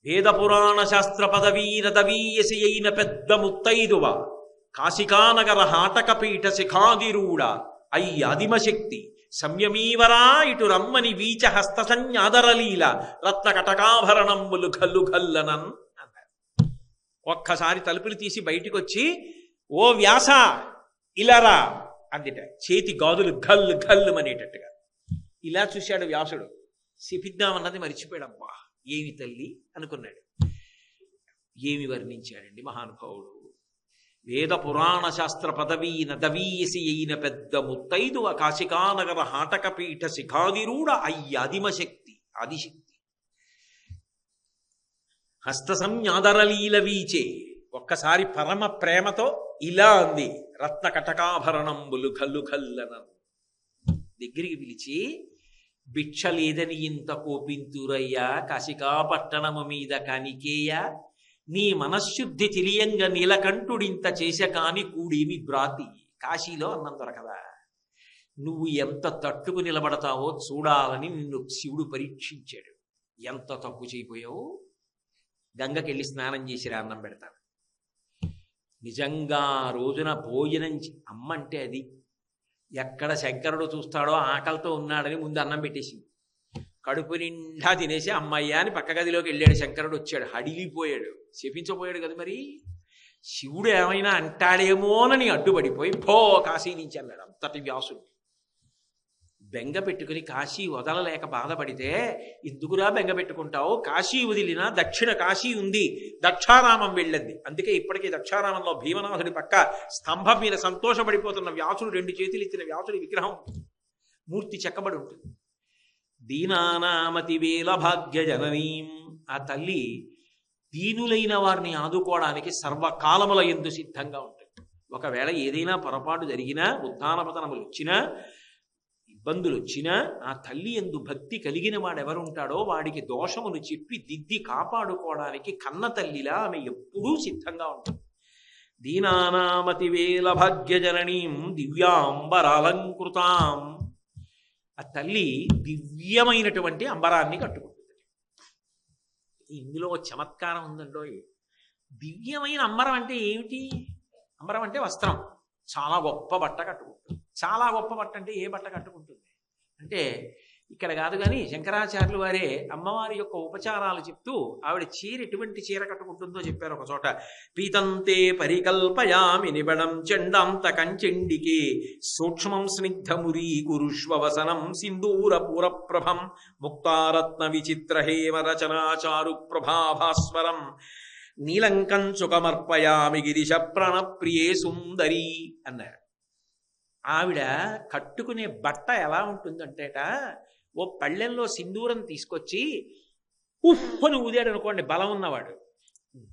వేద పురాణ శాస్త్ర పదవీరదవీయసి అయిన పెద్ద ముత్తైదువ, కాశికానగర హాటకపీఠ శిఖాదిరూఢ అయ్యాదిమశక్తి, సంయమీవరా ఇటు రమ్మని వీచ హస్త సంజ్ఞాదరలీల రత్న కటకాభరణములు గల్లు గల్లనన్ అన్నారు. ఒక్కసారి తలుపులు తీసి బయటికి వచ్చి, ఓ వ్యాస ఇలారా అందిట. చేతి గాజులు గల్లు గల్లు అనేటట్టుగా ఇలా చూశాడు వ్యాసుడు. శపిద్దామన్నది మరిచిపోయాడబ్బా, ఏమి తల్లి అనుకున్నాడు. ఏమి వర్ణించాడండి మహానుభావుడు! వేద పురాణ శాస్త్ర పదవీన దవీయసి అయిన పెద్ద ముత్తైదువ, కాశికానగర హాటకపీఠ శిఖాదిరూఢ అయ్యాదిమశక్తి, ఆదిశక్తి, హస్త సంజ్ఞాదరలీల వీచే. ఒక్కసారి పరమ ప్రేమతో ఇలా అంది, రత్న కటకాభరణంబులు కల్లు కల్లన. దగ్గరికి పిలిచి, భిక్ష లేదని ఇంత కోపింతురయ్యా, కాశికాపట్టణము మీద కానికేయ, నీ మనశ్శుద్ధి తెలియంగా నీలకంఠుడింత చేసే కాని కూడేమి బ్రాతి. కాశీలో అన్నం దొరకదా? నువ్వు ఎంత తట్టుకు నిలబడతావో చూడాలని నిన్ను శివుడు పరీక్షించాడు. ఎంత తప్పు చేయిపోయావు? గంగకెళ్ళి స్నానం చేసిరా, అన్నం పెడతాను. నిజంగా రోజున భోజనం అమ్మ అంటే అది. ఎక్కడ శంకరుడు చూస్తాడో ఆకలితో ఉన్నాడని ముందు అన్నం పెట్టేసింది. కడుపు నిండా తినేసి అమ్మయ్య అని పక్క గదిలోకి వెళ్ళాడు. శంకరుడు వచ్చాడు, హడిలిపోయాడు, శపించబోయాడు కదా. మరి శివుడు ఏమైనా అంటాడేమోనని అడ్డుపడిపోయి పో కాశీ నుంచి అన్నాడు. అంతటి వ్యాసుడు బెంగ పెట్టుకుని కాశీ వదలలేక బాధపడితే, ఎందుకురా బెంగ పెట్టుకుంటావు? కాశీ వదిలినా దక్షిణ కాశీ ఉంది, దక్షారామం వెళ్ళండి. అందుకే ఇప్పటికీ దక్షారామంలో భీమనాథుడి పక్క స్తంభం మీద సంతోషపడిపోతున్న వ్యాసుడు 2 చేతులు ఇచ్చిన వ్యాసుడి విగ్రహం మూర్తి చెక్కబడి ఉంటుంది. దీనానామతి వేల భాగ్య జననీం. ఆ తల్లి దీనులైన వారిని ఆదుకోవడానికి సర్వకాలముల యందు సిద్ధంగా ఉంటుంది. ఒకవేళ ఏదైనా పొరపాటు జరిగినా, ఉత్థానపతనములు వచ్చినా, ఇబ్బందులు వచ్చినా, ఆ తల్లి యందు భక్తి కలిగిన వాడెవరుంటాడో వాడికి దోషమును చెప్పి దిద్ది కాపాడుకోవడానికి కన్న తల్లిలా ఆమె ఎప్పుడూ సిద్ధంగా ఉంటుంది. దీనానామతి వేల భాగ్య జననీం దివ్యాంబరాలంకృతాం. ఆ తల్లి దివ్యమైనటువంటి అంబరాన్ని కట్టుకుంటుంది. ఇందులో చమత్కారం ఉందండో. దివ్యమైన అంబరం అంటే ఏమిటి? అంబరం అంటే వస్త్రం. చాలా గొప్ప బట్ట కట్టుకుంటుంది. చాలా గొప్ప బట్ట అంటే ఏ బట్ట కట్టుకుంటుంది? అంటే ఇక్కడ కాదు కానీ శంకరాచార్యులు వారే అమ్మవారి యొక్క ఉపచారాలు చెప్తూ ఆవిడ చీర ఎటువంటి చీర కట్టుకుంటుందో చెప్పారు ఒక చోట. పీతంతే పరికల్పయామి నిబడం చండాంత కంచెండికే సూక్ష్మం స్నిగ్ధమురీ కురుష్వవసనం సింధూర పూరప్రభం ముక్తారత్న విచిత్ర హేమ రచనాచారు ప్రభాభాస్వరం నీలంకంచుకమర్పయామి గిరిశ ప్రణప్రియే సుందరి అన్నారు. ఆవిడ కట్టుకునే బట్ట ఎలా ఉంటుందంటేట, ఓ పళ్ళెంలో సింధూరం తీసుకొచ్చి ఉఫ్ఫను ఊదాడు అనుకోండి బలం ఉన్నవాడు,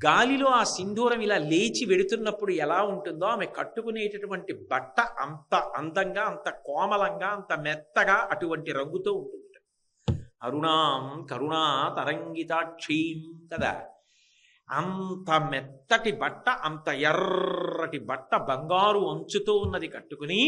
గాలిలో ఆ సింధూరం ఇలా లేచి వెడుతున్నప్పుడు ఎలా ఉంటుందో ఆమె కట్టుకునేటటువంటి బట్ట అంత అందంగా, అంత కోమలంగా, అంత మెత్తగా అటువంటి రంగుతో ఉంటుంది. అరుణాం కరుణా తరంగితాక్షీం కదా, అంత మెత్తటి బట్ట, అంత ఎర్రటి బట్ట బంగారు అంచుతో ఉన్నది కట్టుకుని,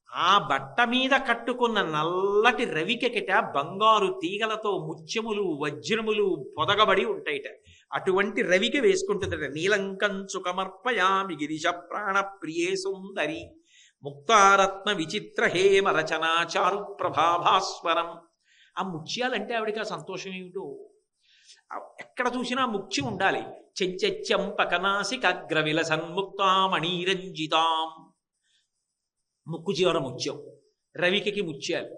ఆ బట్ట మీద కట్టుకున్న నల్లటి రవికెకిట బంగారు తీగలతో ముత్యములు వజ్రములు పొదగబడి ఉంటాయిట. అటువంటి రవిక వేసుకుంటుందట. నీలంకంచుకమర్పయామి గిరిశ ప్రాణ ప్రియే సుందరి ముక్తారత్న విచిత్ర హేమ రచనాచారు ప్రభాభాస్వరం. ఆ ముత్యాలంటే ఆవిడికి ఆ సంతోషం ఏమిటో, ఎక్కడ చూసినా ముఖ్యం ఉండాలి. చెంచెంపకనాసికగ్రవిల సన్ముక్తామణీరంజితాం, ముక్కు చివర ముత్యం, రవికకి ముత్యాలు,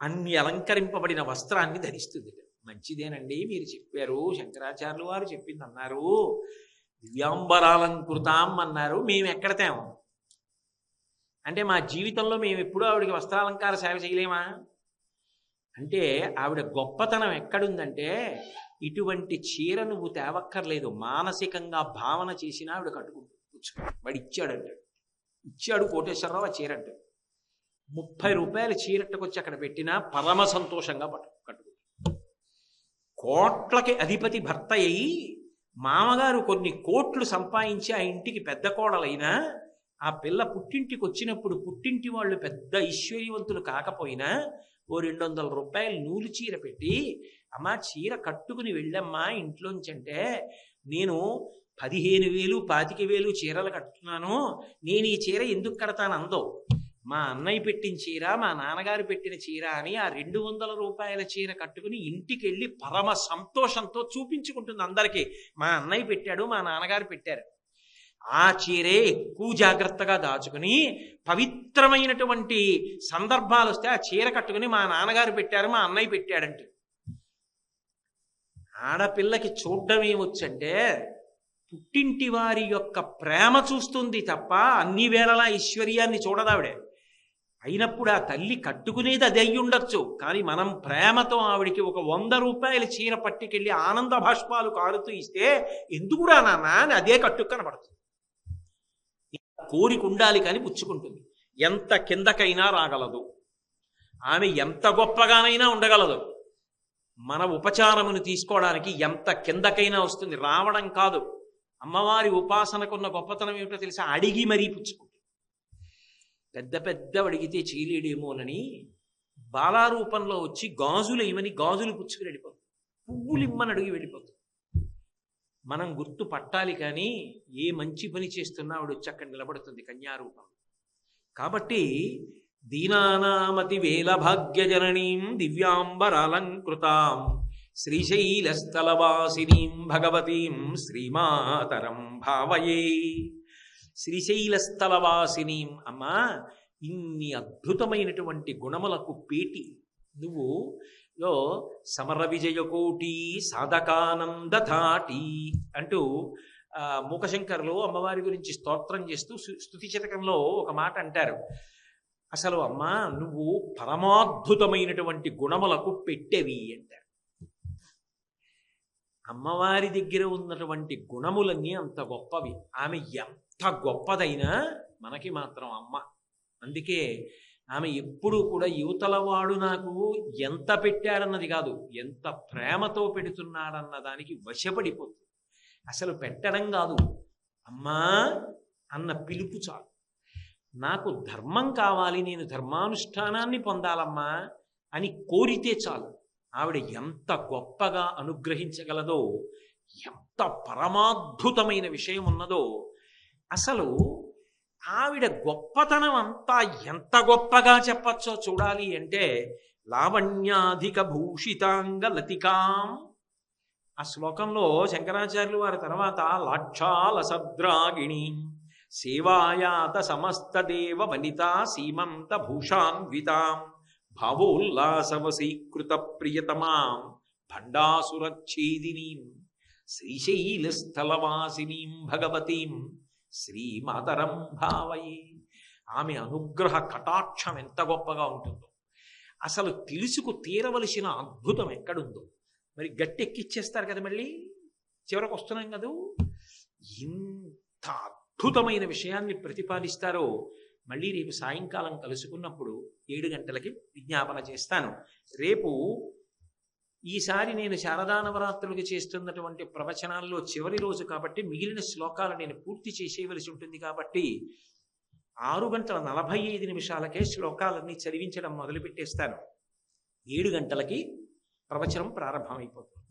అన్ని అలంకరింపబడిన వస్త్రాన్ని ధరిస్తుంది. మంచిదేనండి మీరు చెప్పారు, శంకరాచార్యులు వారు చెప్పింది అన్నారు, దివ్యాంబరాలంకృతాం అన్నారు, మేము ఎక్కడ తేము అంటే మా జీవితంలో మేము ఎప్పుడూ ఆవిడికి వస్త్రాలంకార సేవ చేయలేమా అంటే, ఆవిడ గొప్పతనం ఎక్కడుందంటే, ఇటువంటి చీర నువ్వు తేవక్కర్లేదు, మానసికంగా భావన చేసినా ఆవిడ కట్టుకుంటూ వాడు ఇచ్చాడంటాడు. ఇచ్చాడు కోటేశ్వరరావు ఆ చీర అంటే 30 రూపాయల చీరట్టుకొచ్చి అక్కడ పెట్టినా పరమ సంతోషంగా కట్టుకుంటాడు. కోట్లకి అధిపతి భర్త అయి మామగారు కొన్ని కోట్లు సంపాదించి ఆ ఇంటికి పెద్ద కోడలైనా, ఆ పిల్ల పుట్టింటికి వచ్చినప్పుడు పుట్టింటి వాళ్ళు పెద్ద ఐశ్వర్యవంతులు కాకపోయినా ఓ 200 రూపాయలు నూలు చీర పెట్టి, అమ్మా చీర కట్టుకుని వెళ్ళమ్మా ఇంట్లోంచి అంటే, నేను 15,000 25,000 చీరలు కట్టుతున్నాను, నేను ఈ చీర ఎందుకు కడతాను అందో. మా అన్నయ్య పెట్టిన చీర, మా నాన్నగారు పెట్టిన చీర అని ఆ 200 రూపాయల చీర కట్టుకుని ఇంటికి వెళ్ళి పరమ సంతోషంతో చూపించుకుంటుంది అందరికీ, మా అన్నయ్య పెట్టాడు, మా నాన్నగారు పెట్టారు. ఆ చీరే ఎక్కువ జాగ్రత్తగా దాచుకుని పవిత్రమైనటువంటి సందర్భాలు వస్తే ఆ చీర కట్టుకుని మా నాన్నగారు పెట్టారు, మా అన్నయ్య పెట్టాడంటే. ఆడపిల్లకి చూడ్డం ఏమొచ్చంటే, పుట్టింటి వారి యొక్క ప్రేమ చూస్తుంది తప్ప అన్ని వేళలా ఐశ్వర్యాన్ని చూడదావిడే. అయినప్పుడు ఆ తల్లి కట్టుకునేది అది అయ్యి ఉండొచ్చు, కానీ మనం ప్రేమతో ఆవిడికి ఒక 100 రూపాయల చీర పట్టుకెళ్ళి ఆనంద భాష్పాలు కారుతూ ఇస్తే, ఎందుకురా నాన్న అని అదే కట్టుకు కనబడుతుంది. కోరిక ఉండాలి కానీ పుచ్చుకుంటుంది. ఎంత కిందకైనా రాగలదు ఆమె, ఎంత గొప్పగానైనా ఉండగలదు. మన ఉపచారమును తీసుకోవడానికి ఎంత కిందకైనా వస్తుంది, రావడం కాదు. అమ్మవారి ఉపాసనకున్న గొప్పతనం ఏమిటో తెలుసా, అడిగి మరీ పుచ్చుకుంటుంది. పెద్ద పెద్ద అడిగితే చీలేడేమోనని బాలారూపంలో వచ్చి గాజులు ఏమని గాజులు పుచ్చుకుని వెళ్ళిపోతుంది, పువ్వులు ఇమ్మని అడిగి వెళ్ళిపోతుంది. మనం గుర్తు పట్టాలి కానీ ఏ మంచి పని చేస్తున్నా ఆవిడ వచ్చి అక్కడ నిలబడుతుంది కన్యారూపం. కాబట్టి దీనానామతి వేల భాగ్యజననీం దివ్యాంబరాలంకృతాం శ్రీశైలస్థలవాసినీం భగవతీం శ్రీమాతరం భావయే. శ్రీశైలస్థలవాసినీం, అమ్మా ఇన్ని అద్భుతమైనటువంటి గుణములకు పేటి నువ్వు. సమర విజయకోటి సాధకానందధాటి అంటూ మూకశంకర్లు అమ్మవారి గురించి స్తోత్రం చేస్తూ స్తుతి శతకంలో ఒక మాట అంటారు. అసలు అమ్మా నువ్వు పరమాద్భుతమైనటువంటి గుణములకు పెట్టెవి అంటారు. అమ్మవారి దగ్గర ఉన్నటువంటి గుణములన్నీ అంత గొప్పవి. ఆమె ఎంత గొప్పదైనా మనకి మాత్రం అమ్మ. అందుకే ఆమె ఎప్పుడూ కూడా యువతలవాడు నాకు ఎంత పెట్టాడన్నది కాదు, ఎంత ప్రేమతో పెడుతున్నాడన్న దానికి వశపడిపోతుంది. అసలు పెట్టడం కాదు, అమ్మా అన్న పిలుపు చాలు. నాకు ధర్మం కావాలి, నేను ధర్మానుష్ఠానాన్ని పొందాలమ్మా అని కోరితే చాలు. ఆవిడ ఎంత గొప్పగా అనుగ్రహించగలదో, ఎంత పరమాద్భుతమైన విషయం ఉన్నదో. అసలు ఆవిడ గొప్పతనం అంతా ఎంత గొప్పగా చెప్పచ్చో చూడాలి అంటే లావణ్యాధిక భూషితాంగ లతికాం. ఆ శ్లోకంలో శంకరాచార్యులు వారి తర్వాత లాక్షాల సద్రాగిణి సేవాయాత సమస్త దేవ వనితా సీమంత భూషాన్వితాం భావోల్లాసవసీకృత ప్రియతమాం భండాసురచ్ఛేదినీం శ్రీశైలస్థలవాసినీం భగవతీం శ్రీమాతరం భావయే. ఆమె అనుగ్రహ కటాక్షం ఎంత గొప్పగా ఉంటుందో, అసలు తెలుసుకు తీరవలసిన అద్భుతం ఎక్కడుందో. మరి గట్టెక్కిచ్చేస్తారు కదా, మళ్ళీ చివరకు వస్తున్నాం కదా. ఇంత అద్భుతమైన విషయాన్ని ప్రతిపాదిస్తారో మళ్ళీ రేపు సాయంకాలం కలుసుకున్నప్పుడు 7 గంటలకి విజ్ఞాపన చేస్తాను. రేపు ఈసారి నేను శారదా నవరాత్రులకి చేస్తున్నటువంటి ప్రవచనాల్లో చివరి రోజు కాబట్టి మిగిలిన శ్లోకాలు నేను పూర్తి చేసేయవలసి ఉంటుంది. కాబట్టి 6:45 శ్లోకాలన్నీ చదివించడం మొదలుపెట్టేస్తాను. 7 గంటలకి ప్రవచనం ప్రారంభమైపోతుంది.